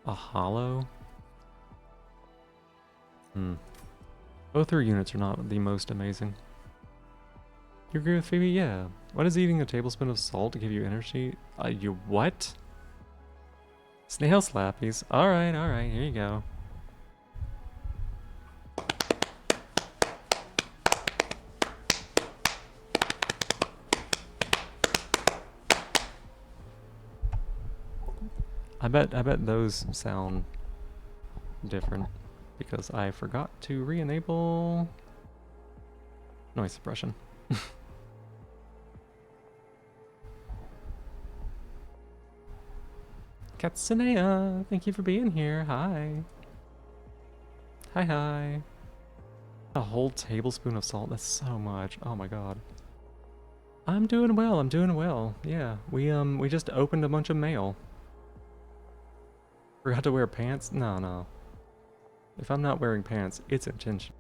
[SPEAKER 1] A hollow? Both her units are not the most amazing. You agree with Phoebe? Yeah. What does eating a tablespoon of salt to give you energy? You what? Snail slappies. Alright, here you go. I bet those sound different because I forgot to re-enable noise suppression. Katsunea, thank you for being here. Hi. Hi. A whole tablespoon of salt, that's so much. Oh my god. I'm doing well. Yeah, we just opened a bunch of mail. Forgot to wear pants? No. If I'm not wearing pants, it's intentional.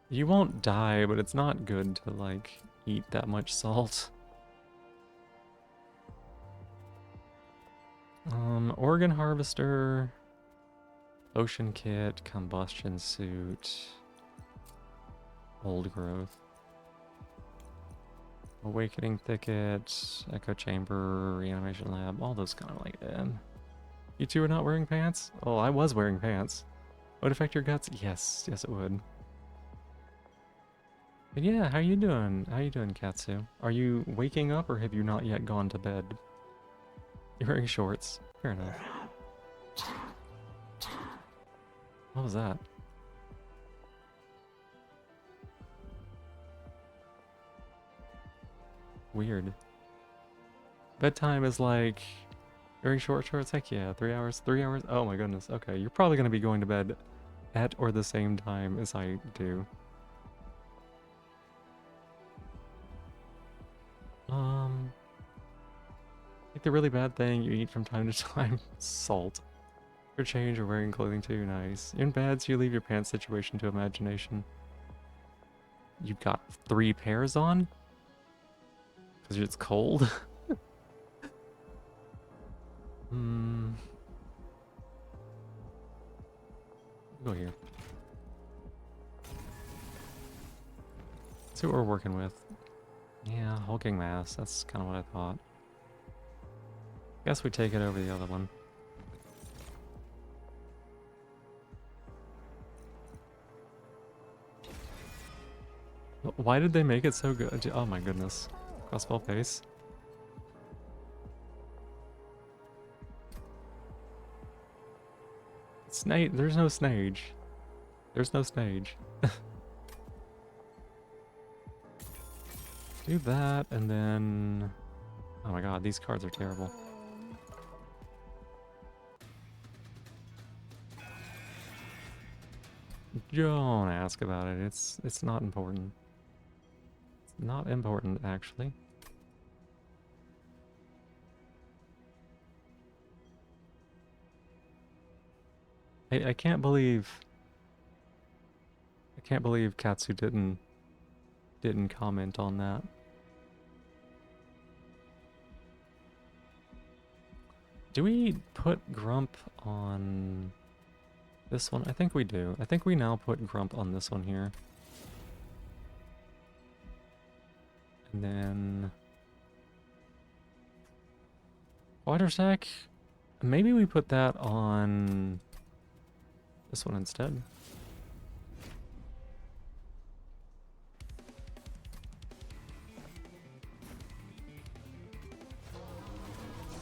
[SPEAKER 1] You won't die, but it's not good to, like, eat that much salt. Organ Harvester, Ocean Kit, Combustion Suit, Old Growth, Awakening Thicket, Echo Chamber, Reanimation Lab, all those kind of like, You two are not wearing pants? Oh, I was wearing pants. Would it affect your guts? Yes, it would. But yeah, how you doing? How you doing, Katsu? Are you waking up or have you not yet gone to bed? You're wearing shorts. Fair enough. What was that? Weird. Bedtime is like... Wearing shorts? Heck yeah, 3 hours? 3 hours? Oh my goodness, okay. You're probably gonna be going to bed at or the same time as I do. Like the really bad thing you eat from time to time, salt. For change or wearing clothing too, nice. In bed, so you leave your pants situation to imagination. You've got 3 pairs on? Because it's cold? Go here. See what we're working with. Yeah, hulking mass. That's kind of what I thought. Guess we take it over the other one. Why did they make it so good? Oh my goodness. Crossbow pace. Snake, there's no snage. There's no snage. Do that, and then... Oh my god, these cards are terrible. Don't ask about it. It's not important. It's not important, actually. I can't believe Katsu didn't comment on that. Do we put Grump on this one? I think we do. I think we now put Grump on this one here. And then Water Sack. Maybe we put that on this one instead.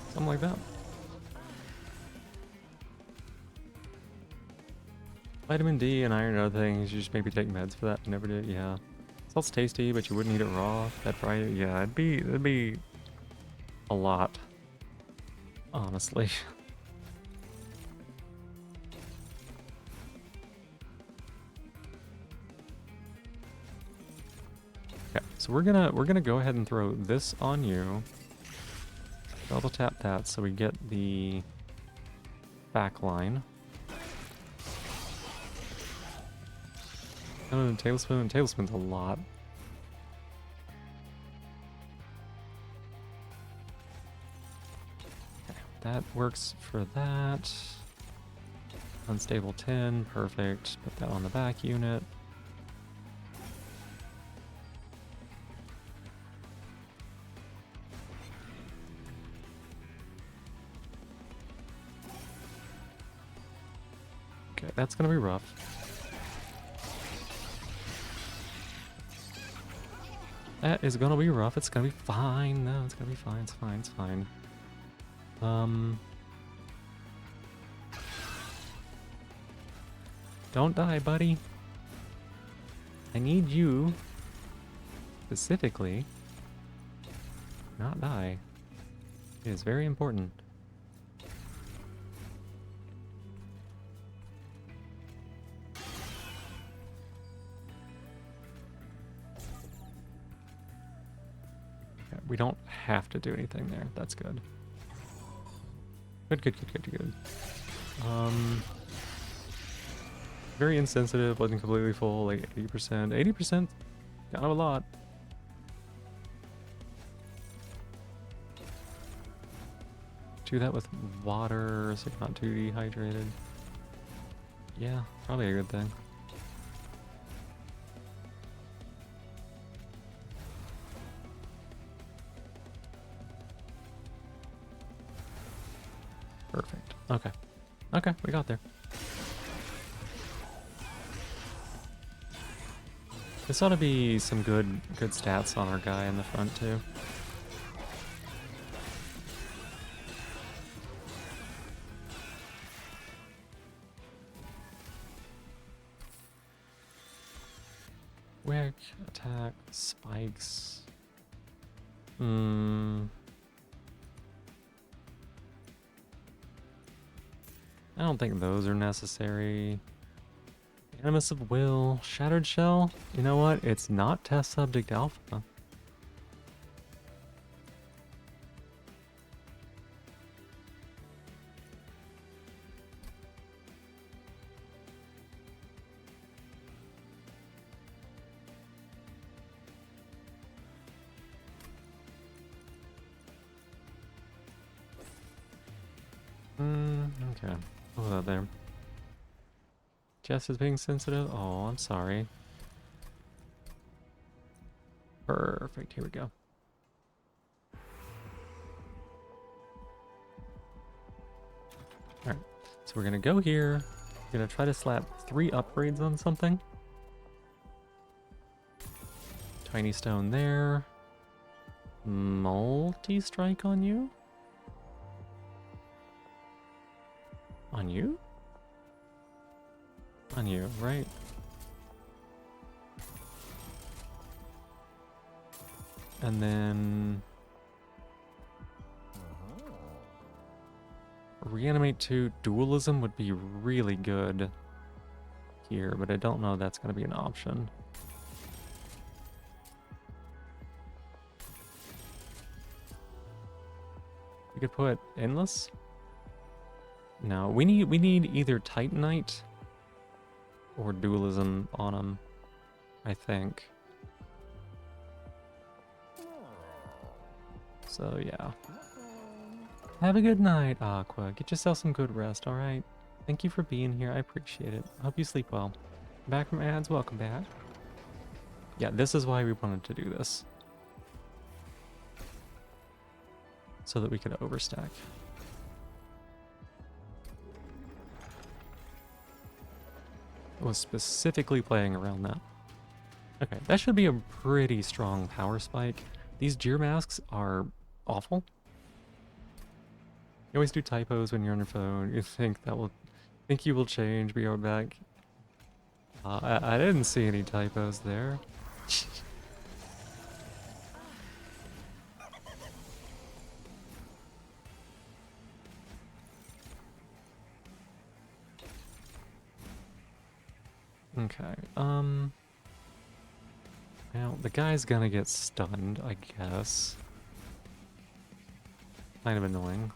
[SPEAKER 1] Something like that. Vitamin D and iron and other things, you just maybe take meds for that. Never did, yeah. Salt's tasty, but you wouldn't eat it raw. That fry it, yeah, it'd be a lot. Honestly. Okay, so we're gonna go ahead and throw this on you. Double tap that so we get the back line. Oh, Tailspin. Tailspin's a lot. Okay, that works for that. Unstable 10, perfect. Put that on the back unit. Okay, that's gonna be rough. That is gonna be rough. It's gonna be fine. No, it's gonna be fine. It's fine. It's fine. Don't die, buddy. I need you specifically not die. It is very important. We don't have to do anything there. That's good. Good. Very insensitive, wasn't completely full, like 80%. 80%, kind of a lot. Do that with water so you're not too dehydrated. Yeah, probably a good thing. Perfect. Okay. Okay, we got there. This ought to be some good stats on our guy in the front too. Wick, attack, spikes. I don't think those are necessary. Animus of Will, Shattered Shell. You know what? It's not Test Subject Alpha. Okay. Hold that there. Jess is being sensitive? Oh, I'm sorry. Perfect, here we go. Alright, so we're gonna go here. We're gonna try to slap 3 upgrades on something. Tiny stone there. Multi-strike on you? On you? On you, right? And then... Reanimate 2 dualism would be really good here, but I don't know that's going to be an option. We could put endless? No, we need either Titanite or dualism on him, I think. So yeah. Have a good night, Aqua. Get yourself some good rest, alright? Thank you for being here. I appreciate it. Hope you sleep well. Back from ads. Welcome back. Yeah, this is why we wanted to do this. So that we could overstack. I was specifically playing around that. Okay, that should be a pretty strong power spike. These Jeer masks are awful. You always do typos when you're on your phone. You think you will change, be right back. I didn't see any typos there. Okay, now the guy's gonna get stunned, I guess. Kind of annoying.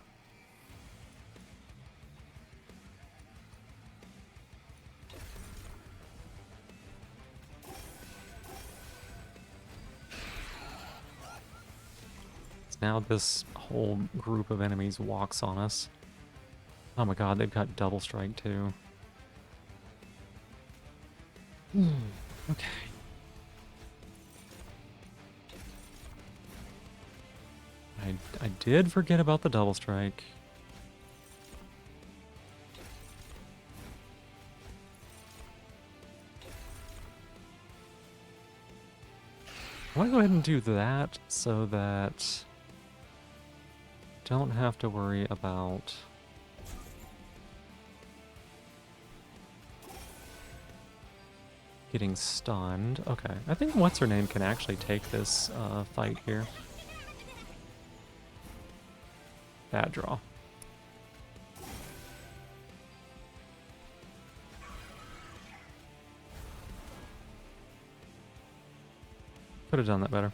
[SPEAKER 1] Now this whole group of enemies walks on us. Oh my god, they've got double strike too. Okay. I did forget about the double strike. I want to go ahead and do that so that don't have to worry about getting stunned. Okay, I think what's-her-name can actually take this fight here. Bad draw. Could have done that better.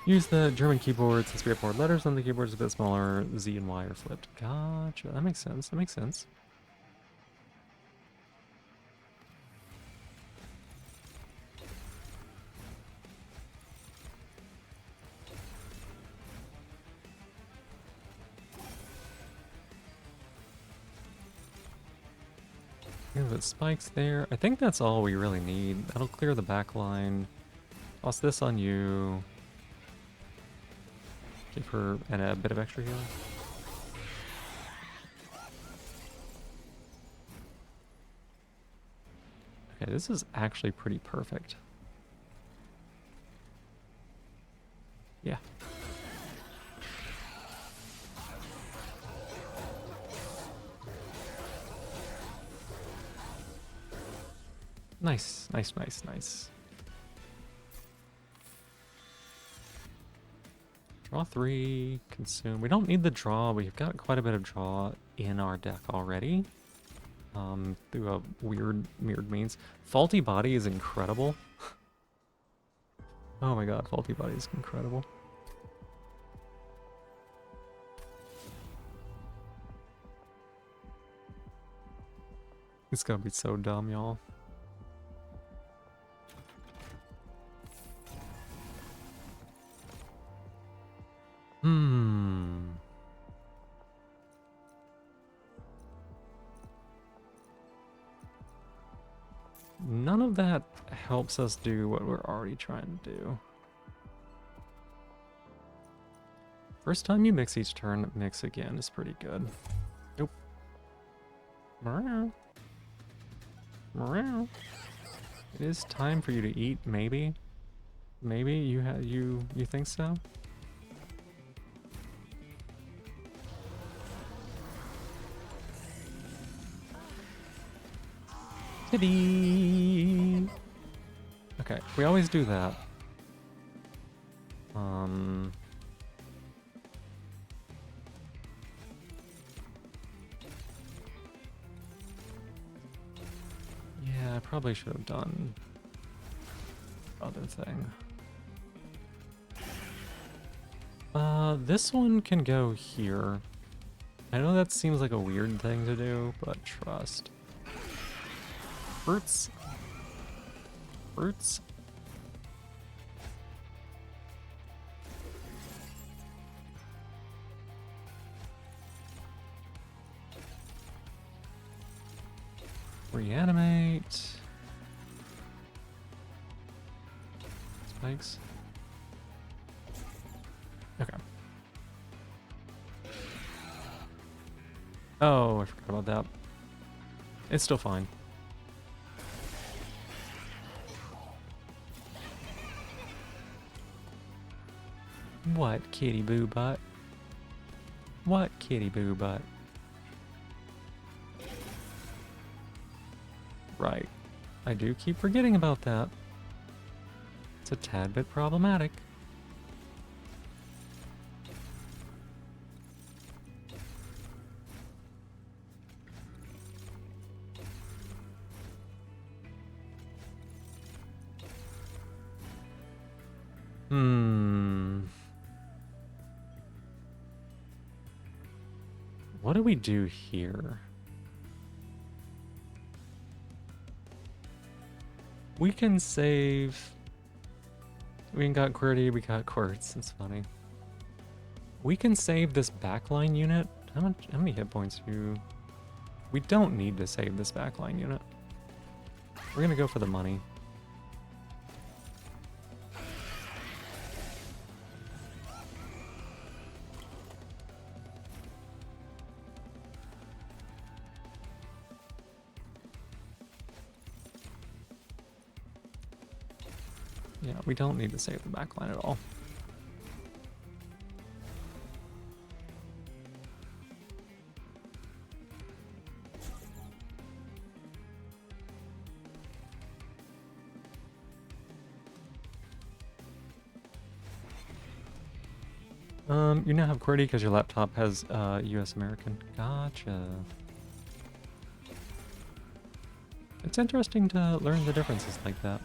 [SPEAKER 1] Use the German keyboard since we have more letters on the keyboard is a bit smaller. Z and Y are flipped. Gotcha. That makes sense. That makes sense. It spikes there. I think that's all we really need. That'll clear the back line. Toss this on you. Give her a bit of extra healing. Okay, this is actually pretty perfect. Yeah. Nice, nice, nice, nice. Draw 3, consume. We don't need the draw. We've got quite a bit of draw in our deck already. Through a weird means. Faulty Body is incredible. Oh my god, Faulty Body is incredible. It's gonna be so dumb, y'all. None of that helps us do what we're already trying to do. First time you mix each turn, mix again is pretty good. Nope. Meow. Meow. It is time for you to eat, maybe. Maybe you think so? Tibby. Okay, we always do that. Yeah, I probably should have done other thing. This one can go here. I know that seems like a weird thing to do, but trust. Fruits. Fruits. Reanimate. Spikes. Okay. Oh, I forgot about that. It's still fine. What, kitty boo butt? What, kitty boo butt? Right. I do keep forgetting about that. It's a tad bit problematic. What do we do here? We can save... We got QWERTY, we got Quartz, it's funny. We can save this backline unit. How many hit points do... We don't need to save this backline unit. We're gonna go for the money. Yeah, we don't need to save the backline at all. You now have QWERTY because your laptop has US American. Gotcha. It's interesting to learn the differences like that.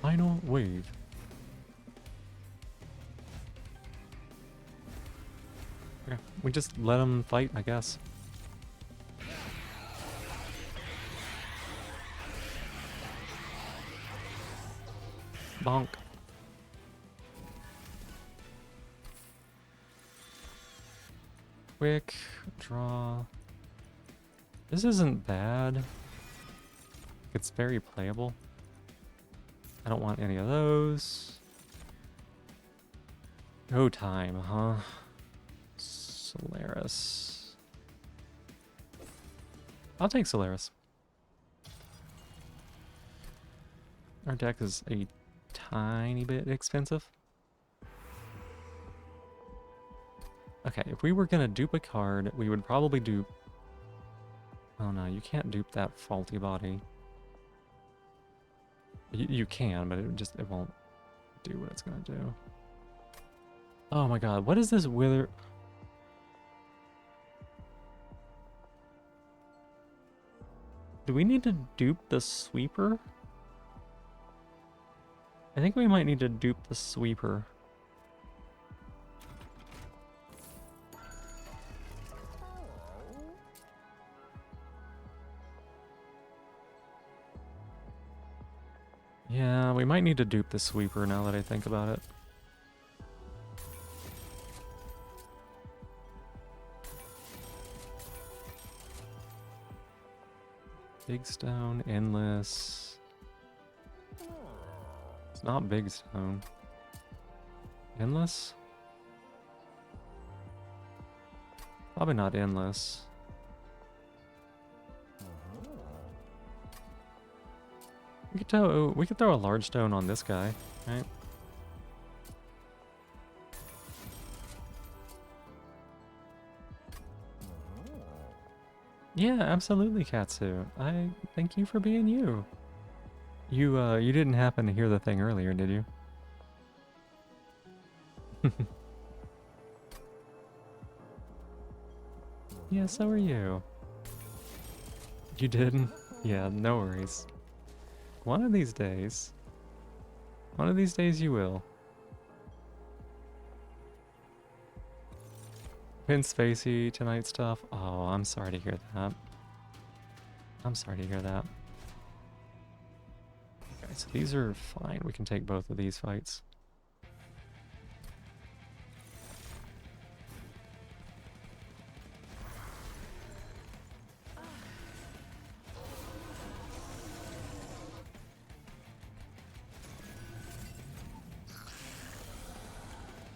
[SPEAKER 1] Final wave. Okay, we just let them fight, I guess. Bonk. Quick draw. This isn't bad. It's very playable. I don't want any of those. Go time, huh? Solaris. I'll take Solaris. Our deck is a tiny bit expensive. Okay, if we were gonna dupe a card, we would probably dupe... Oh no, you can't dupe that faulty body. You can, but it won't do what it's gonna do. Oh my god, what is this wither? Do we need to dupe the sweeper? I think we might need to dupe the sweeper. Yeah, we might need to dupe the sweeper now that I think about it. Big stone, endless. It's not big stone. Endless? Probably not endless. We could throw a large stone on this guy, right? Yeah, absolutely, Katsu. I thank you for being you. You didn't happen to hear the thing earlier, did you? Yeah, so are you. You didn't? Yeah, no worries. One of these days you will. Vince Spacey tonight stuff. Oh, I'm sorry to hear that. I'm sorry to hear that. Okay, so these are fine. We can take both of these fights.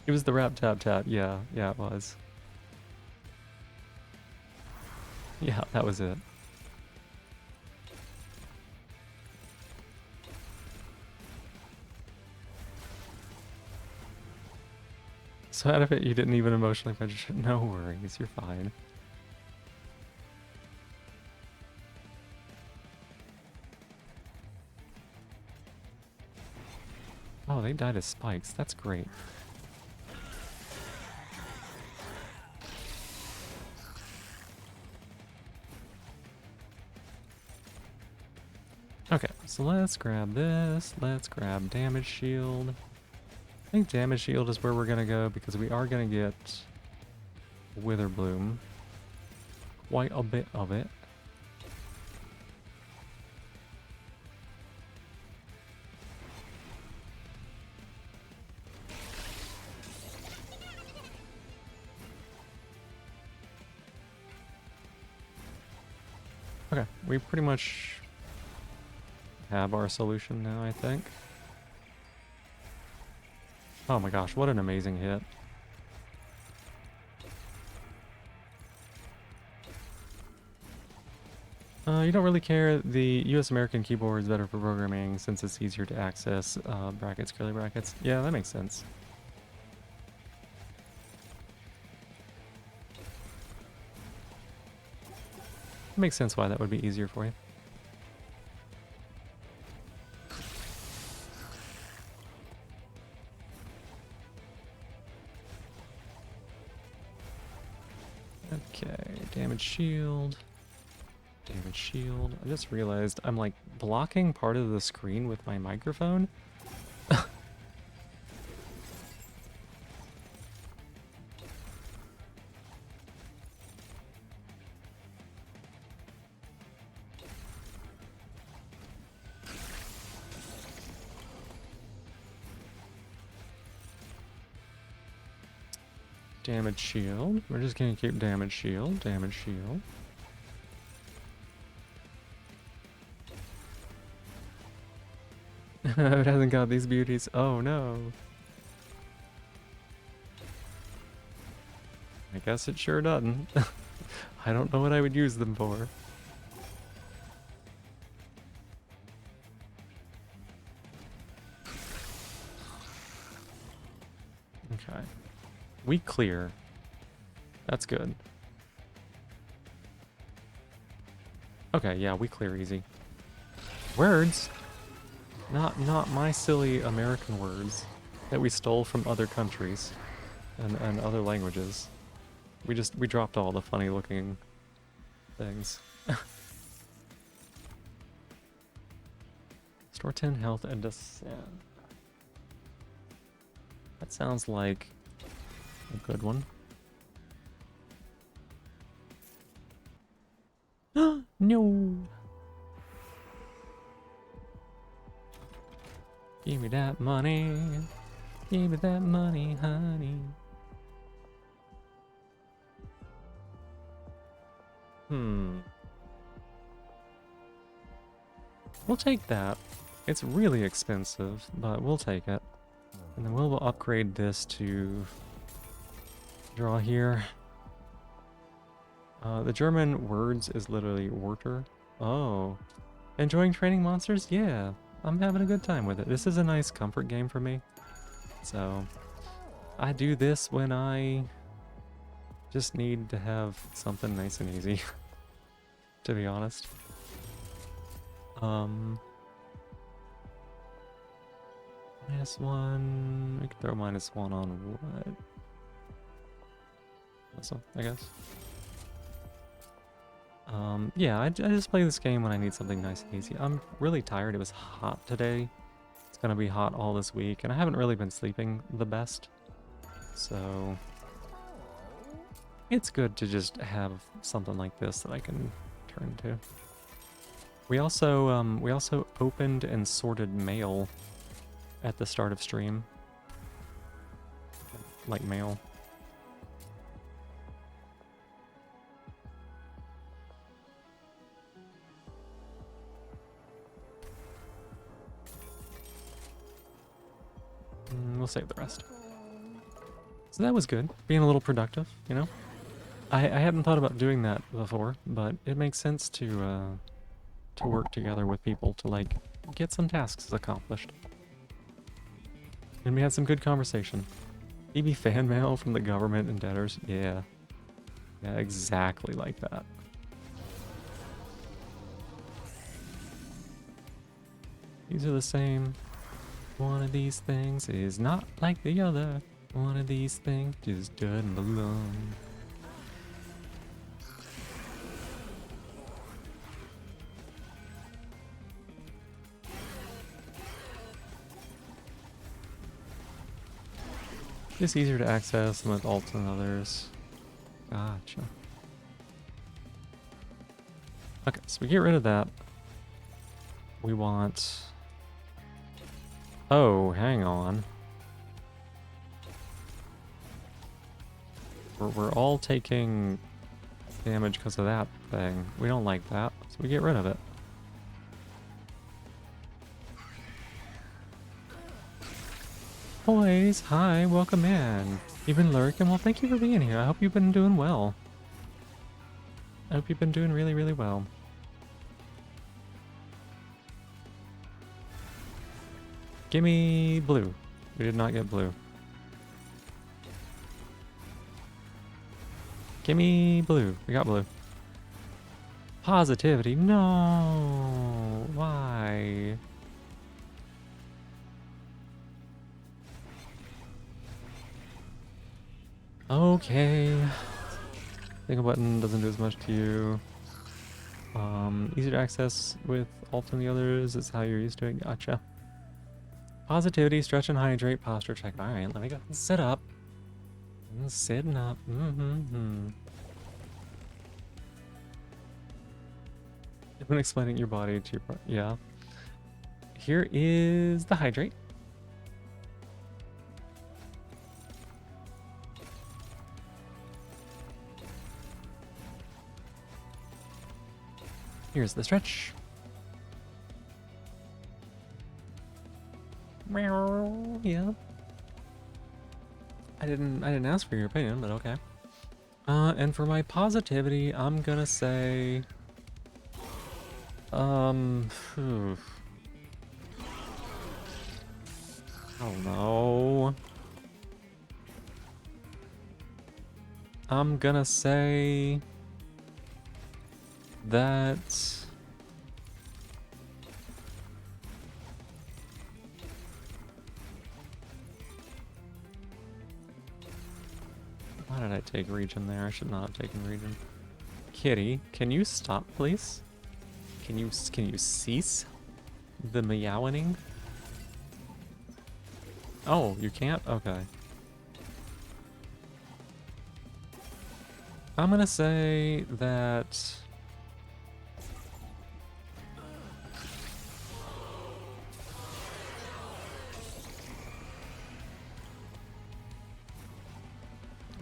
[SPEAKER 1] It was the rap tap tap. Yeah, it was. Yeah, that was it. So out of it, you didn't even emotionally register. No worries, you're fine. Oh, they died as spikes. That's great. Okay, so let's grab this. Let's grab damage shield. I think damage shield is where we're gonna go because we are gonna get Witherbloom. Quite a bit of it. Okay, we pretty much have our solution now, I think. Oh my gosh, what an amazing hit. You don't really care. The US American keyboard is better for programming since it's easier to access brackets, curly brackets. Yeah, that makes sense. It makes sense why that would be easier for you. Okay, damage shield. Damage shield. I just realized I'm like blocking part of the screen with my microphone. Damage shield. We're just gonna keep damage shield, damage shield. It hasn't got these beauties. Oh no. I guess it sure doesn't. I don't know what I would use them for. Okay. We clear. That's good. Okay, yeah, we clear easy. Words? Not my silly American words that we stole from other countries and other languages. We dropped all the funny looking things. Store 10 health and descent. That sounds like a good one. No! Give me that money. Give me that money, honey. We'll take that. It's really expensive, but we'll take it. And then we'll upgrade this to draw here. The German words is literally Worter. Oh. Enjoying training monsters? Yeah. I'm having a good time with it. This is a nice comfort game for me. So I do this when I just need to have something nice and easy, to be honest. -1. We could throw -1 on what? This one, I guess. Yeah, I just play this game when I need something nice and easy. I'm really tired. It was hot today. It's gonna be hot all this week, and I haven't really been sleeping the best. So it's good to just have something like this that I can turn to. We also opened and sorted mail at the start of stream. Like mail. We'll save the rest. So that was good. Being a little productive, you know? I hadn't thought about doing that before, but it makes sense to work together with people to, like, get some tasks accomplished. And we had some good conversation. EB fan mail from the government and debtors. Yeah. Yeah, exactly like that. These are the same. One of these things is not like the other. One of these things just doesn't belong. It's easier to access than with alts and others. Gotcha. Okay, so we get rid of that. We want... Oh, hang on. We're all taking damage because of that thing. We don't like that, so we get rid of it. Boys, hi, welcome in. You've been lurking? Well, thank you for being here. I hope you've been doing well. I hope you've been doing really, really well. Gimme blue. We did not get blue. Gimme blue. We got blue. Positivity. No. Why? Okay. Single button doesn't do as much to you. Easier to access with alt and the others is how you're used to it. Gotcha. Positivity, stretch and hydrate, posture check. Alright, let me go sit up. I'm sitting up. When explaining your body to your part. Yeah. Here is the hydrate. Here's the stretch. Yeah. I didn't ask for your opinion, but okay. And for my positivity, I'm gonna say phew. Oh no. I'm gonna say that why did I take region there? I should not have taken region. Kitty, can you stop, please? Can you cease the meowing? Oh, you can't? Okay. I'm gonna say that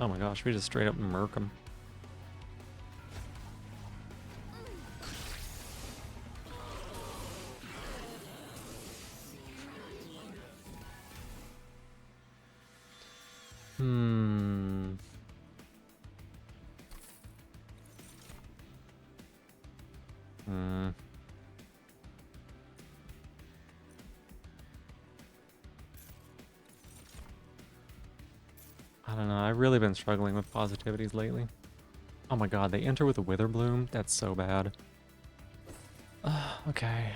[SPEAKER 1] oh my gosh, we just straight up murk him. I don't know. I've really been struggling with positivities lately. Oh my god, they enter with a Wither Bloom? That's so bad. Okay.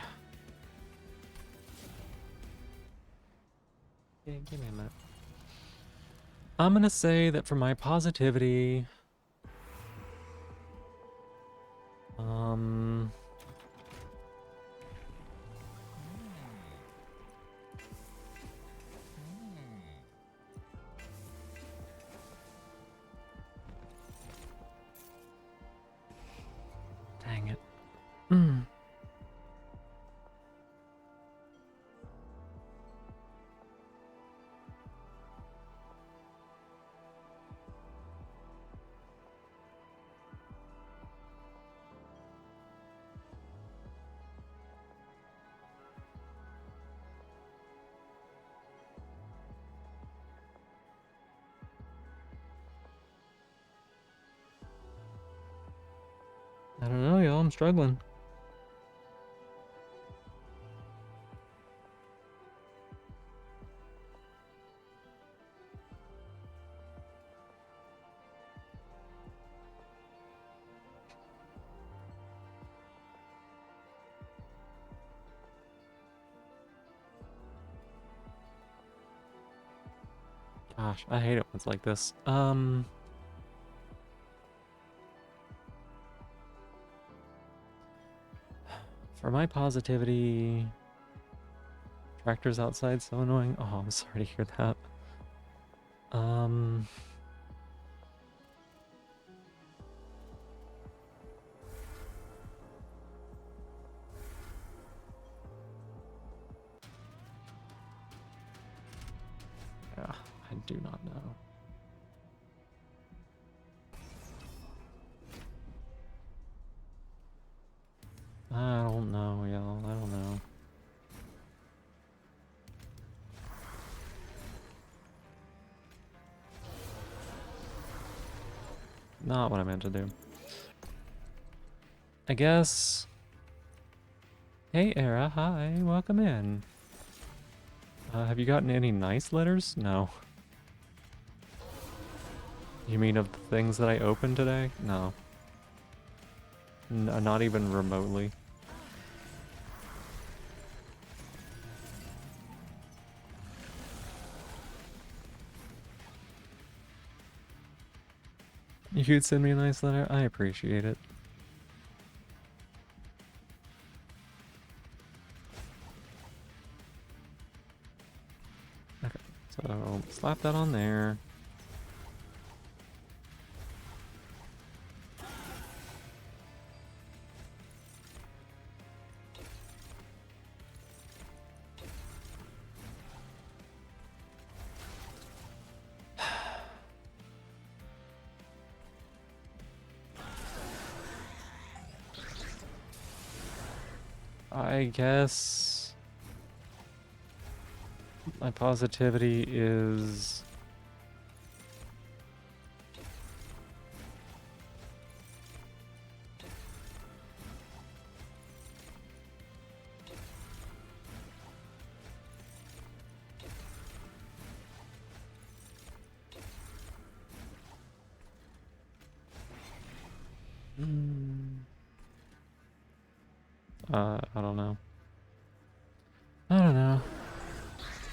[SPEAKER 1] Yeah, give me a minute. I'm gonna say that for my positivity... Um... Dang it. Mm. I don't know, y'all. I'm struggling. Gosh, I hate it when it's like this. For my positivity... Tractors outside, so annoying. Oh, I'm sorry to hear that. Yeah, I do not know. I don't know, y'all. I don't know. Not what I meant to do. I guess... Hey, Era. Hi. Welcome in. Have you gotten any nice letters? No. You mean of the things that I opened today? No. Not even remotely. You could send me a nice letter? I appreciate it. Okay, so slap that on there. I guess my positivity is I don't know. I don't know.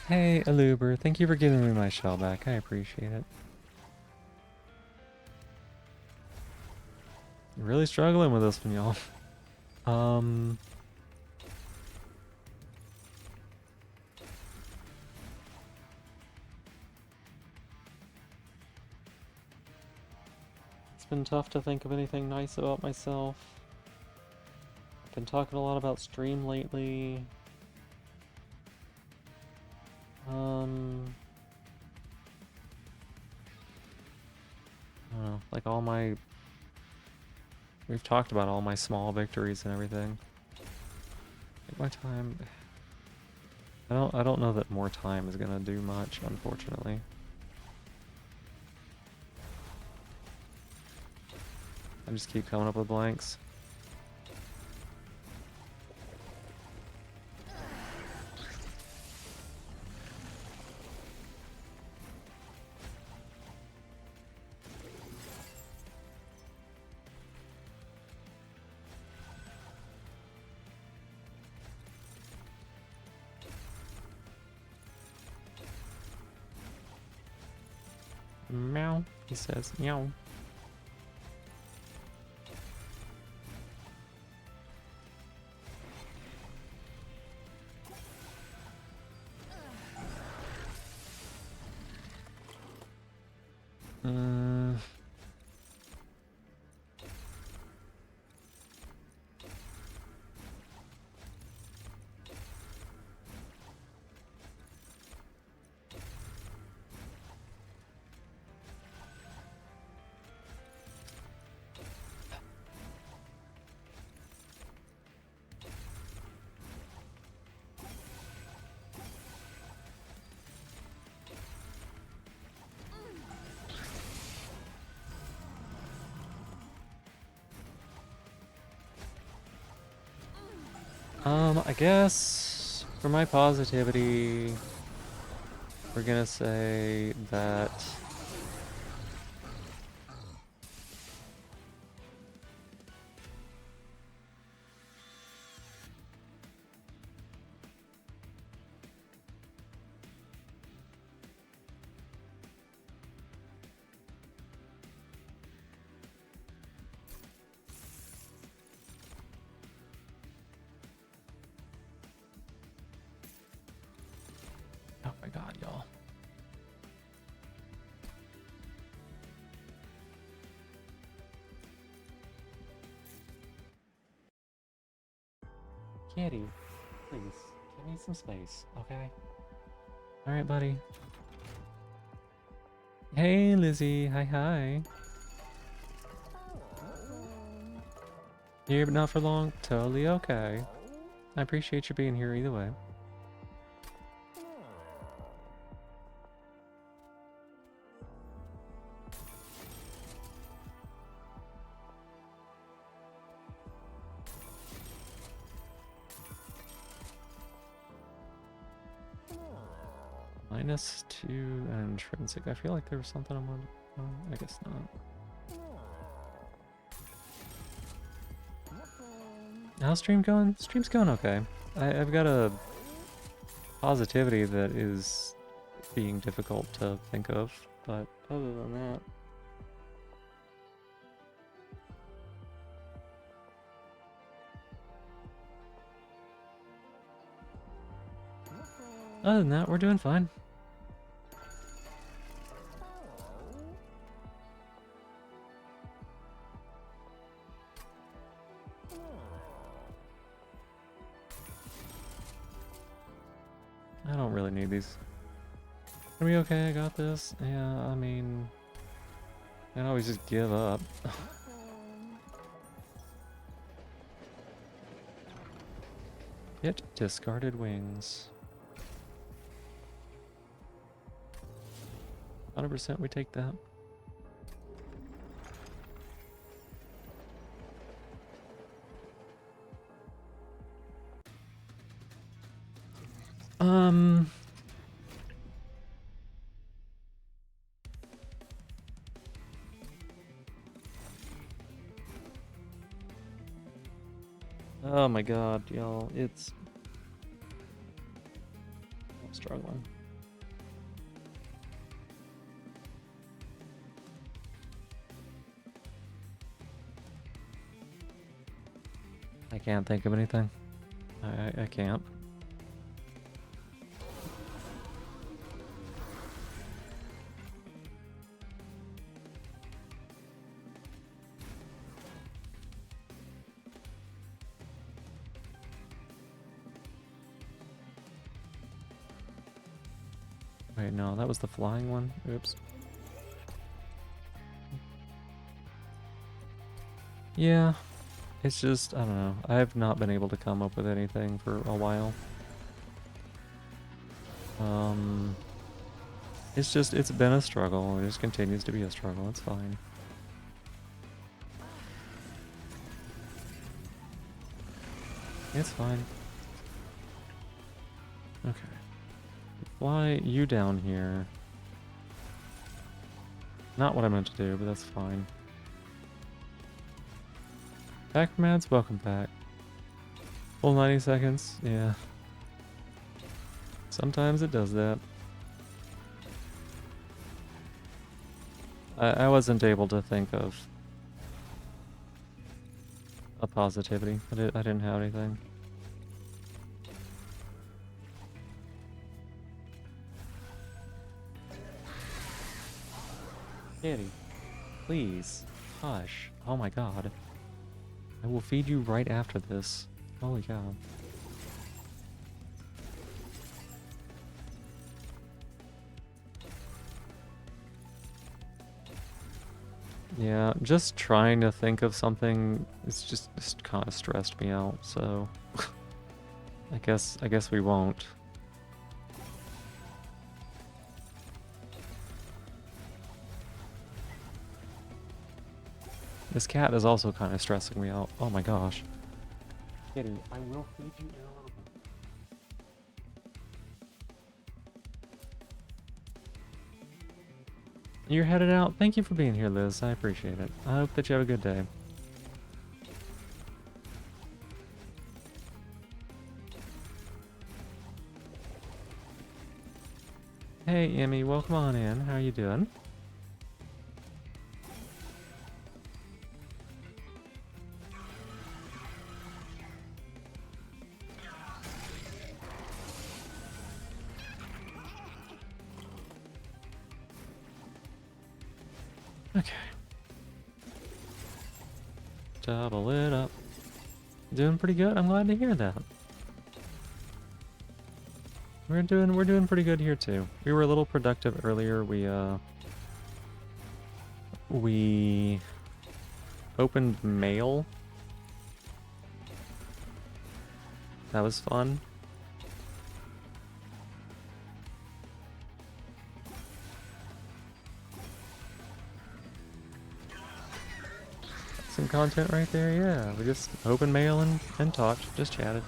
[SPEAKER 1] Hey, Aluber, thank you for giving me my shell back. I appreciate it. Really struggling with this one, y'all. It's been tough to think of anything nice about myself. I've been talking a lot about stream lately. I don't know, like all my... We've talked about all my small victories and everything. Take my time. I don't know that more time is gonna do much, unfortunately. I just keep coming up with blanks. Meow. He says meow. Mm. I guess for my positivity, we're gonna say that oh my god, y'all. Kitty, please, give me some space, okay? Alright, buddy. Hey, Lizzie. Hi, hi. Here, but not for long. Totally okay. I appreciate you being here either way. -2 intrinsic. I feel like there was something I'm on. I guess not. How's stream going? Stream's going okay. I've got a positivity that is being difficult to think of, but other than that. Other than that, we're doing fine. I don't really need these. Are we okay? I got this. Yeah, I mean, I can always just give up. Get discarded wings. 100% we take that. Oh my god, y'all, I'm struggling. I can't think of anything. I can't. Wait, no, that was the flying one. Oops. Yeah, it's just, I don't know. I've not been able to come up with anything for a while. It's been a struggle. It just continues to be a struggle. It's fine. It's fine. Okay. Fly you down here. Not what I meant to do, but that's fine. Back from ads? Welcome back. Full 90 seconds? Yeah. Sometimes it does that. I wasn't able to think of a positivity. I didn't have anything. Kitty, please, hush. Oh my god. I will feed you right after this. Holy cow. Yeah, just trying to think of something, it's just kind of stressed me out, so I guess we won't. This cat is also kind of stressing me out. Oh my gosh. Kitty, I will feed you in a little bit. You're headed out? Thank you for being here, Liz. I appreciate it. I hope that you have a good day. Hey, Emmy, welcome on in. How are you doing? Okay. Double it up. Doing pretty good. I'm glad to hear that. We're doing pretty good here too. We were a little productive earlier. We opened mail. That was fun. Some content right there, yeah. We just opened mail and talked, just chatted.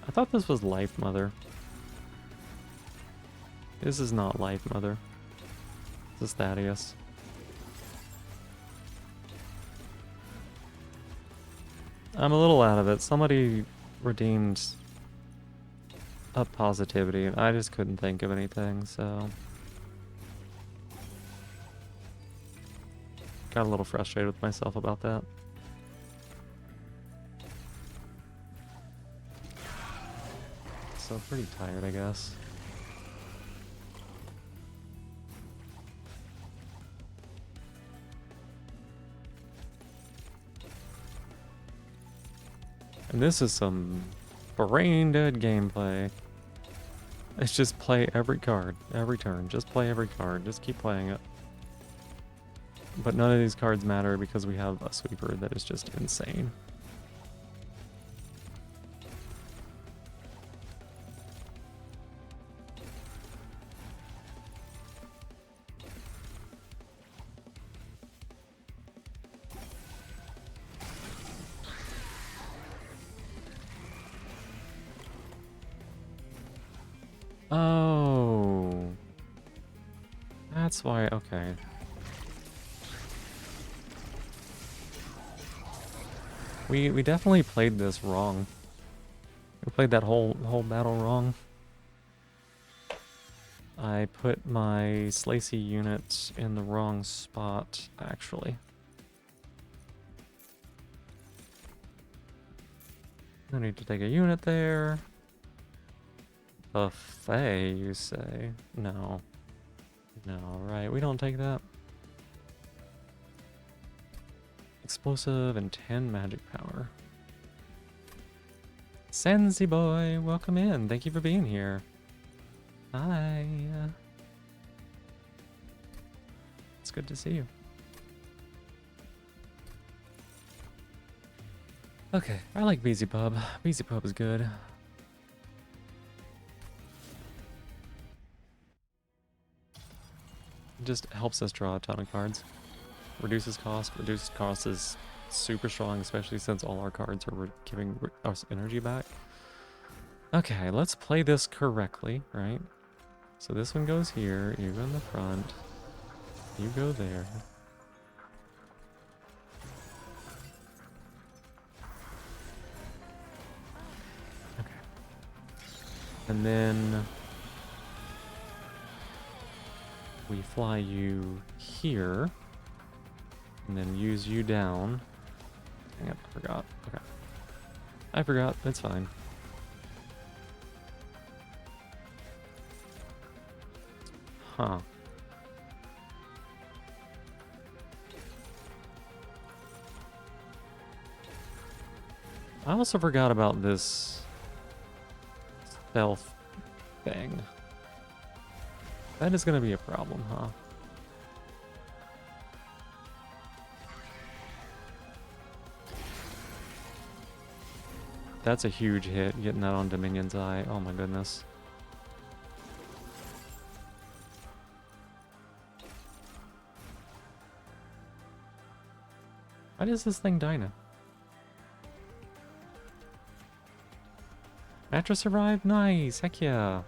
[SPEAKER 1] I thought this was Life Mother. This is not Life Mother. This is Thaddeus. I'm a little out of it. Somebody redeemed a positivity, and I just couldn't think of anything, so... Got a little frustrated with myself about that. So pretty tired, I guess. And this is some brain dead gameplay. It's just play every card, every turn. Just play every card. Just keep playing it. But none of these cards matter because we have a sweeper that is just insane. Oh. That's why, okay. We definitely played this wrong. We played that whole battle wrong. I put my Slacy unit in the wrong spot, actually. I need to take a unit there. Buffet, you say? No. No, right, we don't take that. Explosive and 10 magic power. Sensi boy, welcome in. Thank you for being here. Hi. It's good to see you. Okay, I like BZ Pub. BZ Pub is good. It just helps us draw a ton of cards. Reduces cost. Reduced cost is super strong, especially since all our cards are giving us energy back. Okay, let's play this correctly, right? So this one goes here, you go in the front, you go there. Okay. And then we fly you here. And then use you down. Dang it, I forgot. Okay. I forgot, it's fine. Huh. I also forgot about this stealth thing. That is gonna be a problem, huh? That's a huge hit, getting that on Dominion's Eye. Oh my goodness. Why does this thing die now? Mattress survived? Nice! Heck yeah!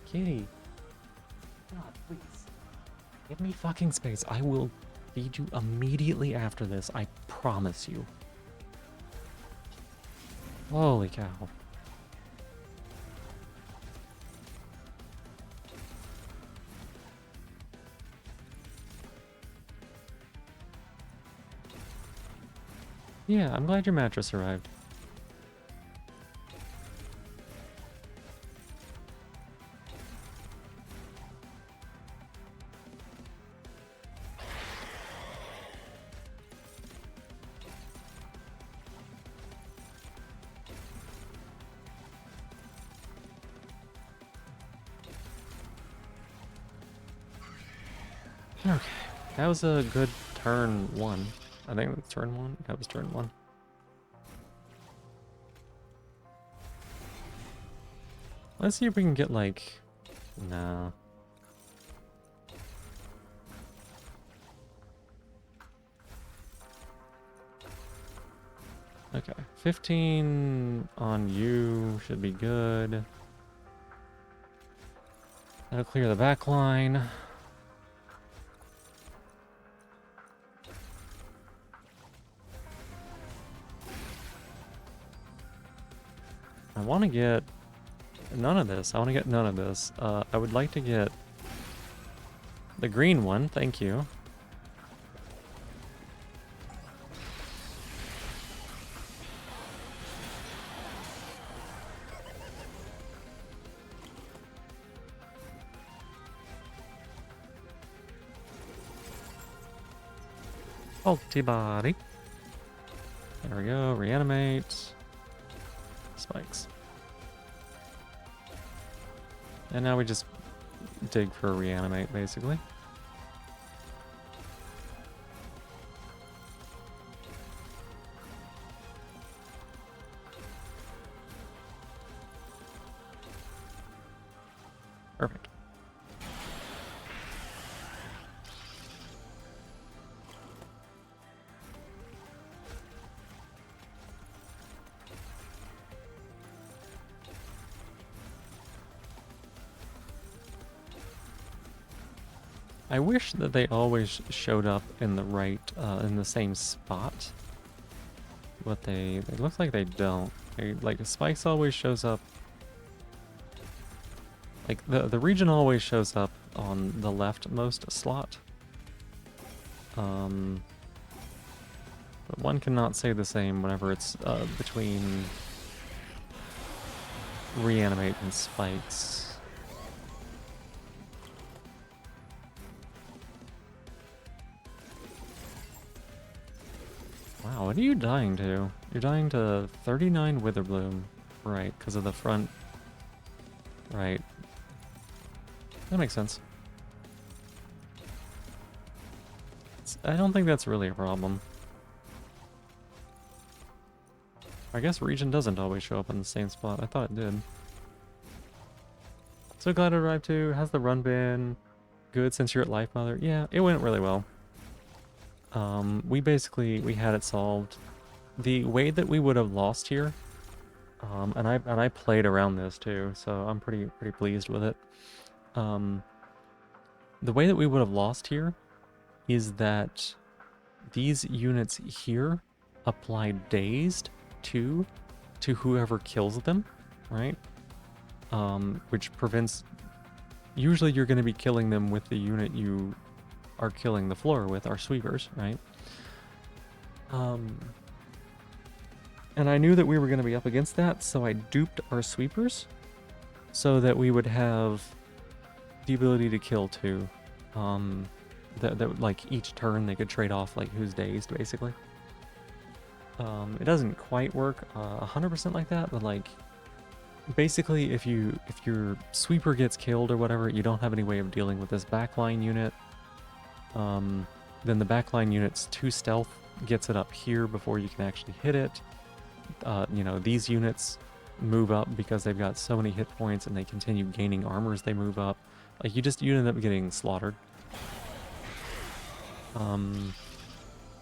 [SPEAKER 1] Kitty. God, please. Give me fucking space. I will feed you immediately after this. I promise you. Holy cow. Yeah, I'm glad your mattress arrived. Okay, that was a good turn one. I think that's turn one. That was turn one. Let's see if we can get like... Nah. Okay, 15 on you should be good. That'll clear the back line. I want to get none of this. I want to get none of this. I would like to get the green one. Thank you. Ultibody. There we go. Reanimate. Spikes. And now we just dig for a reanimate, basically. Perfect. I wish that they always showed up in the right, in the same spot. But it looks like they don't. Like, Spikes always shows up. Like, the region always shows up on the leftmost slot. But one cannot say the same whenever it's, between Reanimate and Spikes. Wow, what are you dying to? You're dying to 39 Witherbloom. Right, because of the front. Right. That makes sense. I don't think that's really a problem. I guess region doesn't always show up in the same spot. I thought it did. So glad it arrived too. Has the run been good since you're at Life Mother? Yeah, it went really well. We had it solved. The way that we would have lost here, and I played around this too, so I'm pretty pleased with it. The way that we would have lost here is that these units here apply dazed to to whoever kills them, right? Which prevents... Usually you're going to be killing them with the unit you are killing the floor with, our sweepers, right? And I knew that we were going to be up against that, so I duped our sweepers so that we would have the ability to kill two. That like each turn they could trade off like who's dazed, basically. It doesn't quite work 100% like that, but like basically if your sweeper gets killed or whatever, you don't have any way of dealing with this backline unit. Then the backline unit's 2 stealth gets it up here before you can actually hit it. You know, these units move up because they've got so many hit points and they continue gaining armor as they move up. Like you end up getting slaughtered.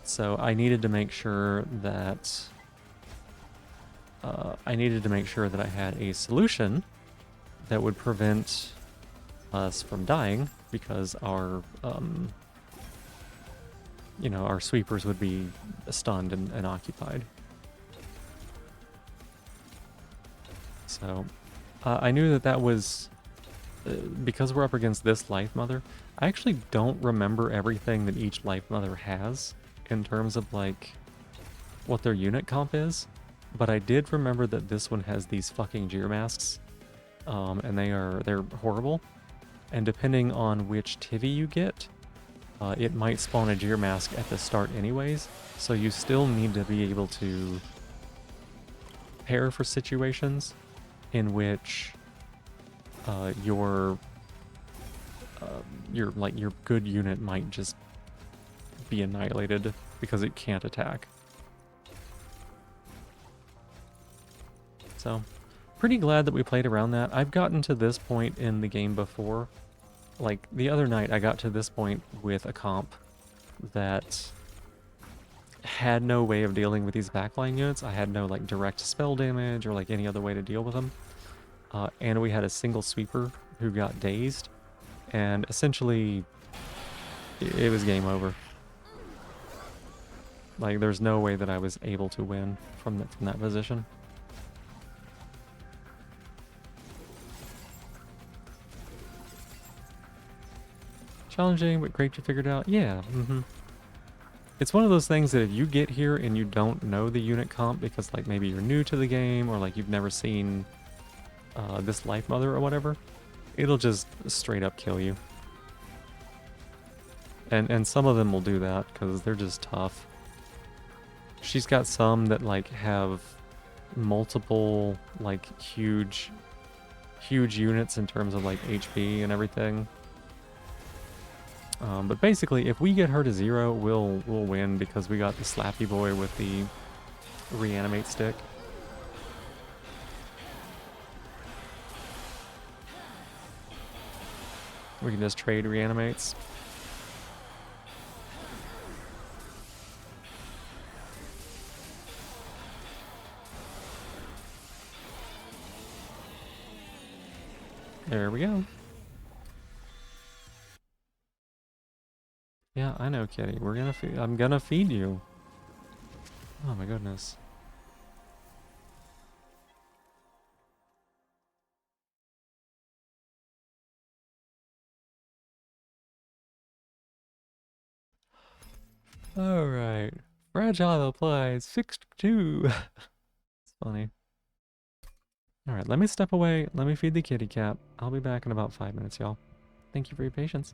[SPEAKER 1] So I needed to make sure that I had a solution that would prevent us from dying, because our you know, our sweepers would be stunned and occupied. So I knew that was because we're up against this Life Mother. I actually don't remember everything that each Life Mother has in terms of like what their unit comp is, but I did remember that this one has these fucking Jeer masks, and they're horrible. And depending on which Tivi you get, it might spawn a Jeer mask at the start anyways, so you still need to be able to prepare for situations in which your good unit might just be annihilated because it can't attack. So, pretty glad that we played around that. I've gotten to this point in the game before. Like, the other night I got to this point with a comp that had no way of dealing with these backline units. I had no, like, direct spell damage or, like, any other way to deal with them. And we had a single sweeper who got dazed. And essentially, it was game over. Like, there's no way that I was able to win from that position. Challenging, but great you figured out. Yeah, It's one of those things that if you get here and you don't know the unit comp because, like, maybe you're new to the game or, like, you've never seen this Life Mother or whatever, it'll just straight up kill you. And some of them will do that because they're just tough. She's got some that, like, have multiple, like, huge units in terms of, like, HP and everything. But basically, if we get her to 0, we'll win because we got the Slappy Boy with the reanimate stick. We can just trade reanimates. There we go. Yeah, I know, Kitty. I'm gonna feed you. Oh my goodness. Alright. Fragile applies. Fixed 2. It's funny. Alright, let me step away. Let me feed the kitty cat. I'll be back in about 5 minutes, y'all. Thank you for your patience.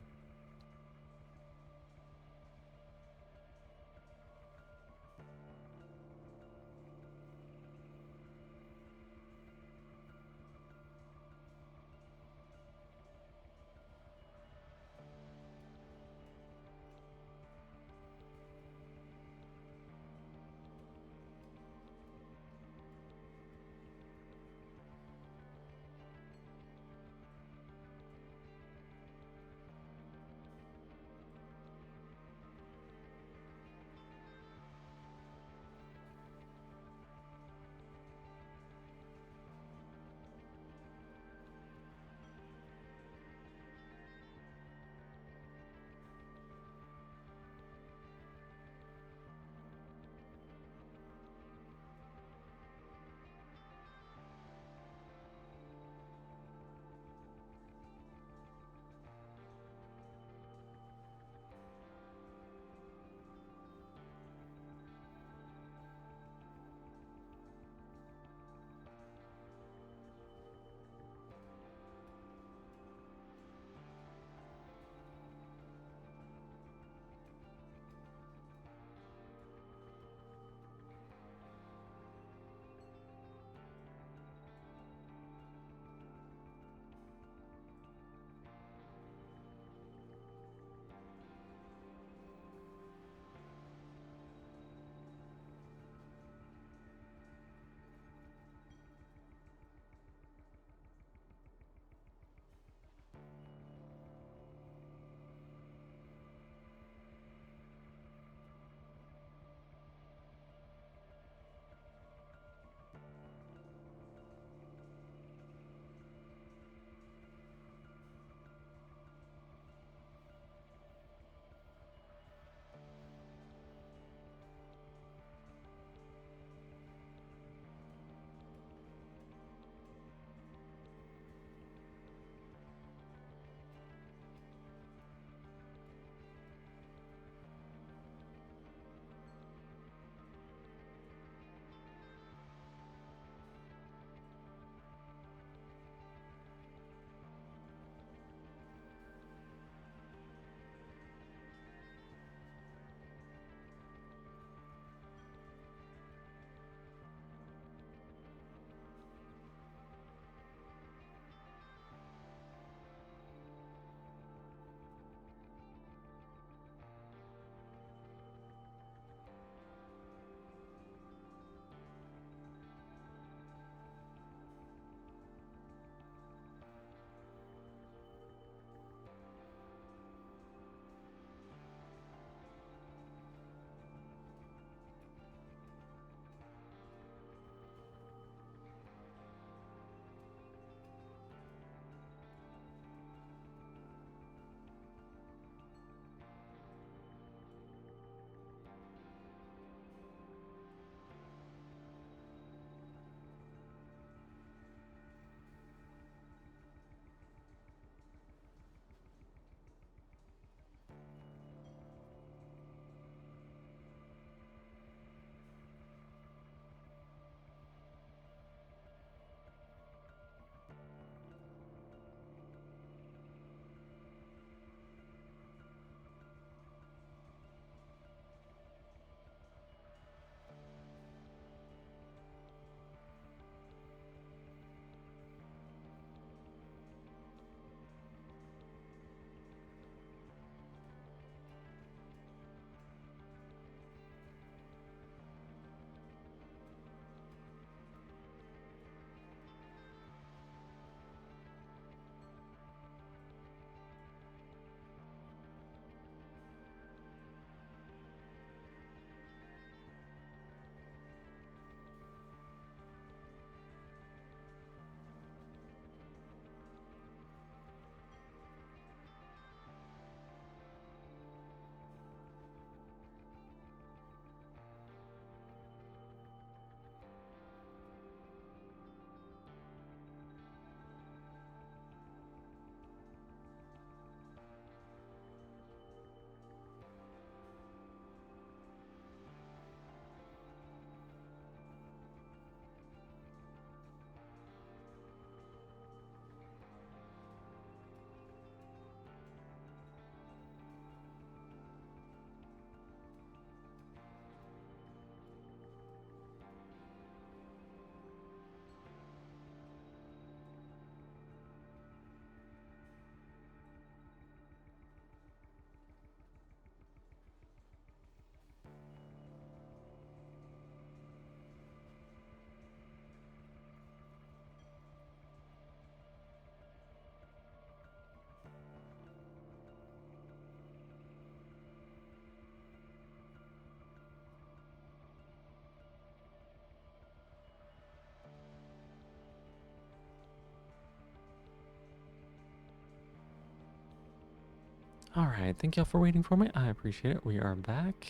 [SPEAKER 1] Alright, thank y'all for waiting for me. I appreciate it. We are back.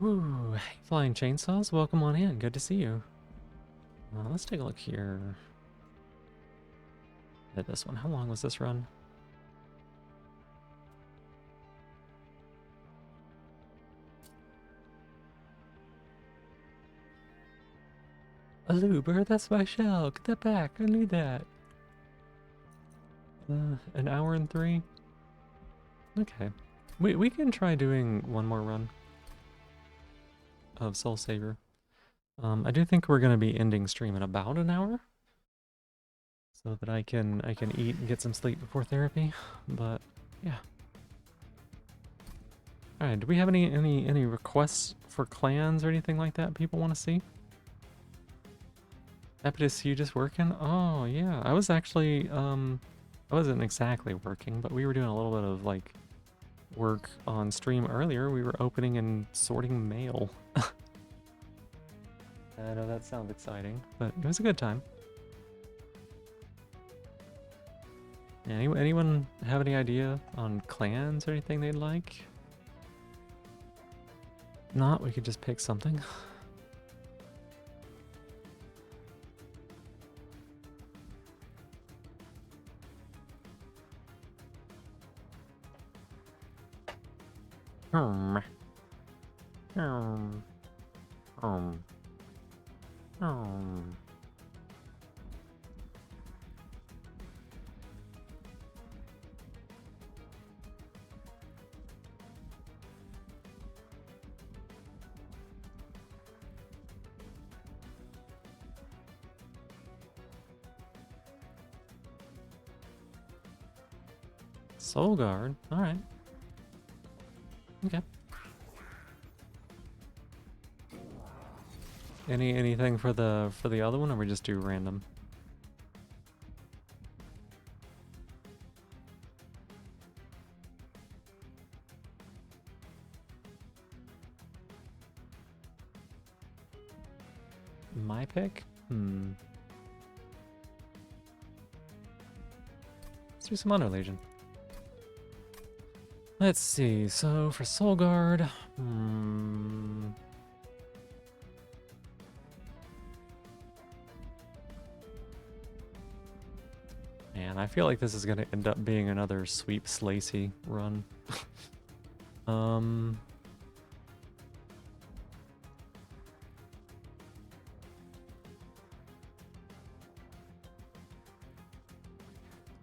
[SPEAKER 1] Ooh, hey, Flying Chainsaws, welcome on in. Good to see you. Let's take a look here. At this one. How long was this run? A loober, that's my shell. Get that back. I need that. An hour and 3? Okay. We can try doing one more run of Soul Savior. I do think we're gonna be ending stream in about an hour, so that I can eat and get some sleep before therapy. But yeah. All right. Do we have any requests for clans or anything like that people want to see? Happy to see you just working. Oh yeah, I was actually I wasn't exactly working, but we were doing a little bit of like work on stream earlier. We were opening and sorting mail. I know that sounds exciting, but it was a good time. Yeah, anyone have any idea on clans or anything they'd like? Not, we could just pick something. Hmm. Soul Guard. All right. Okay. Anything for the other one, or we just do random? My pick? Let's do some Honor Legion. Let's see. So for Soul Guard, man, I feel like this is gonna end up being another Sweep Slacy run.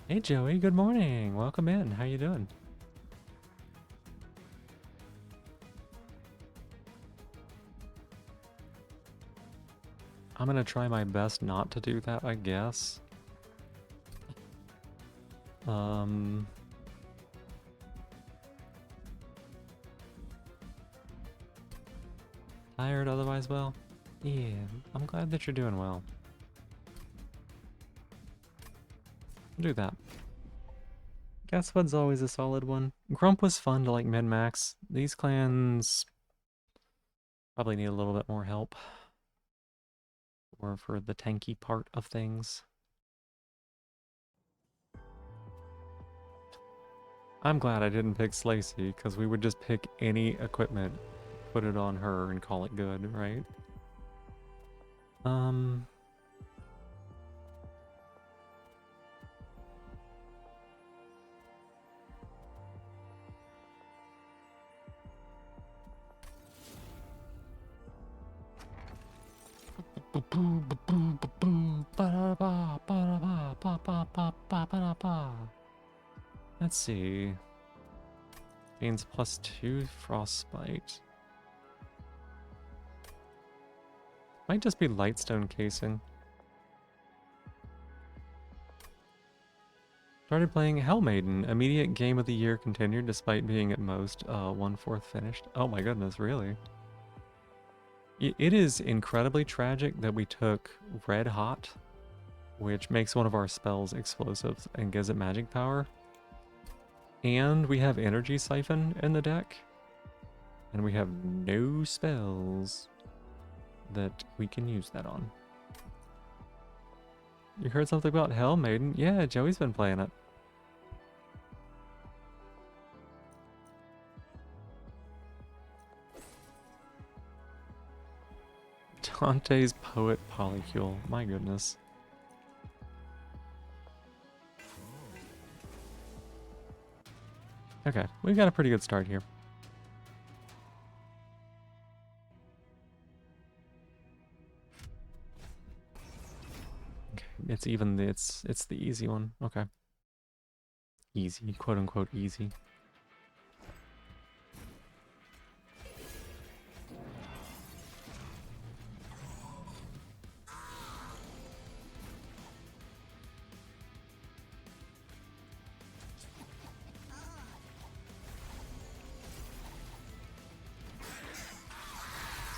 [SPEAKER 1] Hey Joey, good morning. Welcome in. How you doing? I'm gonna try my best not to do that, I guess. Tired otherwise well? Yeah, I'm glad that you're doing well. I'll do that. Gaswood's always a solid one. Grump was fun to like min-max. These clans probably need a little bit more help. Or for the tanky part of things. I'm glad I didn't pick Slacy, because we would just pick any equipment, put it on her, and call it good, right? Let's see. Gains +2 frostbite. Might just be Lightstone casing. Started playing Hellmaiden. Immediate game of the year continued despite being at most 1/4 finished. Oh my goodness, really? It is incredibly tragic that we took Red Hot, which makes one of our spells explosive and gives it magic power. And we have Energy Siphon in the deck. And we have no spells that we can use that on. You heard something about Hellmaiden? Yeah, Joey's been playing it. Dante's Poet Polycule. My goodness. Okay, we've got a pretty good start here. Okay, it's even it's the easy one. Okay. Easy, quote unquote easy.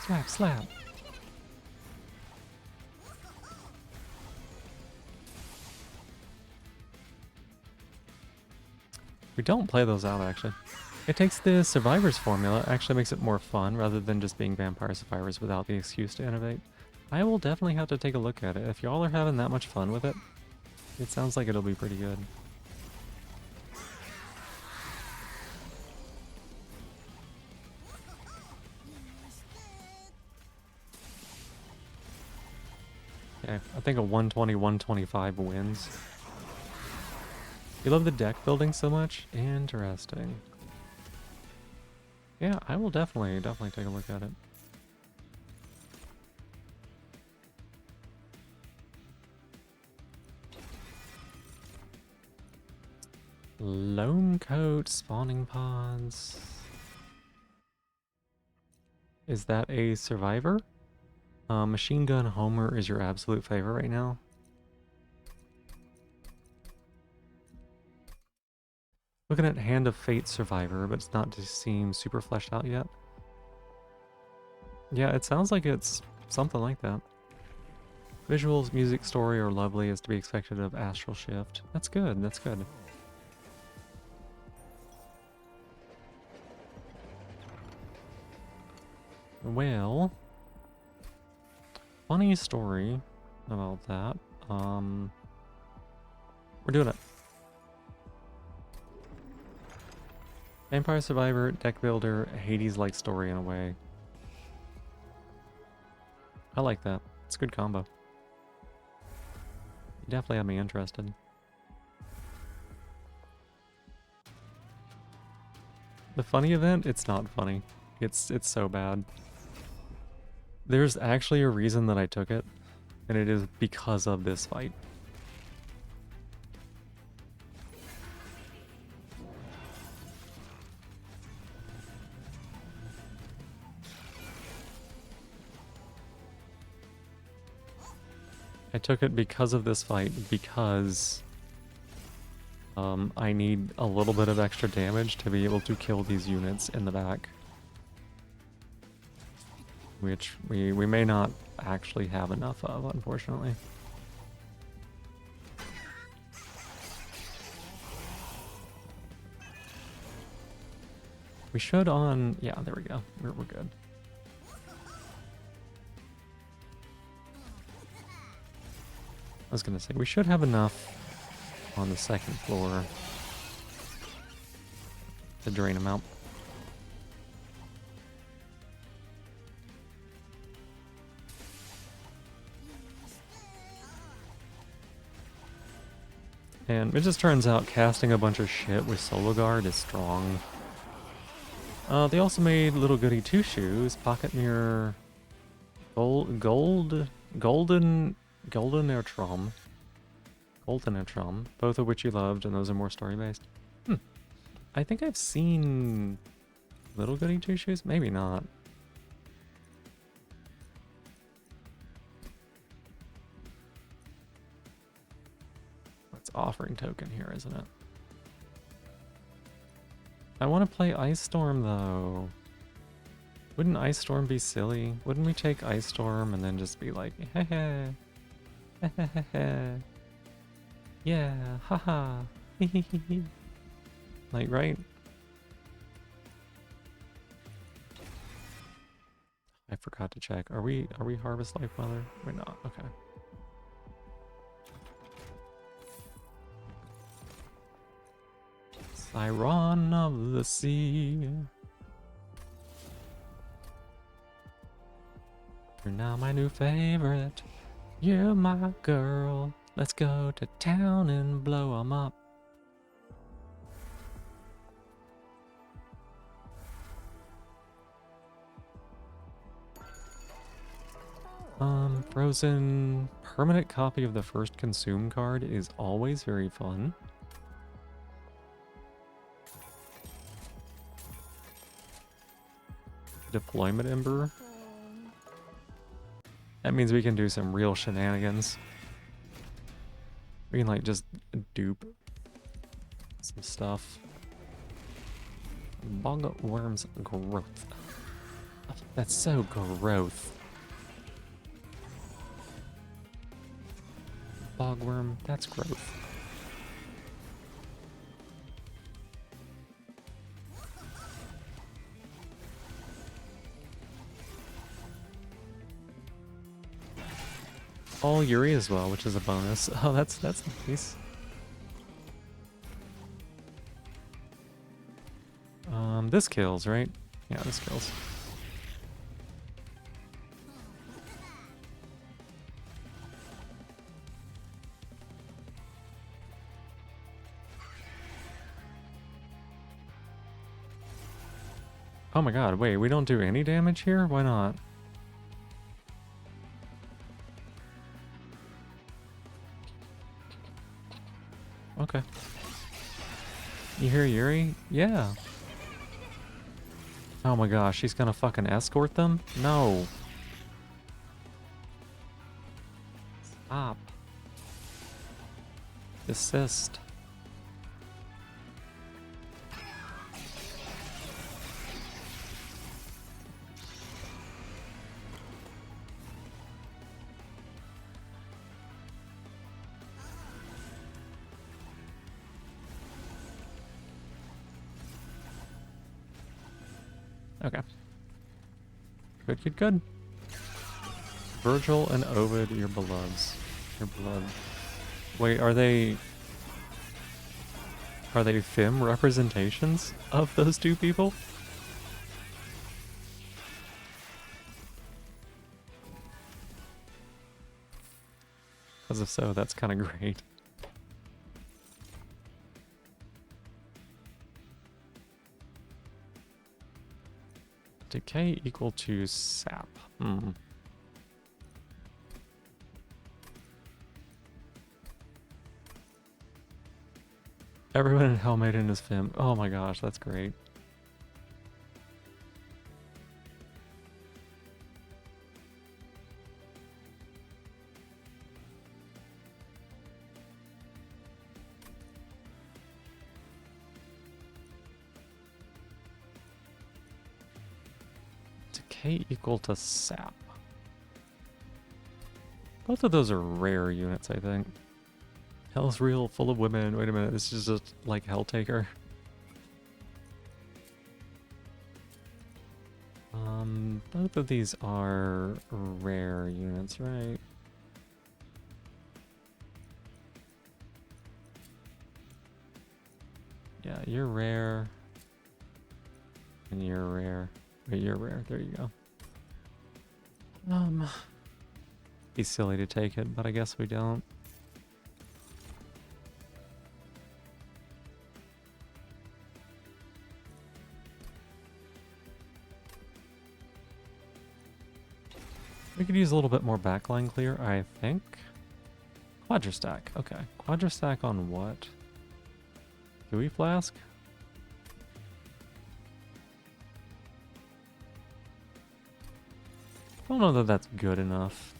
[SPEAKER 1] Slap, slap. We don't play those out, actually. It takes the Survivors formula, actually makes it more fun, rather than just being Vampire Survivors without the excuse to innovate. I will definitely have to take a look at it. If y'all are having that much fun with it, it sounds like it'll be pretty good. Okay, I think a 120, 125 wins. You love the deck building so much? Interesting. Yeah, I will definitely take a look at it. Lone Coat spawning pods. Is that a survivor? Machine Gun Homer is your absolute favorite right now. Looking at Hand of Fate Survivor, but it's not to seem super fleshed out yet. Yeah, it sounds like it's something like that. Visuals, music, story are lovely as to be expected of Astral Shift. That's good, that's good. Well, funny story about that. We're doing it. Vampire Survivor, deck builder, Hades-like story in a way. I like that. It's a good combo. You definitely have me interested. The funny event, it's not funny. It's so bad. There's actually a reason that I took it, and it is because of this fight. I took it because of this fight, because I need a little bit of extra damage to be able to kill these units in the back. Which we may not actually have enough of, unfortunately. We should on... yeah, there we go. We're good. I was gonna say, we should have enough on the second floor to drain them out. And it just turns out casting a bunch of shit with Solo Guard is strong. They also made little goody two shoes, Pocket Mirror, Golden Airtrum, both of which you loved, and those are more story based. I think I've seen little goody two shoes, maybe not. It's offering token here, isn't it? I want to play Ice Storm though. Wouldn't Ice Storm be silly? Wouldn't we take Ice Storm and then just be like, heh yeah, haha, like, right? I forgot to check. Are we Harvest Life Mother? We're not. Okay. Siren of the Sea. You're now my new favorite. You're my girl. Let's go to town and blow 'em up. Frozen permanent copy of the first consume card is always very fun. Deployment Ember. That means we can do some real shenanigans. We can like just dupe some stuff. Bogworm's growth. That's so growth. Bogworm, that's growth. All Yuri as well, which is a bonus. Oh, that's nice. This kills, right? Yeah, this kills. Oh my god, wait, we don't do any damage here? Why not? Okay. You hear Yuri? Yeah. Oh my gosh, she's gonna fucking escort them? No. Stop. Desist. Okay. Good. Virgil and Ovid, your beloveds. Your beloved. Wait, are they femme representations of those two people? Because if so, that's kind of great. Decay equal to sap. Everyone in Hellmaiden is femme. Oh my gosh, that's great. Decay equal to sap. Both of those are rare units, I think. Hell's real, full of women. Wait a minute, this is just like Helltaker. Both of these are rare units, right? Yeah, you're rare. And you're rare. Wait, you're rare. There you go. Be silly to take it, but I guess we don't. We could use a little bit more backline clear, I think. Quadrastack. Okay. Quadrastack on what? Gooey Flask? I don't know that that's good enough.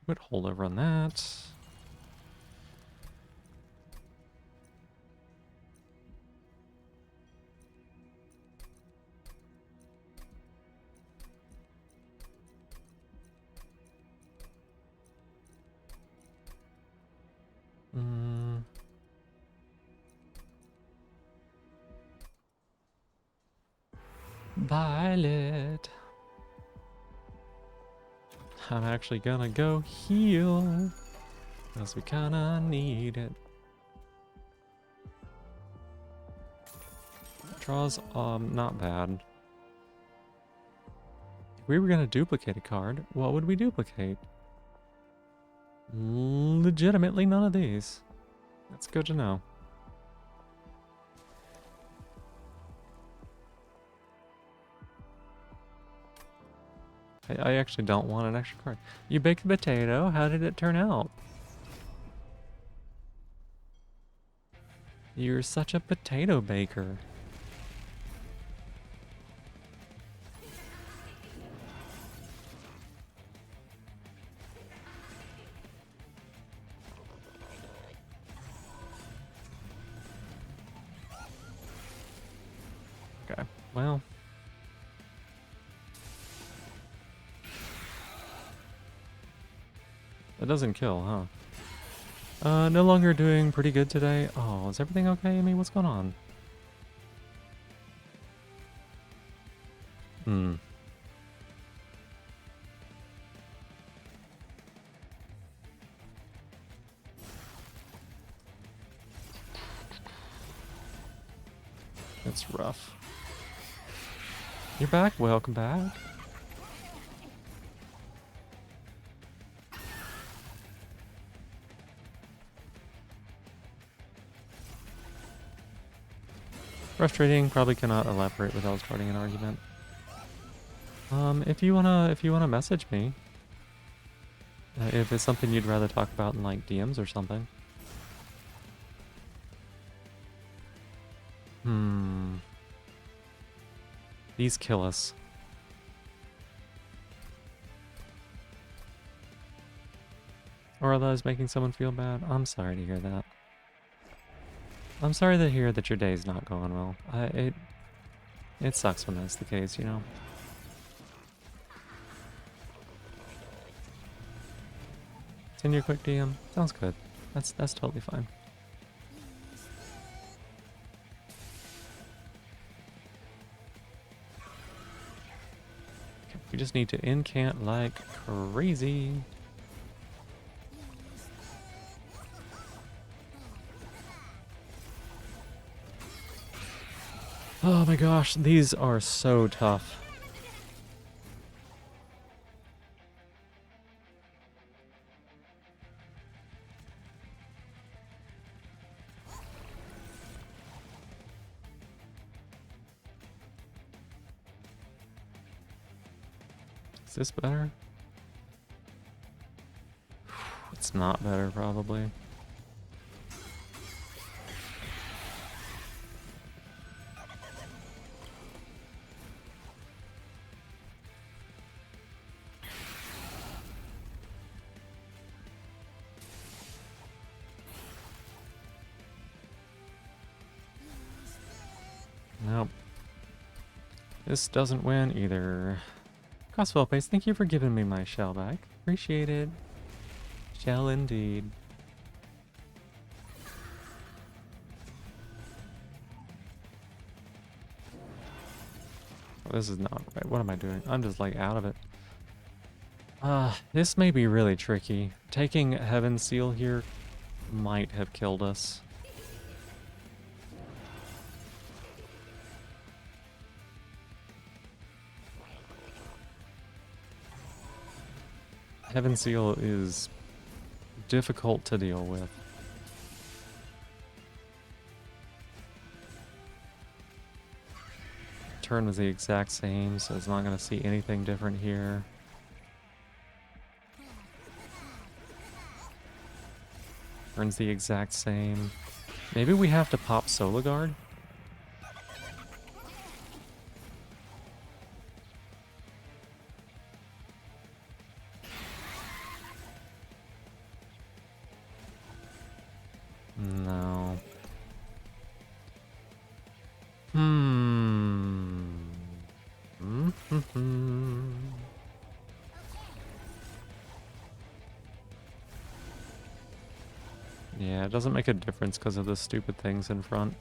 [SPEAKER 1] Would hold over on that. Violet. I'm actually gonna go heal. Because we kinda need it. Draw's not bad. If we were gonna duplicate a card, what would we duplicate? Legitimately none of these. That's good to know. I actually don't want an extra card. You baked the potato. How did it turn out? You're such a potato baker. Okay, well. That doesn't kill, huh? No longer doing pretty good today. Oh, is everything okay, Amy? What's going on? Hmm. That's rough. You're back? Welcome back. Frustrating, probably cannot elaborate without starting an argument. If you wanna message me, if it's something you'd rather talk about in like DMs or something. These kill us. Or are those making someone feel bad? I'm sorry to hear that. I'm sorry to hear that your day's not going well. It sucks when that's the case, you know? Send your quick DM? Sounds good. That's totally fine. Okay, we just need to incant like crazy. Oh my gosh, these are so tough. Is this better? It's not better, probably. Nope. This doesn't win either. Crossfell Pace, thank you for giving me my shell back. Appreciate it. Shell indeed. Oh, this is not right. What am I doing? I'm just like out of it. This may be really tricky. Taking Heaven Seal here might have killed us. Heaven Seal is difficult to deal with. Turn was the exact same, so it's not going to see anything different here. Turn's the exact same. Maybe we have to pop Solar Guard? No. Yeah, it doesn't make a difference because of the stupid things in front.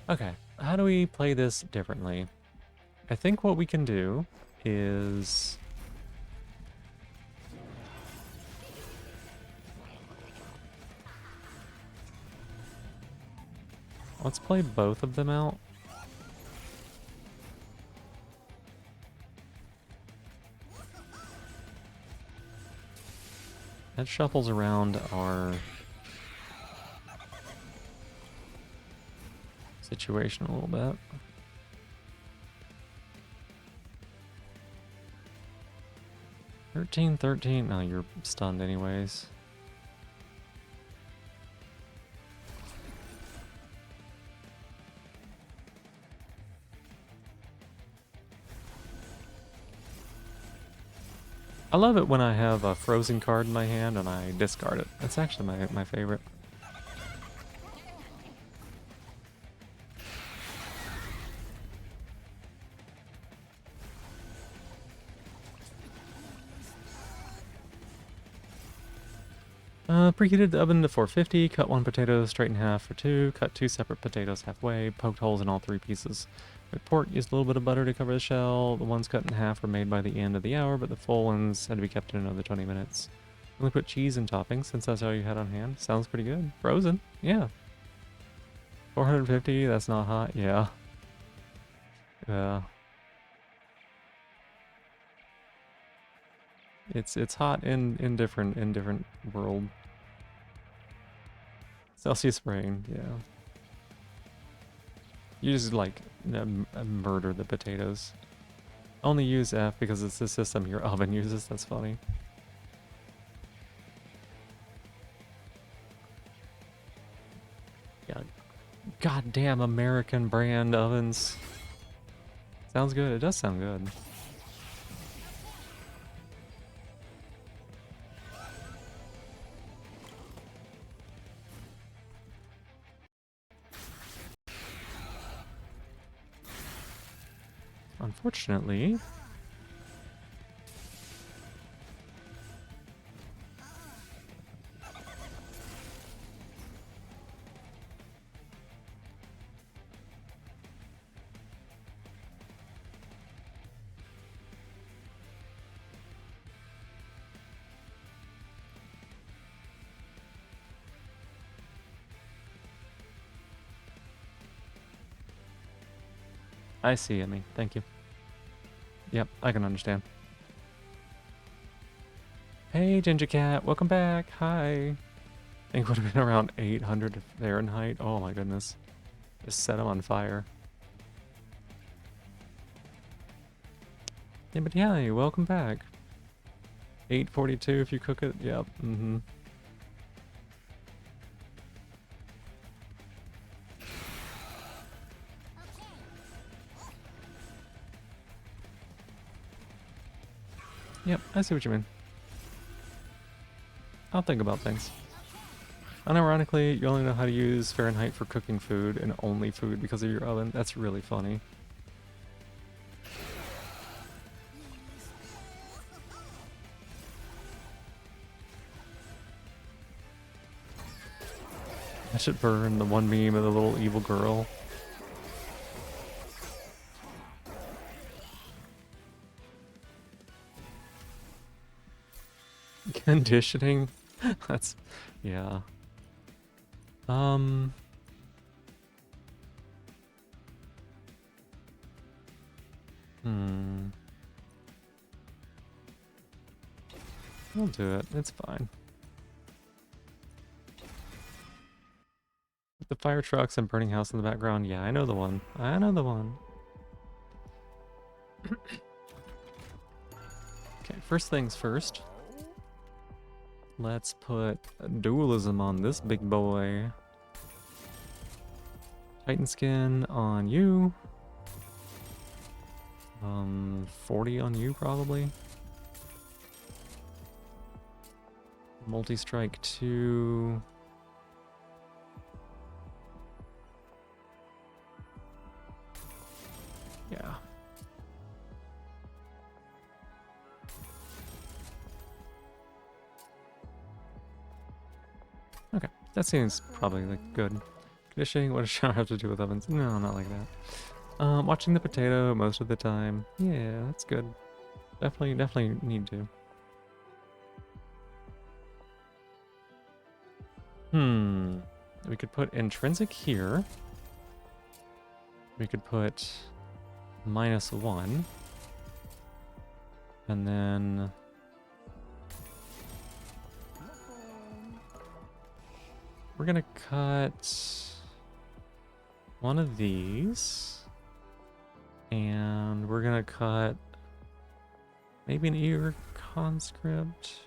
[SPEAKER 1] Okay, how do we play this differently? I think what we can do is... let's play both of them out. That shuffles around our situation a little bit. 13. No, you're stunned anyways. I love it when I have a frozen card in my hand and I discard it. That's actually my favorite. Preheated the oven to 450, cut one potato straight in half for 2, cut 2 separate potatoes halfway, poked holes in all 3 pieces. With pork, used a little bit of butter to cover the shell. The ones cut in half were made by the end of the hour, but the full ones had to be kept in another 20 minutes. Only put cheese and toppings, since that's all you had on hand. Sounds pretty good. Frozen, yeah. 450, that's not hot, yeah. Yeah. It's hot in different world. Celsius rain, yeah. You just like murder the potatoes. Only use F because it's the system your oven uses. That's funny. Yeah, goddamn American brand ovens. Sounds good. It does sound good. Unfortunately, I see, Emmy. Thank you. Yep, I can understand. Hey, Ginger Cat, welcome back. Hi. I think it would have been around 800 Fahrenheit. Oh my goodness. Just set them on fire. Yeah, but yeah, welcome back. 842 if you cook it. Yep. Mm-hmm. Yep, I see what you mean. I'll think about things. Unironically, you only know how to use Fahrenheit for cooking food and only food because of your oven. That's really funny. I should burn the one meme of the little evil girl. Conditioning? That's... yeah. I'll do it. It's fine. With the fire trucks and burning house in the background. Yeah, I know the one. I know the one. Okay, first things first. Let's put dualism on this big boy. Titan skin on you. 40 on you probably. Multi-strike 2. Yeah. Okay, that seems probably like good. Conditioning, what does shower have to do with ovens? No, not like that. Watching the potato most of the time. Yeah, that's good. Definitely need to. We could put intrinsic here. We could put -1. And then We're gonna cut one of these. And we're gonna cut maybe an ear conscript.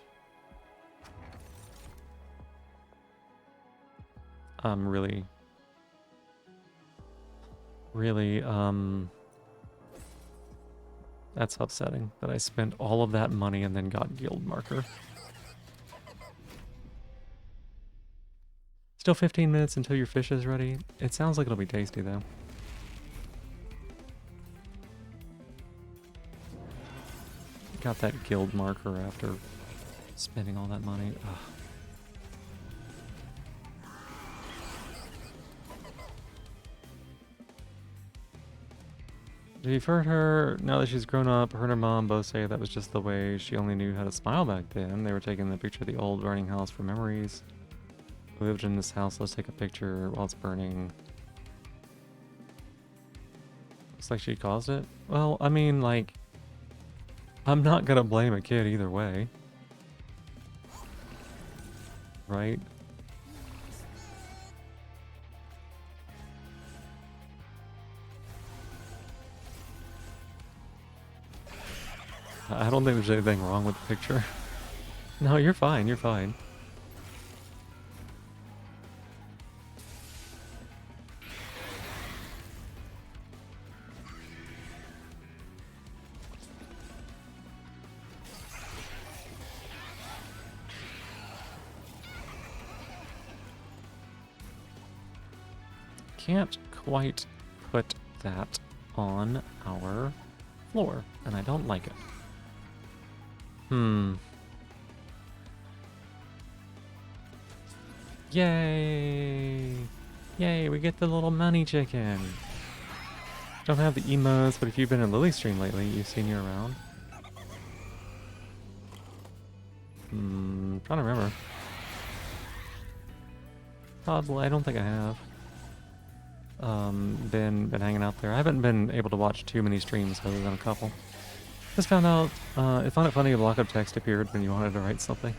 [SPEAKER 1] Really, that's upsetting that I spent all of that money and then got guild marker. Still 15 minutes until your fish is ready. It sounds like it'll be tasty though. Got that guild marker after spending all that money. Ugh. If you've heard her, now that she's grown up, her and her mom both say that was just the way she only knew how to smile back then. They were taking the picture of the old burning house for memories. We lived in this house, let's take a picture while it's burning. Looks like she caused it. Well, I mean, like, I'm not gonna blame a kid either way. Right? I don't think there's anything wrong with the picture. No, you're fine, you're fine. Can't quite put that on our floor, and I don't like it. Yay! Yay, we get the little money chicken. Don't have the emotes, but if you've been in Lily's stream lately, you've seen you around. Trying to remember. Probably, I don't think I have. Been hanging out there. I haven't been able to watch too many streams other than a couple. Just found out, I found it funny a block of text appeared when you wanted to write something.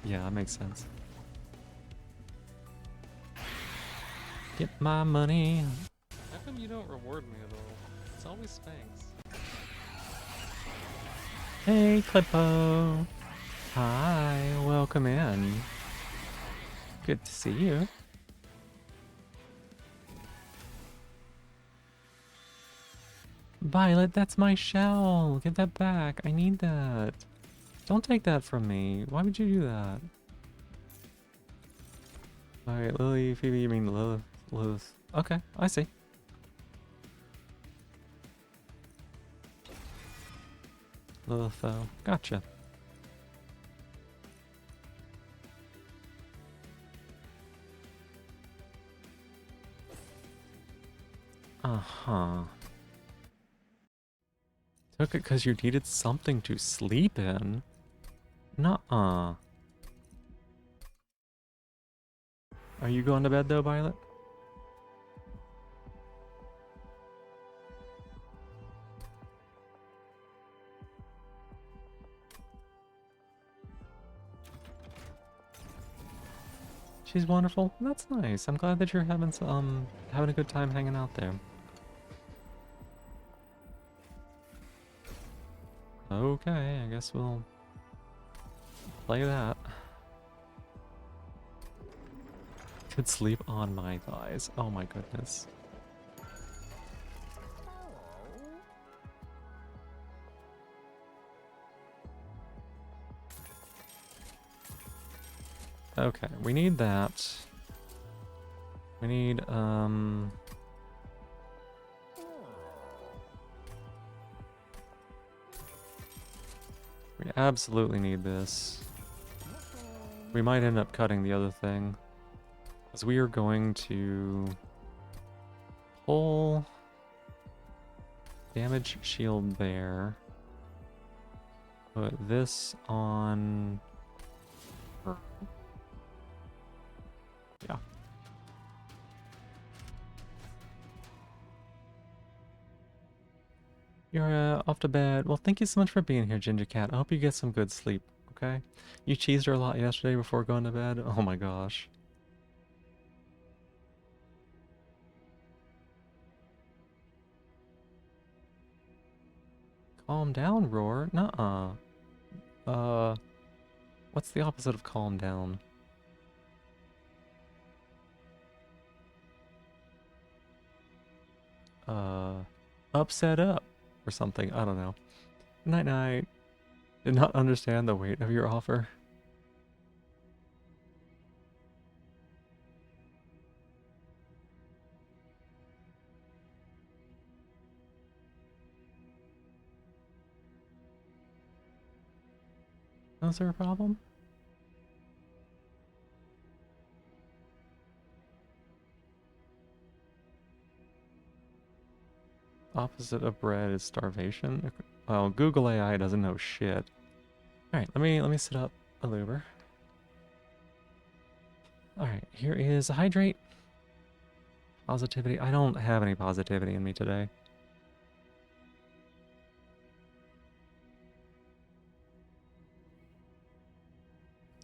[SPEAKER 1] Yeah, that makes sense. Get my money.
[SPEAKER 2] How come you don't reward me at all? It's always Spanx.
[SPEAKER 1] Hey, Clippo. Hi, welcome in. Good to see you. Violet, that's my shell. Give that back. I need that. Don't take that from me. Why would you do that? Alright, Lily, Phoebe, you mean Lilith. Lilith. Okay, I see. Lilith, though. Gotcha. Uh-huh. Took it because you needed something to sleep in? Nuh-uh. Are you going to bed though, Violet? She's wonderful. That's nice. I'm glad that you're having some, having a good time hanging out there. Okay, I guess we'll play that. Could sleep on my thighs. Oh my goodness. Okay, we need that. We need, we absolutely need this. We might end up cutting the other thing. Because we are going to pull damage shield there. Put this on her. Yeah. You're off to bed. Well, thank you so much for being here, Ginger Cat. I hope you get some good sleep, okay? You cheesed her a lot yesterday before going to bed. Oh my gosh. Calm down, roar. Nuh-uh. What's the opposite of calm down? Upset up or something. I don't know. Night night. Did not understand the weight of your offer. Was there a problem? Opposite of bread is starvation. Well, Google AI doesn't know shit. All right, let me set up a luber. All right, here is a hydrate. Positivity. I don't have any positivity in me today.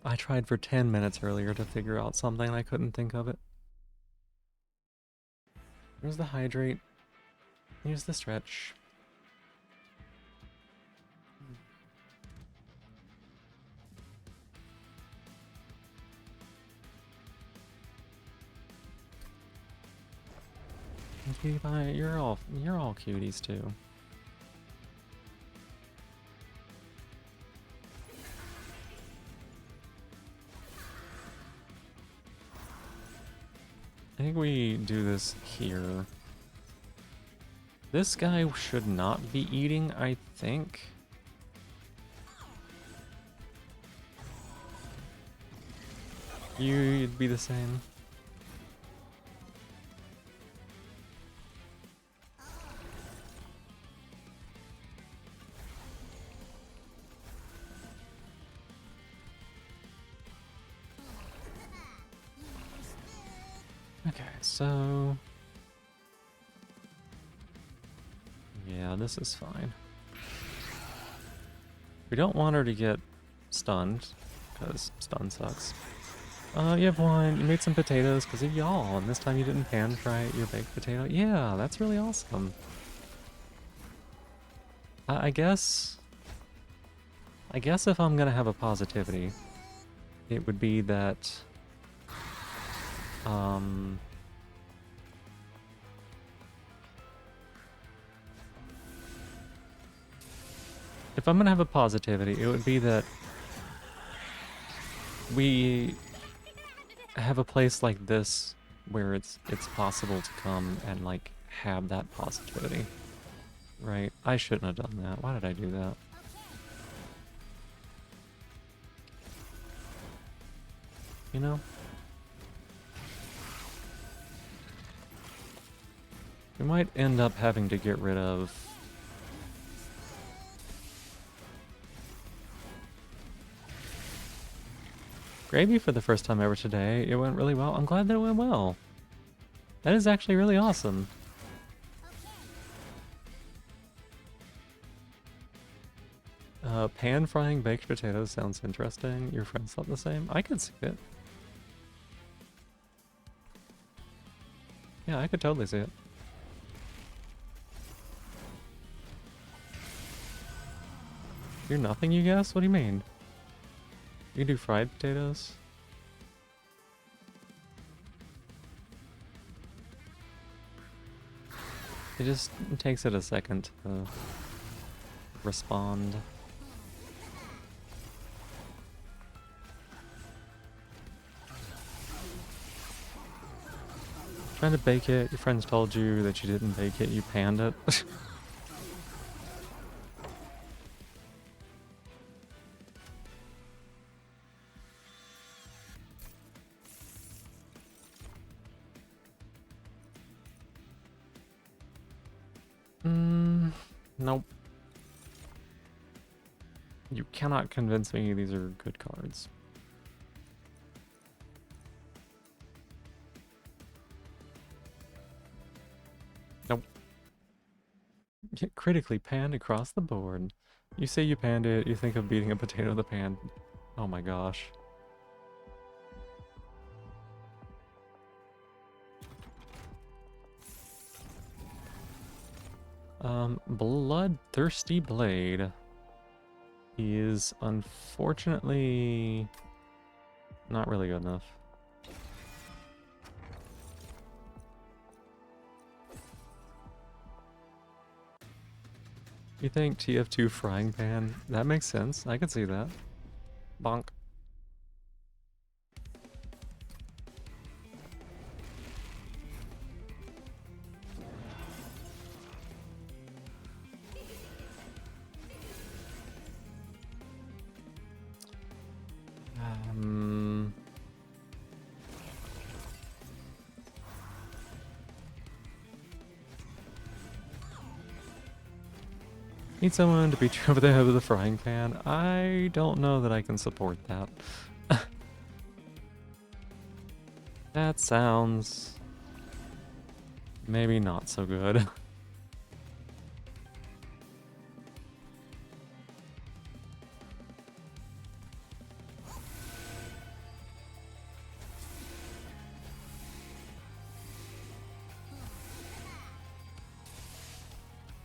[SPEAKER 1] I tried for 10 minutes earlier to figure out something. I couldn't think of it. Here's the hydrate. Here's the stretch. Cutie pie, you're all cuties too. I think we do this here. This guy should not be eating, I think. You'd be the same. Okay, so... yeah, this is fine. We don't want her to get stunned, because stun sucks. You have one. You made some potatoes because of y'all, and this time you didn't pan fry your baked potato. Yeah, that's really awesome. I guess if I'm gonna have a positivity, it would be that if I'm gonna have a positivity, it would be that we have a place like this where it's possible to come and like have that positivity. Right? I shouldn't have done that. Why did I do that? You know? We might end up having to get rid of gravy for the first time ever today. It went really well. I'm glad that it went well. That is actually really awesome. Pan frying baked potatoes sounds interesting. Your friends thought the same. I could see it. Yeah, I could totally see it. You're nothing, you guess? What do you mean? You can do fried potatoes? It just takes it a second to respond. Trying to bake it, your friends told you that you didn't bake it, you panned it. Nope. You cannot convince me these are good cards. Nope. Get critically panned across the board. You say you panned it, you think of beating a potato in the pan. Oh my gosh. Bloodthirsty Blade is unfortunately not really good enough. You think TF2 frying pan? That makes sense. I could see that. Bonk. Um, Need someone to beat you over the head with a frying pan? I don't know that I can support that. That sounds maybe not so good.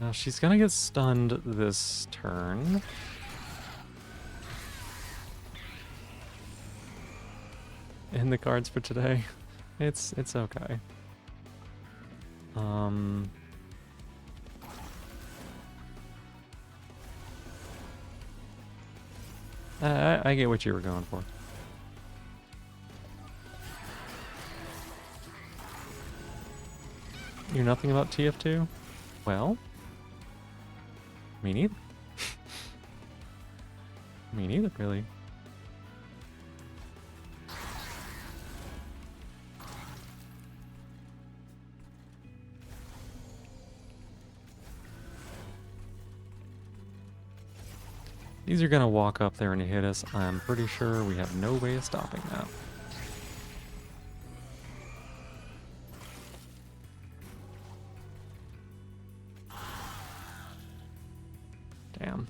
[SPEAKER 1] Now she's gonna get stunned this turn. In the cards for today. It's okay. I get what you were going for. You're nothing about TF2? Well, me neither. Me neither, really. These are gonna walk up there and hit us. I'm pretty sure we have no way of stopping that. Damn.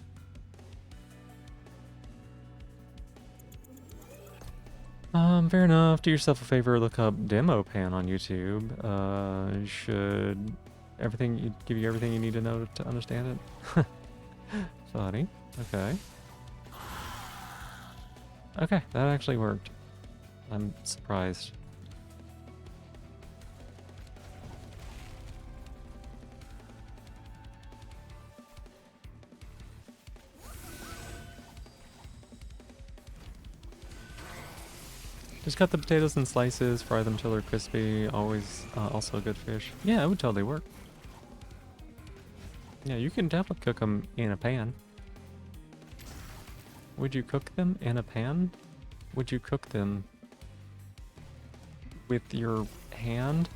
[SPEAKER 1] Fair enough. Do yourself a favor, look up Demo Pan on YouTube. Should everything give you everything you need to know to understand it? Funny. Okay. Okay, that actually worked. I'm surprised. Just cut the potatoes in slices, fry them till they're crispy. Always, also a good fish. Yeah, it would totally work. Yeah, you can definitely cook them in a pan. Would you cook them in a pan? Would you cook them with your hand?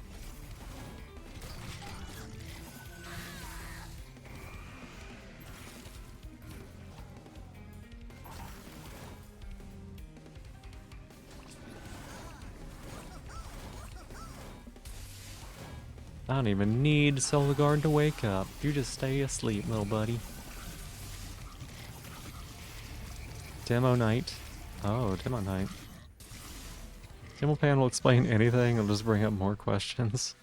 [SPEAKER 1] I don't even need Solagard to wake up. You just stay asleep, little buddy. Demo night. Oh, demo night. Demo pan will explain anything. It'll just bring up more questions.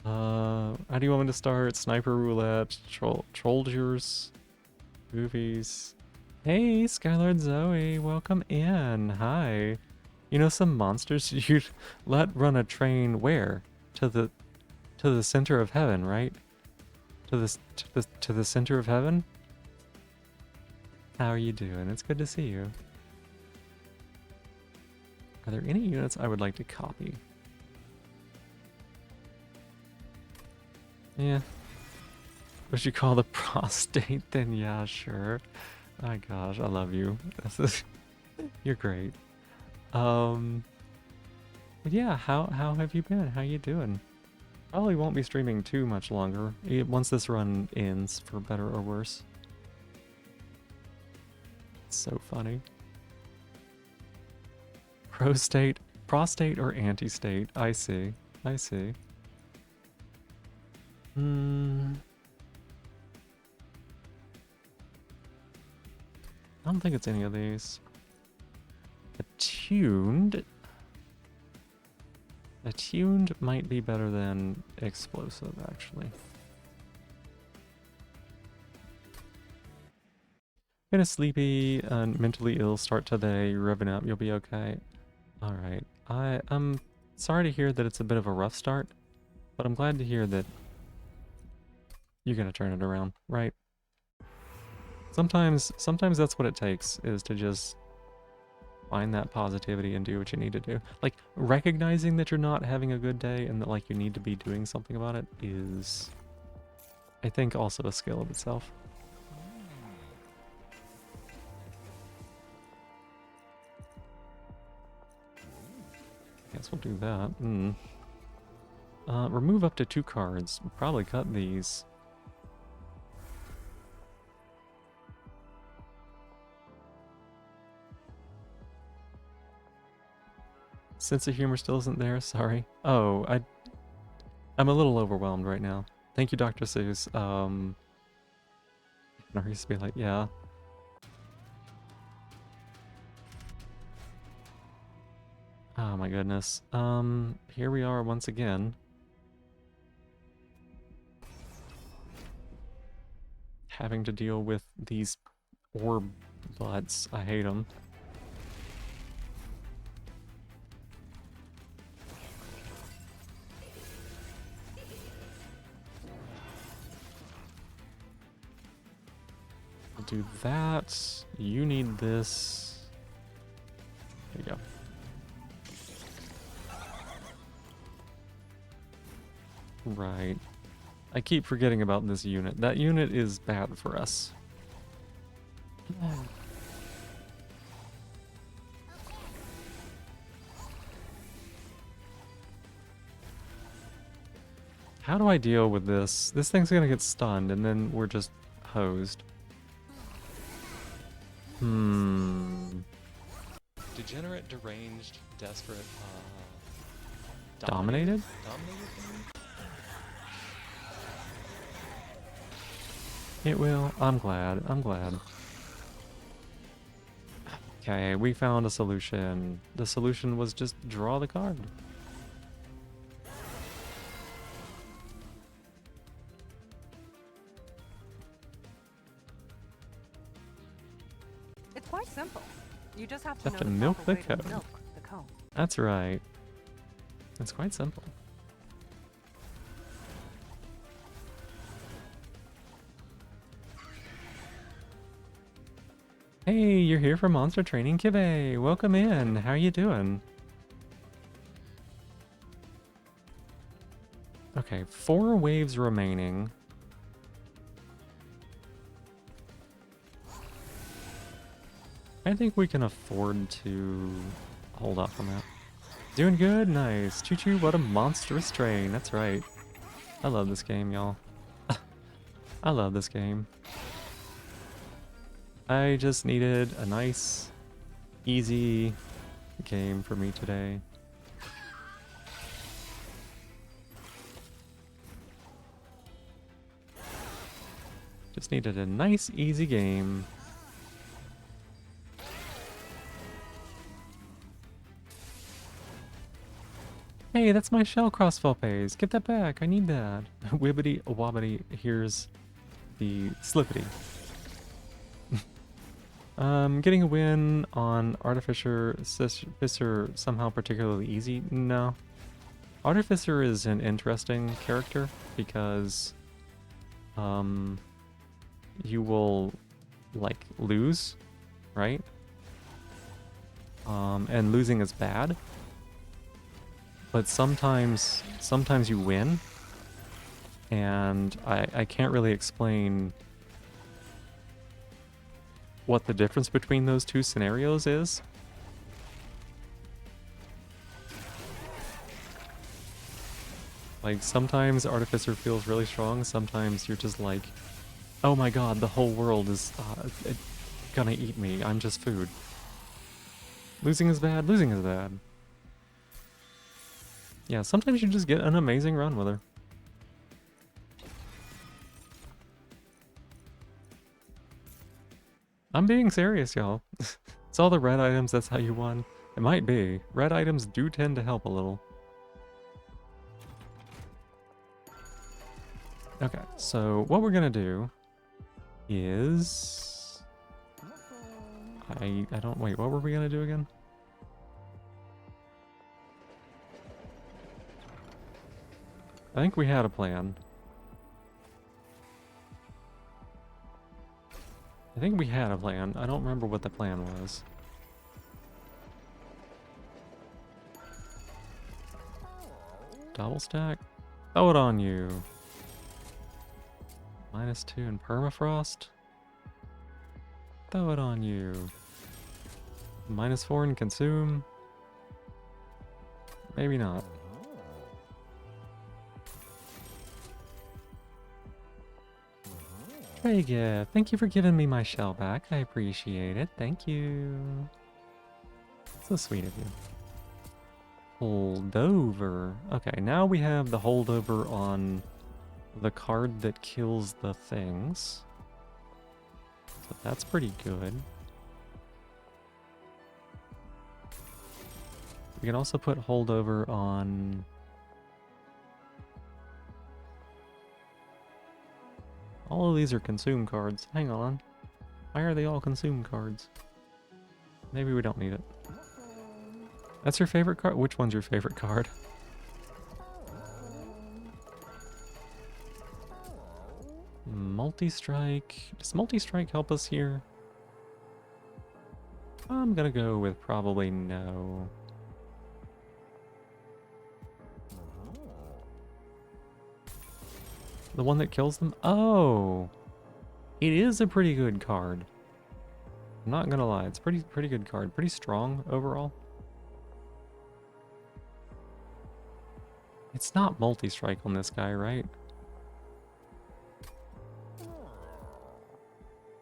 [SPEAKER 1] How do you want me to start? Sniper roulette, Trolldiers, movies. Hey, Skylord Zoe, welcome in. Hi. You know some monsters you'd let run a train where? To the center of heaven, right? To the center of heaven? How are you doing? It's good to see you. Are there any units I would like to copy? Yeah. What you call the prostate then? Yeah, sure. My gosh, I love you. You're great. But yeah, how have you been? How you doing? Probably won't be streaming too much longer once this run ends, for better or worse. It's so funny. Prostate or anti-state? I see. I see. I don't think it's any of these. Attuned might be better than explosive, actually. Been a sleepy and mentally ill start today. You're revving up. You'll be okay. All right. I'm sorry to hear that it's a bit of a rough start, but I'm glad to hear that you're gonna turn it around, right? Sometimes that's what it takes, is to just find that positivity and do what you need to do. Like, recognizing that you're not having a good day and that, like, you need to be doing something about it is, I think, also a skill of itself. Guess we'll do that. Remove up to 2 cards. We'll probably cut these. Sense of humor still isn't there, sorry. Oh, I'm a little overwhelmed right now. Thank you, Dr. Seuss. I used to be like, yeah. Oh my goodness. Here we are once again. Having to deal with these orb butts. I hate them. I'll do that. You need this. There you go. Right. I keep forgetting about this unit. That unit is bad for us. How do I deal with this? This thing's gonna get stunned and then we're just hosed.
[SPEAKER 2] Degenerate, deranged, desperate,
[SPEAKER 1] Dominated?
[SPEAKER 2] Dominated maybe?
[SPEAKER 1] It will. I'm glad. I'm glad. Okay, we found a solution. The solution was just draw the card.
[SPEAKER 3] It's quite simple. You just have to
[SPEAKER 1] Have
[SPEAKER 3] know
[SPEAKER 1] to
[SPEAKER 3] the
[SPEAKER 1] milk
[SPEAKER 3] proper
[SPEAKER 1] the
[SPEAKER 3] way to
[SPEAKER 1] code.
[SPEAKER 3] milk the cone.
[SPEAKER 1] That's right. It's quite simple. Hey, you're here for Monster Training, Kibe. Welcome in. How are you doing? Okay, 4 waves remaining. I think we can afford to hold up from that. Doing good? Nice. Choo choo, what a monstrous train. That's right. I love this game, y'all. I love this game. I just needed a nice, easy game for me today. Just needed a nice, easy game. Hey, that's my shell crossfell phase. Get that back. I need that. Wibbity wobbity. Here's the slippity. Getting a win on Artificer somehow particularly easy? No. Artificer is an interesting character because you will like lose, right? And losing is bad. But sometimes you win, and I can't really explain what the difference between those two scenarios is. Like, sometimes Artificer feels really strong, sometimes you're just like, oh my god, the whole world is gonna eat me, I'm just food. Losing is bad, losing is bad. Yeah, sometimes you just get an amazing run with her. I'm being serious, y'all. It's all the red items, that's how you won. It might be. Red items do tend to help a little. Okay, so what we're gonna do is... I don't... Wait, what were we gonna do again? I think we had a plan. I think we had a plan. I don't remember what the plan was. Double stack? Throw it on you. -2 in permafrost? Throw it on you. -4 in consume? Maybe not. Freyga, thank you for giving me my shell back. I appreciate it. Thank you. So sweet of you. Holdover. Okay, now we have the holdover on the card that kills the things. So that's pretty good. We can also put holdover on... All of these are consume cards. Hang on. Why are they all consume cards? Maybe we don't need it. That's your favorite card? Which one's your favorite card? Multi-strike. Does multi-strike help us here? I'm gonna go with probably no. The one that kills them? Oh! It is a pretty good card. I'm not gonna lie, it's pretty good card. Pretty strong overall. It's not multi-strike on this guy, right?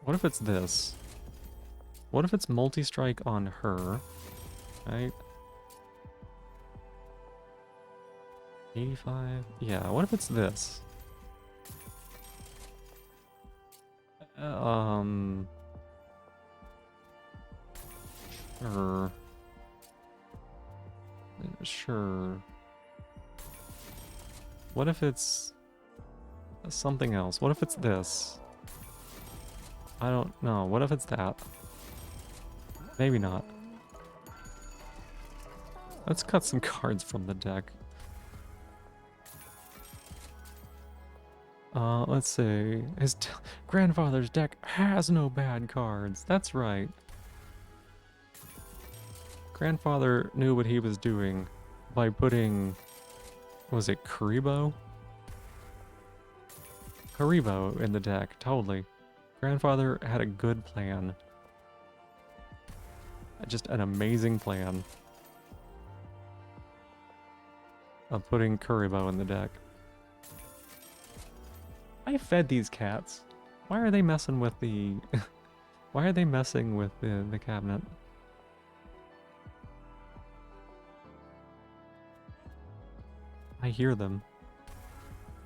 [SPEAKER 1] What if it's this? What if it's multi-strike on her? Right? 85? Yeah, what if it's this? Sure. Sure. What if it's something else? What if it's this? I don't know. What if it's that? Maybe not. Let's cut some cards from the deck. Let's see. His grandfather's deck has no bad cards. That's right. Grandfather knew what he was doing by putting... Was it Karibo? Karibo in the deck, totally. Grandfather had a good plan. Just an amazing plan of putting Karibo in the deck. I fed these cats. Why are they messing with the... Why are they messing with the cabinet? I hear them.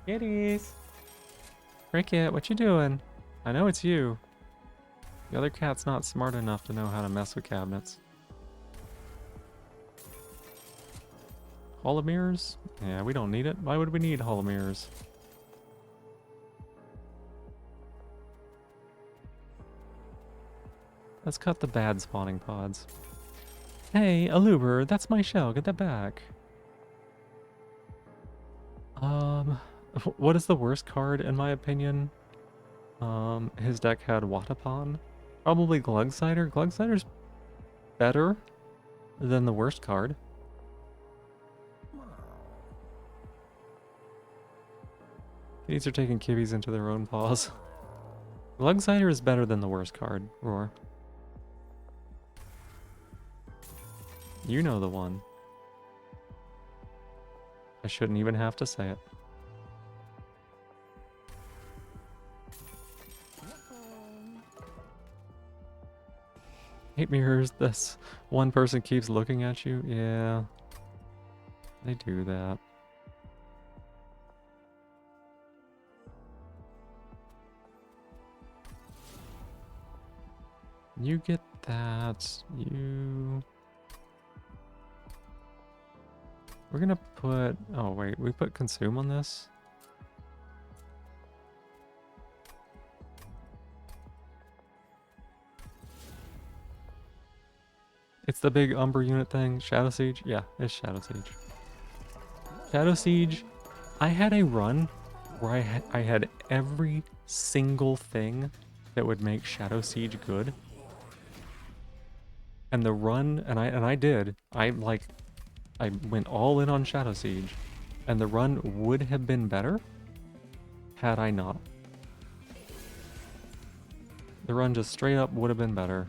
[SPEAKER 1] Kitties! Cricket, what you doing? I know it's you. The other cat's not smart enough to know how to mess with cabinets. Hall of Mirrors? Yeah, we don't need it. Why would we need Hall of Mirrors? Let's cut the bad spawning pods. Hey, Aluber, that's my shell. Get that back. What is the worst card in my opinion? His deck had Watapon. Probably Glugsider. Glugsider's better than the worst card. These are taking kibbies into their own paws. Glugsider is better than the worst card, Roar. You know the one. I shouldn't even have to say it. Hate mirrors, this one person keeps looking at you. Yeah. They do that. You get that. You... We're gonna put... Oh, wait. We put consume on this? It's the big Umber unit thing. Shadow Siege? Yeah, it's Shadow Siege. Shadow Siege, I had a run where I had every single thing that would make Shadow Siege good. And the run, and I did. I went all in on Shadow Siege. And the run would have been better had I not. The run just straight up would have been better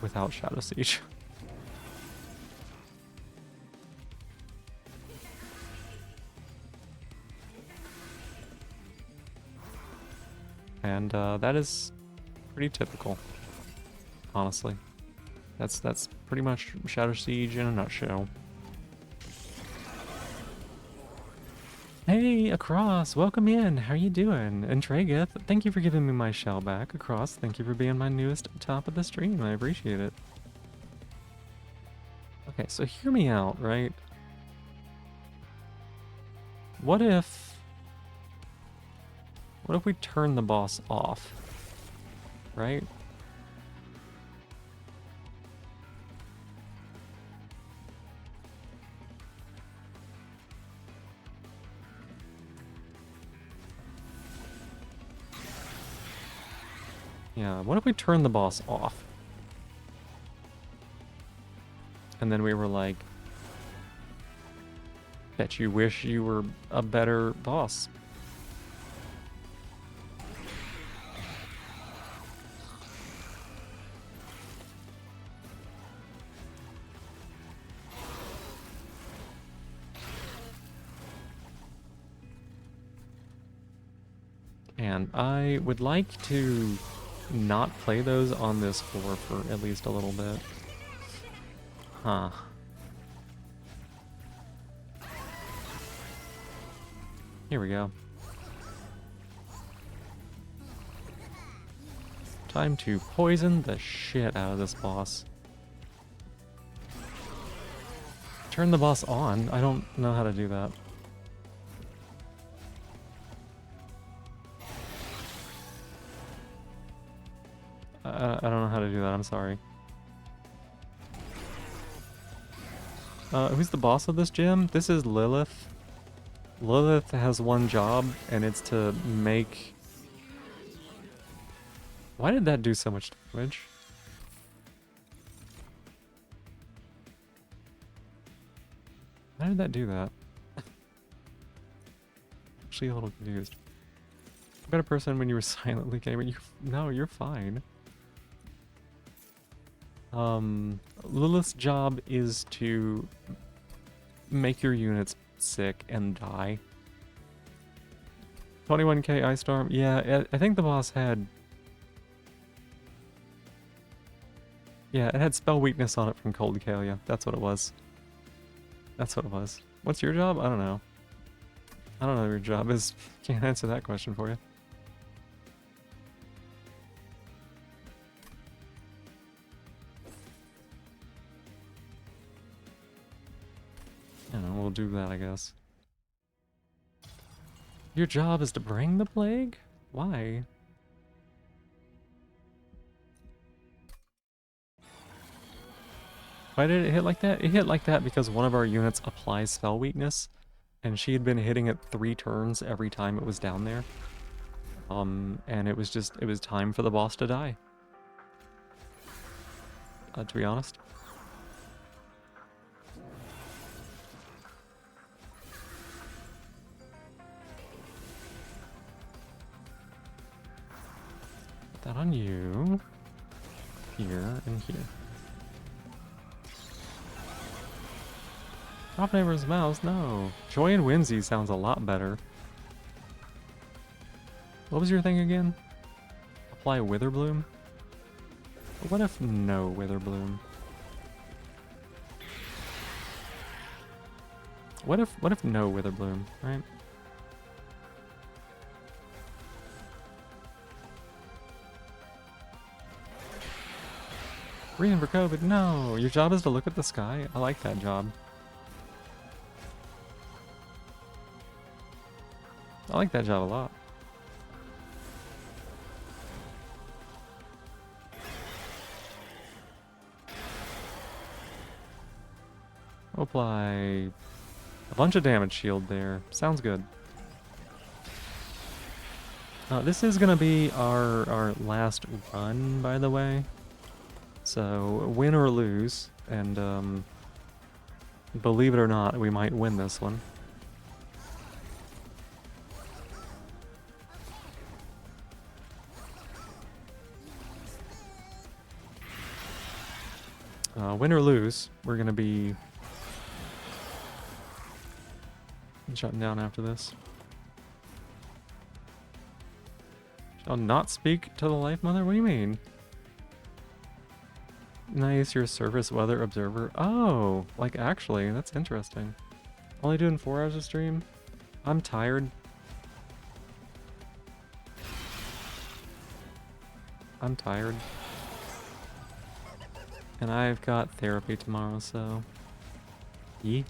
[SPEAKER 1] without Shadow Siege. And that is pretty typical, honestly. That's pretty much Shadow Siege in a nutshell. Hey, Across, welcome in. How you doing? And Trageth, thank you for giving me my shell back. Across, thank you for being my newest top of the stream. I appreciate it. Okay, so hear me out, right? What if we turn the boss off, right? Yeah, what if we turn the boss off? And then we were like, bet you wish you were a better boss. And I would like to not play those on this floor for at least a little bit. Huh. Here we go. Time to poison the shit out of this boss. Turn the boss on? I don't know how to do that. I don't know how to do that, I'm sorry. Who's the boss of this gym? This is Lilith. Lilith has one job, and it's to make... Why did that do so much damage? Why did that do that? Actually a little confused. Better person when you were silently gaming. No, you're fine. Lilith's job is to make your units sick and die. 21k Ice Storm. Yeah, I think the boss had... Yeah, it had spell weakness on it from Cold Kalia. That's what it was. That's what it was. What's your job? I don't know. I don't know what your job is. Can't answer that question for you. I don't know, we'll do that, I guess. Your job is to bring the plague? Why? Why did it hit like that? It hit like that because one of our units applies spell weakness, and she had been hitting it 3 turns every time it was down there. And it was time for the boss to die. To be honest. Put that on you. Here and here. Drop Neighbor's Mouse? No. Joy and Whimsy sounds a lot better. What was your thing again? Apply Witherbloom? What if no Witherbloom? What if no Witherbloom, right? Reason for COVID? No! Your job is to look at the sky? I like that job. I like that job a lot. apply a bunch of damage shield there. Sounds good. This is gonna be our last run, by the way. So win or lose, and believe it or not, we might win this one. Win or lose, we're gonna be shutting down after this. Shall not speak to the Life Mother? What do you mean? Nice, you're a service weather observer. Oh, like actually, that's interesting. Only doing 4 hours of stream? I'm tired. I'm tired. And I've got therapy tomorrow, so... Yee.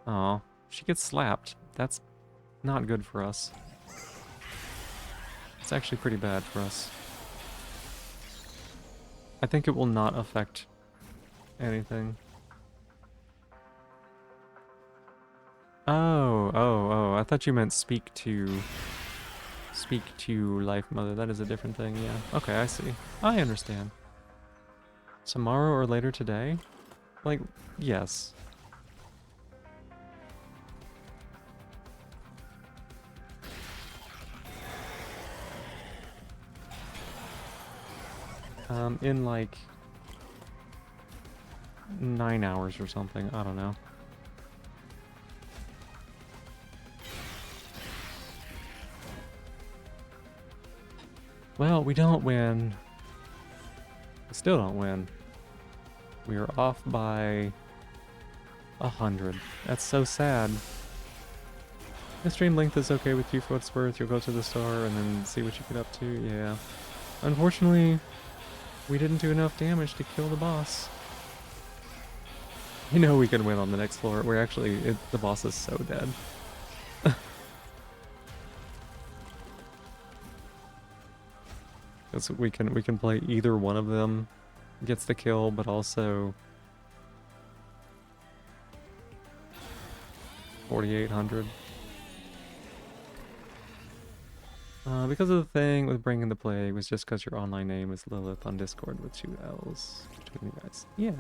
[SPEAKER 1] Oh, she gets slapped. That's not good for us. It's actually pretty bad for us. I think it will not affect anything. Oh, I thought you meant speak to Life Mother. That is a different thing, yeah. Okay, I see. I understand. Tomorrow or later today? Like, yes. In like 9 hours or something. I don't know. Well, we don't win. We still don't win. We are off by 100. That's so sad. The stream length is okay with you for what it's worth. You'll go to the store and then see what you get up to. Yeah. Unfortunately, we didn't do enough damage to kill the boss. You know we can win on the next floor. We're actually... the boss is so dead. So we can play either one of them gets the kill, but also 4,800. Because of the thing with bringing the plague was just because your online name is Lilith on Discord with 2 L's between you guys. Yeah,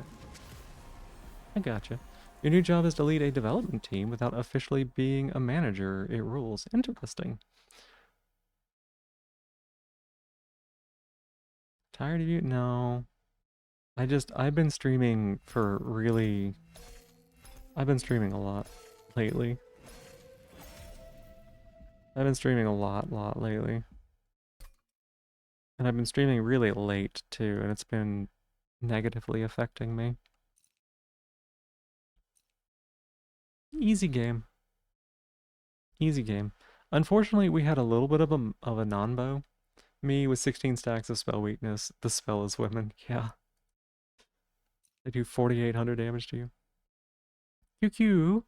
[SPEAKER 1] I gotcha. Your new job is to lead a development team without officially being a manager. It rules. Interesting. Tired of you? No. I've been streaming for really... I've been streaming a lot lately. I've been streaming a lot lately. And I've been streaming really late too, and it's been negatively affecting me. Easy game. Easy game. Unfortunately, we had a little bit of a non-bow. Me with 16 stacks of spell weakness. The spell is women. Yeah. They do 4,800 damage to you. QQ.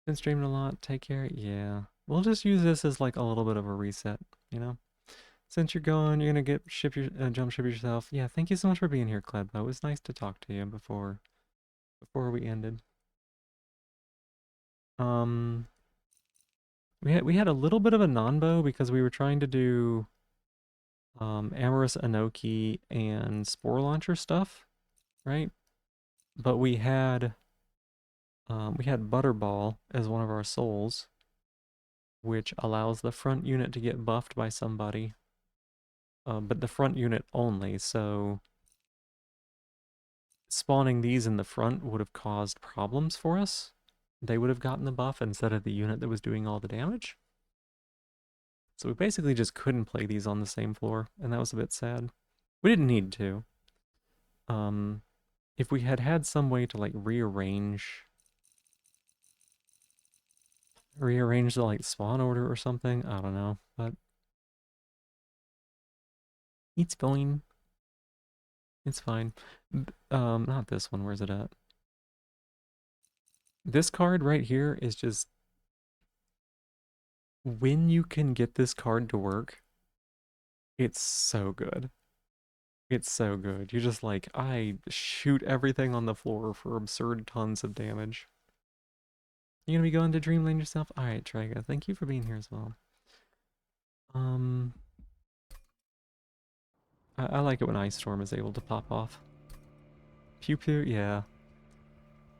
[SPEAKER 1] Been streaming a lot. Take care. Yeah. We'll just use this as like a little bit of a reset, you know? Since you're going, you're gonna get jump ship yourself. Yeah, thank you so much for being here, Cledbo. It was nice to talk to you before we ended. We had a little bit of a non-bow because we were trying to do Amorous Enoki and Spore Launcher stuff, right? But we had Butterball as one of our souls, which allows the front unit to get buffed by somebody. But the front unit only, so spawning these in the front would have caused problems for us. They would have gotten the buff instead of the unit that was doing all the damage. So we basically just couldn't play these on the same floor, and that was a bit sad. We didn't need to. If we had had some way to like rearrange the like spawn order or something, I don't know, but it's fine. It's fine. Not this one. Where's it at? This card right here is just... When you can get this card to work, it's so good. It's so good. You just like, I shoot everything on the floor for absurd tons of damage. You gonna be going to Dreamland yourself? Alright, Trega, thank you for being here as well. Um, I like it when Ice Storm is able to pop off. Pew Pew, yeah.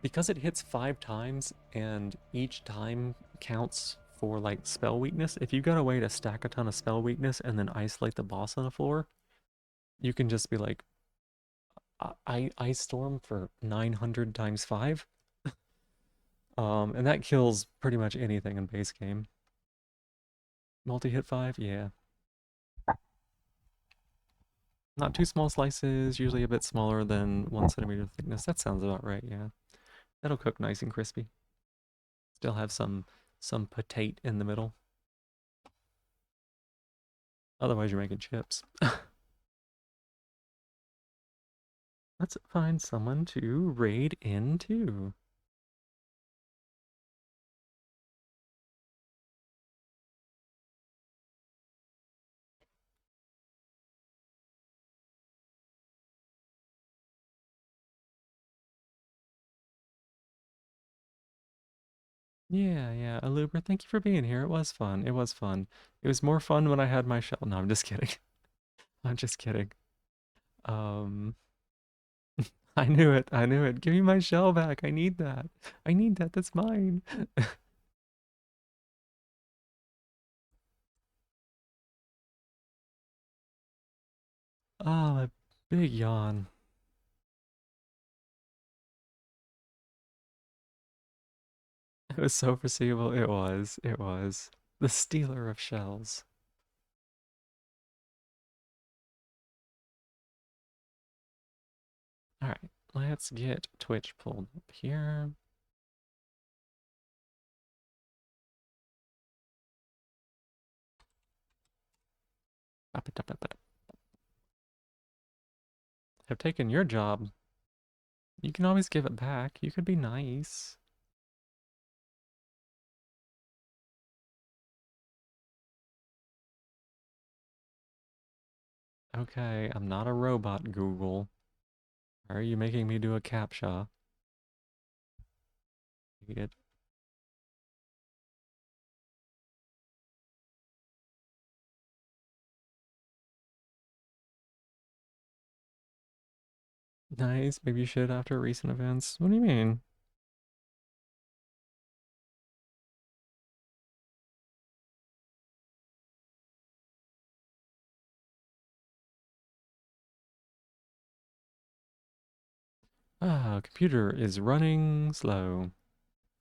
[SPEAKER 1] Because it hits 5 times and each time counts for like spell weakness, if you got a way to stack a ton of spell weakness and then isolate the boss on the floor, you can just be like, Ice Storm for 900 times 5. And that kills pretty much anything in base game. Multi-hit 5, yeah. Not too small slices, usually a bit smaller than 1 centimeter thickness. That sounds about right, yeah. That'll cook nice and crispy. Still have some potate in the middle. Otherwise you're making chips. Let's find someone to raid into. Yeah, Aluber, thank you for being here. It was fun. It was fun. It was more fun when I had my shell. No, I'm just kidding. I'm just kidding. Um, I knew it. I knew it. Give me my shell back. I need that. I need that. That's mine. Oh, a big yawn. It was so foreseeable. It was. It was. The stealer of shells. Alright, let's get Twitch pulled up here. Have taken your job. You can always give it back. You could be nice. Okay, I'm not a robot, Google. Why are you making me do a CAPTCHA? It. Nice, maybe you should after recent events. What do you mean? Ah, computer is running slow.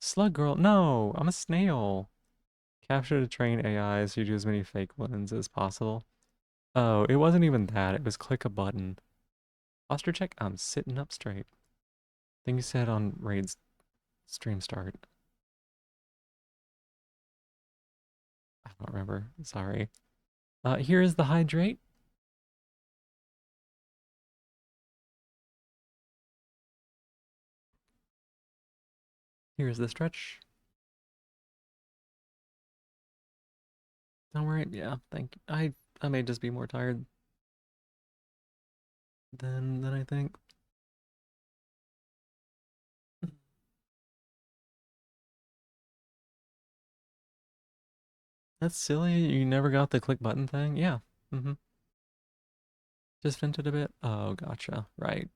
[SPEAKER 1] Slug girl, no, I'm a snail. Capture to train AIs who do as many fake ones as possible. Oh, it wasn't even that. It was click a button. Posture check. I'm sitting up straight. Thing you said on Raid's stream start. I don't remember. Sorry. Here is the hydrate. Here's the stretch. Don't worry. Yeah, thank you. I may just be more tired than I think. That's silly. You never got the click button thing? Yeah. Mm-hmm. Just vented a bit. Oh, gotcha. Right.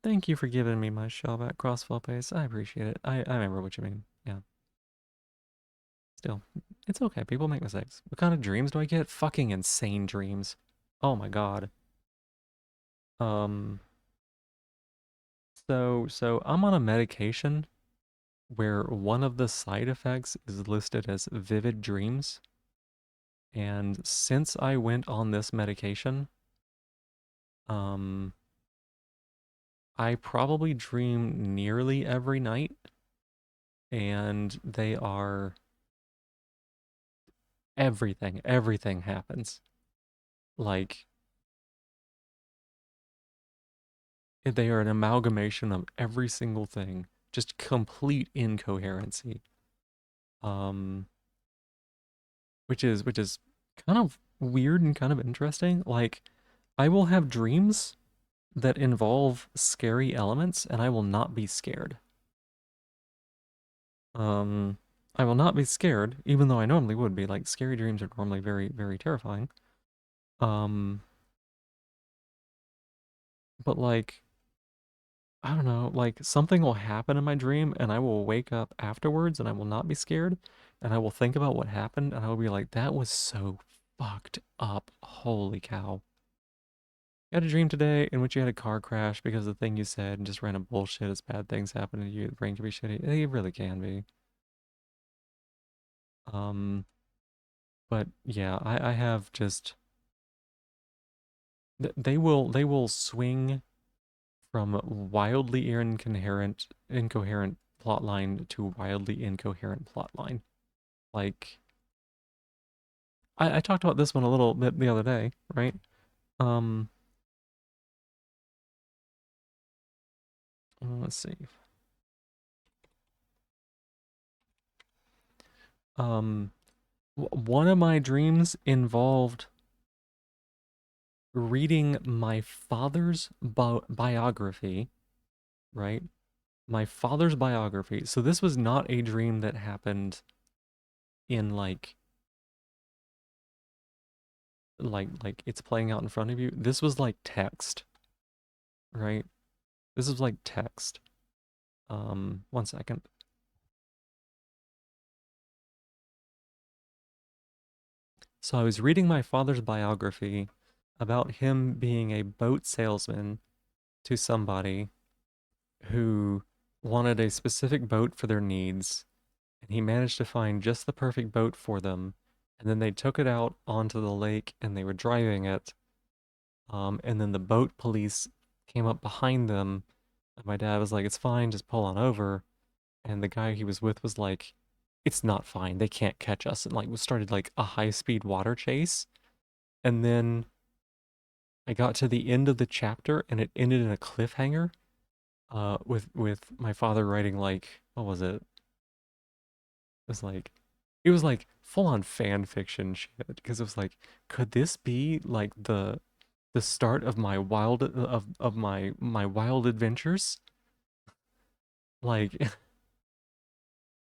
[SPEAKER 1] Thank you for giving me my shell back crossfall pace. I appreciate it. I remember what you mean. Yeah. Still, it's okay. People make mistakes. What kind of dreams do I get? Fucking insane dreams. Oh my god. Um, so I'm on a medication where one of the side effects is listed as vivid dreams. And since I went on this medication, um, I probably dream nearly every night, and they are everything happens. Like, they are an amalgamation of every single thing, just complete incoherency. Um, which is kind of weird and kind of interesting. Like, I will have dreams that involve scary elements, and I will not be scared. Um, I will not be scared, even though I normally would be. Like, scary dreams are normally very, very terrifying. Um, but like, I don't know, like something will happen in my dream and I will wake up afterwards and I will not be scared and I will think about what happened and I will be like, that was so fucked up. Holy cow. You had a dream today in which you had a car crash because the thing you said and just random bullshit as bad things happen to you. The brain can be shitty. It really can be. Um, but yeah, I have just they will swing from wildly incoherent plotline to wildly incoherent plotline. Like I talked about this one a little bit the other day, right? Um, let's see. Um, one of my dreams involved reading my father's biography, right? My father's biography. So this was not a dream that happened in like it's playing out in front of you. This was like text, right? This is like text. One second. So I was reading my father's biography about him being a boat salesman to somebody who wanted a specific boat for their needs, and he managed to find just the perfect boat for them. And then they took it out onto the lake and they were driving it. And then the boat police came up behind them. And my dad was like, it's fine, just pull on over. And the guy he was with was like, it's not fine, they can't catch us. And like, we started like a high speed water chase. And then I got to the end of the chapter and it ended in a cliffhanger. With my father writing like, what was it? It was like full on fan fiction shit because it was like, could this be like the start of my my wild adventures? Like,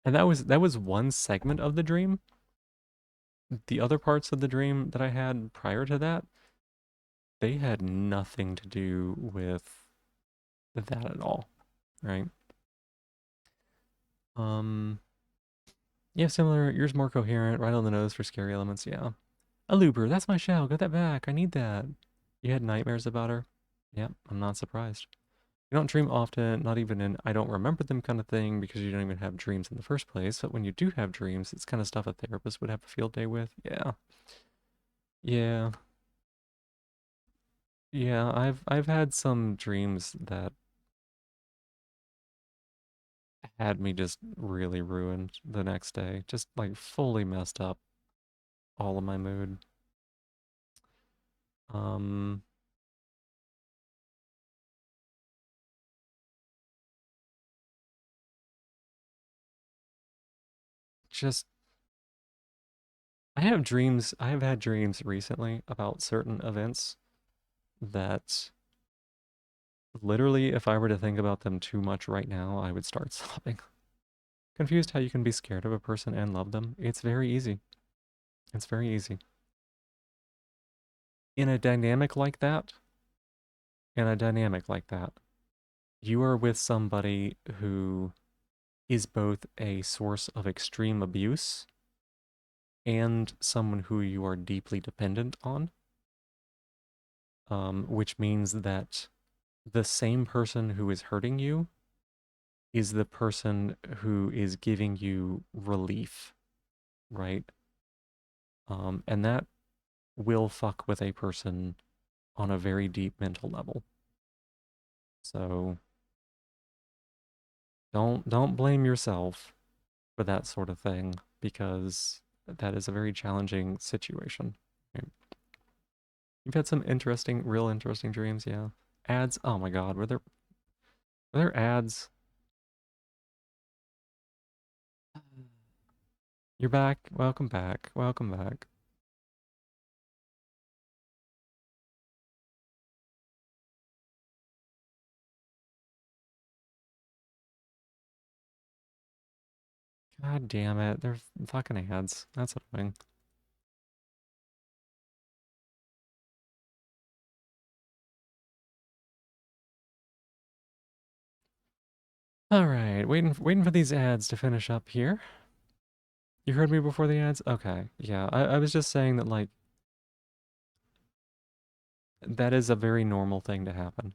[SPEAKER 1] and that was one segment of the dream. The other parts of the dream that I had prior to that, they had nothing to do with that at all, right? Um, yeah, similar. Yours more coherent, right on the nose for scary elements. Yeah. Aluber, that's my shell. Get that back. I need that. You had nightmares about her? Yeah, I'm not surprised. You don't dream often, not even in I don't remember them kind of thing, because you don't even have dreams in the first place. But when you do have dreams, it's kind of stuff a therapist would have a field day with. Yeah. Yeah. Yeah, I've had some dreams that had me just really ruined the next day. Just like fully messed up all of my mood. Um, just I have had dreams recently about certain events that literally, if I were to think about them too much right now, I would start sobbing. Confused how you can be scared of a person and love them? It's very easy. It's very easy. In a dynamic like that, in a dynamic like that, you are with somebody who is both a source of extreme abuse and someone who you are deeply dependent on, which means that the same person who is hurting you is the person who is giving you relief, right? And that will fuck with a person on a very deep mental level. So don't blame yourself for that sort of thing because that is a very challenging situation. Right? You've had some interesting, real interesting dreams, yeah. Ads, oh my God, were there ads? You're back. Welcome back. Welcome back. God damn it. They're fucking ads. That's annoying. All right, waiting for these ads to finish up here. You heard me before the ads? Okay, yeah. I was just saying that, like, that is a very normal thing to happen.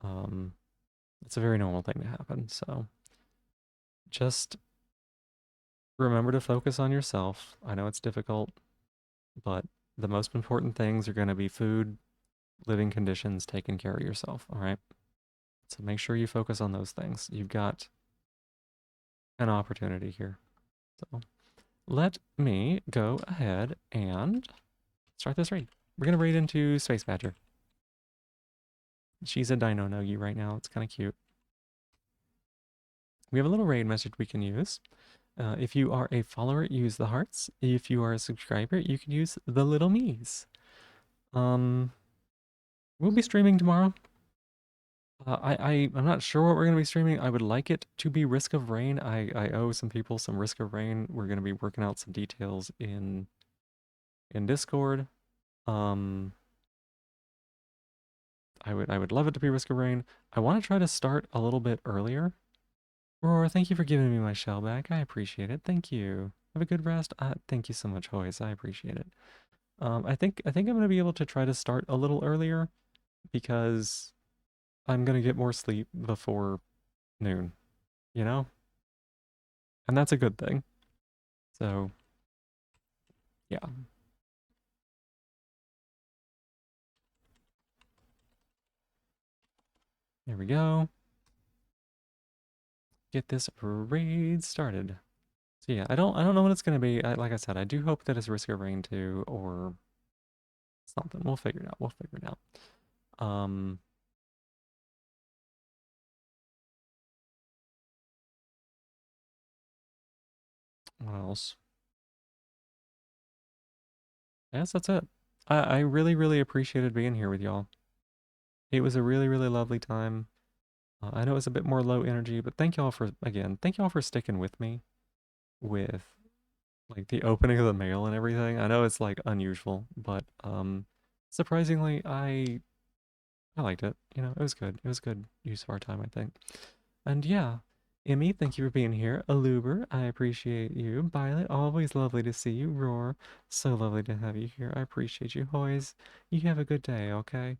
[SPEAKER 1] Um, it's a very normal thing to happen. So just remember to focus on yourself. I know it's difficult, but the most important things are going to be food, living conditions, taking care of yourself. All right. So make sure you focus on those things. You've got an opportunity here. So let me go ahead and start this raid. We're going to raid into Space Badger. She's a Dino Nogi right now. It's kind of cute. We have a little raid message we can use. If you are a follower, use the hearts. If you are a subscriber, you can use the little me's. We'll be streaming tomorrow. I'm not sure what we're going to be streaming. I would like it to be Risk of Rain. I owe some people some Risk of Rain. We're going to be working out some details in Discord. I would love it to be Risk of Rain. I want to try to start a little bit earlier. Roar, thank you for giving me my shell back. I appreciate it. Thank you. Have a good rest. Thank you so much, Hoyes. I appreciate it. I think I'm gonna be able to try to start a little earlier because I'm gonna get more sleep before noon, you know? And that's a good thing. So, yeah. There we go. Get this raid started. So yeah, I don't know what it's gonna be. Like I said, I do hope that it's Risk of Rain 2 or something. We'll figure it out. We'll figure it out. What else? I guess that's it. I really, really appreciated being here with y'all. It was a really, really lovely time. I know it was a bit more low energy, but thank y'all for, again, thank y'all for sticking with me with like the opening of the mail and everything. I know it's like unusual, but surprisingly, I liked it. You know, it was good. It was good use of our time, I think. And yeah, Emmy, thank you for being here. Aluber, I appreciate you. Violet, always lovely to see you. Roar, so lovely to have you here. I appreciate you. Hoys, you have a good day, okay?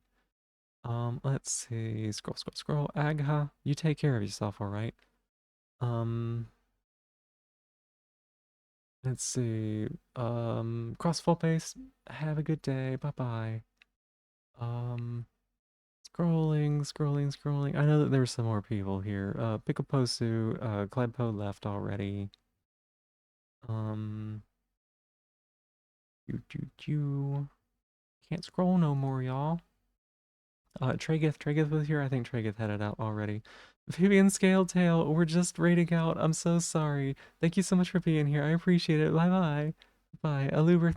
[SPEAKER 1] Let's see. Scroll, scroll, scroll. Agha, you take care of yourself, all right? Let's see. Cross full pace. Have a good day. Bye-bye. Scrolling, scrolling, scrolling. I know that there's some more people here. Pikaposu, Gledpo left already. Can't scroll no more, y'all. Tregith was here. I think Tregith headed out already. Vivian Scaletail, we're just raiding out. I'm so sorry. Thank you so much for being here. I appreciate it. Bye bye. Bye. Aluber,